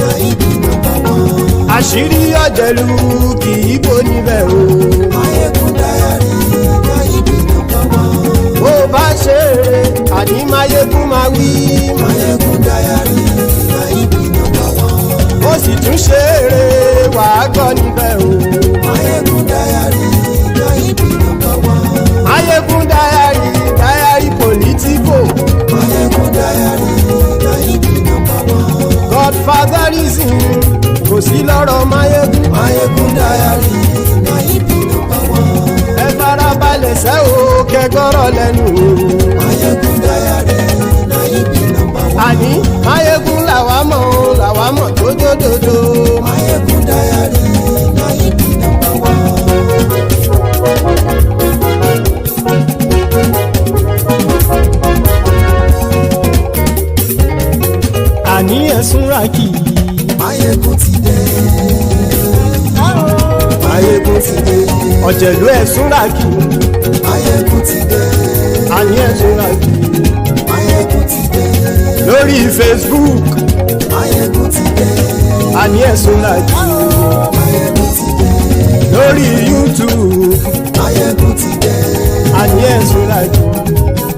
Maiyegun number one. Àṣírí ọ̀jẹ̀lú kì í bò níbẹ̀ o. Maiyegun Diary, Maiyegun number one. Bó bá ṣe eré, àní Maiyegun máa wí. Maiyegun Diary, Maiyegun number one. Ó sì tún ṣe eré, wàá gbọ́ níbẹ̀ o. Maiyegun Diary, Maiyegun number one. Maiyegun Diary, Diary political. Maiyegun Diary, Maiyegun number one. God kò sí lọ́rọ̀ Maiyegun. Maiyegun diary na ibi number one. Ẹ farabalẹ̀ sẹ́ o kẹgbọ́rọ̀ lẹ́nu. Maiyegun diary na ibi number one. Àní Maiyegun làwa mọ̀ tó dòdòdò. Maiyegun diary na ibi number one. Àní ẹ̀sùn ràkì. Maiyegun ti dé. Maiyegun ti dé. Ọ̀jẹ̀lú ẹ̀sùn ràkì. Maiyegun ti dé. Àní ẹ̀sùn ràkì. Maiyegun ti dé. Lórí Facebook. Maiyegun ti dé. Àní ẹ̀sùn ràkì. Maiyegun ti dé. Lórí YouTube. Maiyegun ti dé. Àní ẹ̀sùn ràkì.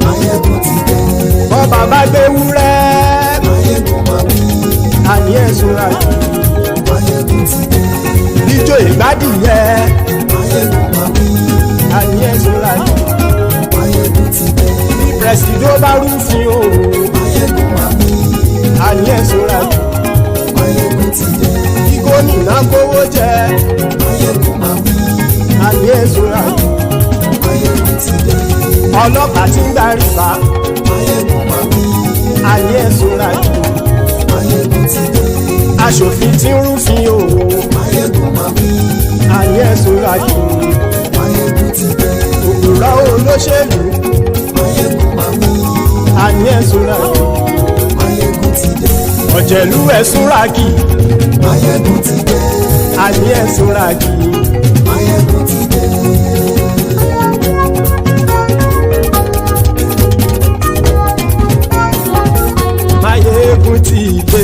Maiyegun ti dé. Bọ́ bàbá gbé wúrẹ́. Maiyegun máa wí. Àní ẹ̀sùn ràkì. Maiyegun ti dé. Ijó ìgbádìyẹ. Maiyegun máa wí. Àní ẹ̀sùn ràkì. Maiyegun ti dé. Pẹ̀sìdó bá rúfin o. Maiyegun máa wí. Àní ẹ̀sùn ràkì. Maiyegun ti dé. Kí gómìnà kówó jẹ. Maiyegun máa wí. Àní ẹ̀sùn ràkì. Maiyegun ti dé. Ọlọ́pàá tí ń gbà rìbá. Maiyegun máa wí. Àní ẹ̀sùn ràkì. Maiyegun ti dé. Aṣòfin tí ń rúfin o. Maiyegun máa wí. Àní ẹ̀sùn ràkì. Maiyegun ti dé. Òpùrọ́ olóṣèlú. Maiyegun máa wí. Àní ẹ̀sùn ràkì. Maiyegun ti dé. Ọ̀jẹ̀lú ẹ̀sùn ràkì. Maiyegun ti dé. Àní ẹ̀sùn ràkì. Maiyegun ti dé. Maiyegun ti dé.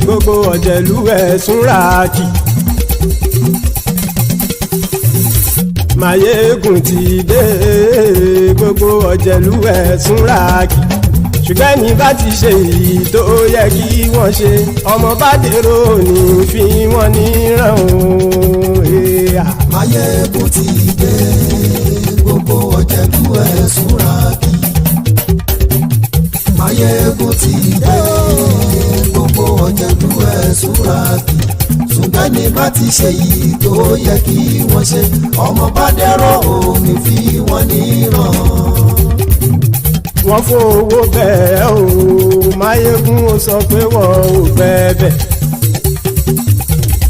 Gbogbo ọ̀jẹ̀lú ẹ̀sùn ràkì. Maiyegun ti dé. Gbogbo ọ̀jẹ̀lú ẹ̀sùn ràkì. Ṣùgbọ́n ní bá ti ṣe èyí tó yẹ kí wọ́n ṣe, ọmọ bá dèrò ní fi wọ́n níran o. Maiyegun ti dé. Gbogbo ọ̀jẹ̀lú ẹ̀sùn ràkì. Maiyegun ti dé. Gbogbo ọ̀jẹ̀lú ẹ̀sùn ràkì. Ṣùgbọ́n ní bá ti ṣe èyí tó yẹ kí wọ́n ṣe, ọmọ bá dèrò ní fi wọ́n níran. Wọ́n fowó bẹ́ẹ̀ o. Maiyegun ó sọ pé wọ́n ò bẹ́ẹ̀.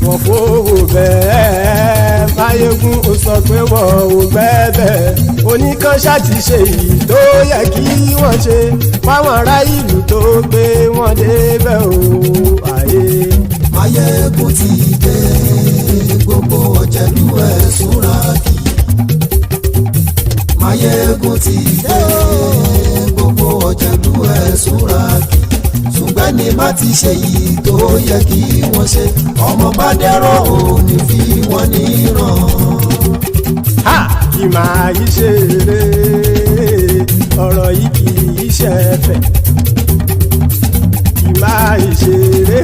Wọ́n fowó bẹ́ẹ̀. Maiyegun ó sọ pé wọ́n ò bẹ́ẹ̀. Oníkan ṣáàtì ṣe èyí tó yẹ kí wọ́n ṣe fáwọn ará ìlú tó gbé wọn débẹ̀ o. Maiyegun ti dé. Gbogbo ọ̀jẹ̀lú ẹ̀sùn ràkì. Maiyegun ti dé. Gbogbo ọ̀jẹ̀lú ẹ̀sùn ràkì. Ṣùgbọ́n ní bá ti ṣe yìí tó yẹ kí wọ́n ṣe, ọmọ bá dẹ́rọ̀ ò ní fi wọ́n níran. Kì máa yí ṣeré, ọ̀rọ̀ yìí kì í ṣẹ̀fẹ̀. Kì máa yí ṣeré,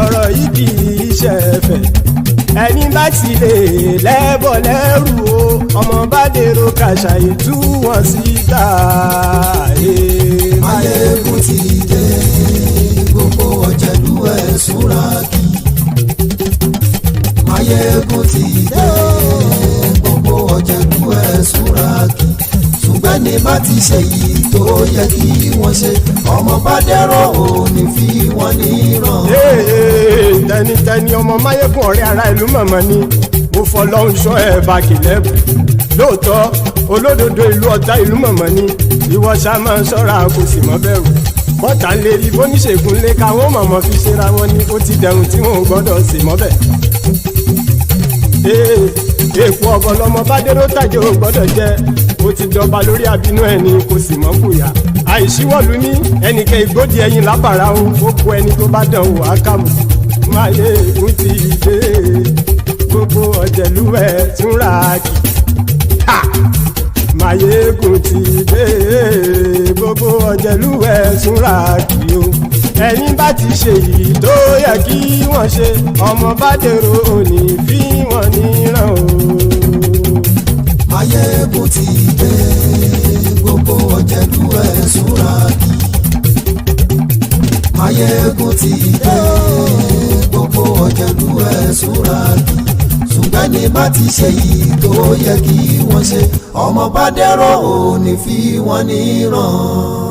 ọ̀rọ̀ yìí kì í ṣẹ̀fẹ̀. Ẹni bá ti lè lẹ́bọ̀ lẹ́rù o, ọmọ bá dèrò kàṣà ìtú wọn síta. Maiyegun ti dé. Gbogbo ọ̀jẹ̀lú ẹ̀sùn ràkì. Maiyegun ti dé. Gbogbo ọ̀jẹ̀lú ẹ̀sùn ràkì. Ṣùgbọ́n ní bá ti ṣe yìí tó yẹ kí wọ́n ṣe, ọmọ bá dẹ́rọ̀ ò ní fi wọ́n níran. Tẹnitẹni ọmọ Maiyegun ọ̀rẹ́ ara ìlú mọ̀mọ́ ni. Mo fọlọ́run ṣọ́ ẹ̀ bá kìlẹ́bù. Lóòótọ́ olódodo ìlú ọ̀tá ìlú mọ̀mọ́ ni. Ìwọ ṣá máa ń ṣọ́ra kò sì mọ́ bẹ̀rù. Bọ́tà ń lè rí bóníṣègùn lé káwọn mọ̀mọ́ fi ṣera wọn ni. Ó ti dẹrùn tí wọn ò gbọ́dọ̀ sì mọ́ bẹ̀. Èèpo ọ̀bọ lọmọ bá dérò tàjẹ́ ò gbọ́dọ̀ jẹ́. Ó ti dọba lórí abínú ẹni kò sì mọ́ bùyà. Àìsíwọ̀lú ní ẹnìkẹ́ ìgbódì ẹyin lábàrá o. Ó kó ẹni tó bá dán o àkàmù. Maiyegun ti dé. Gbogbo ọ̀jẹ̀lú ẹ̀sùn ràkì. Maiyegun ti dé. Gbogbo ọ̀jẹ̀lú ẹ̀sùn ràkì o. Ẹni bá ti ṣe yìí tó yẹ kí wọ́n ṣe, ọmọ bá dèrò òní fi wọ́n níran o. Maiyegun ti dé. Gbogbo ọ̀jẹ̀lú ẹ̀sùn ràkì. Maiyegun ti dé. ẹ̀ súra jù ṣùgbọ́n ní bá ti ṣe yìí tó yẹ kí wọ́n ṣe ọmọ bá dẹ́rọ̀ ò ní fi wọ́n níran.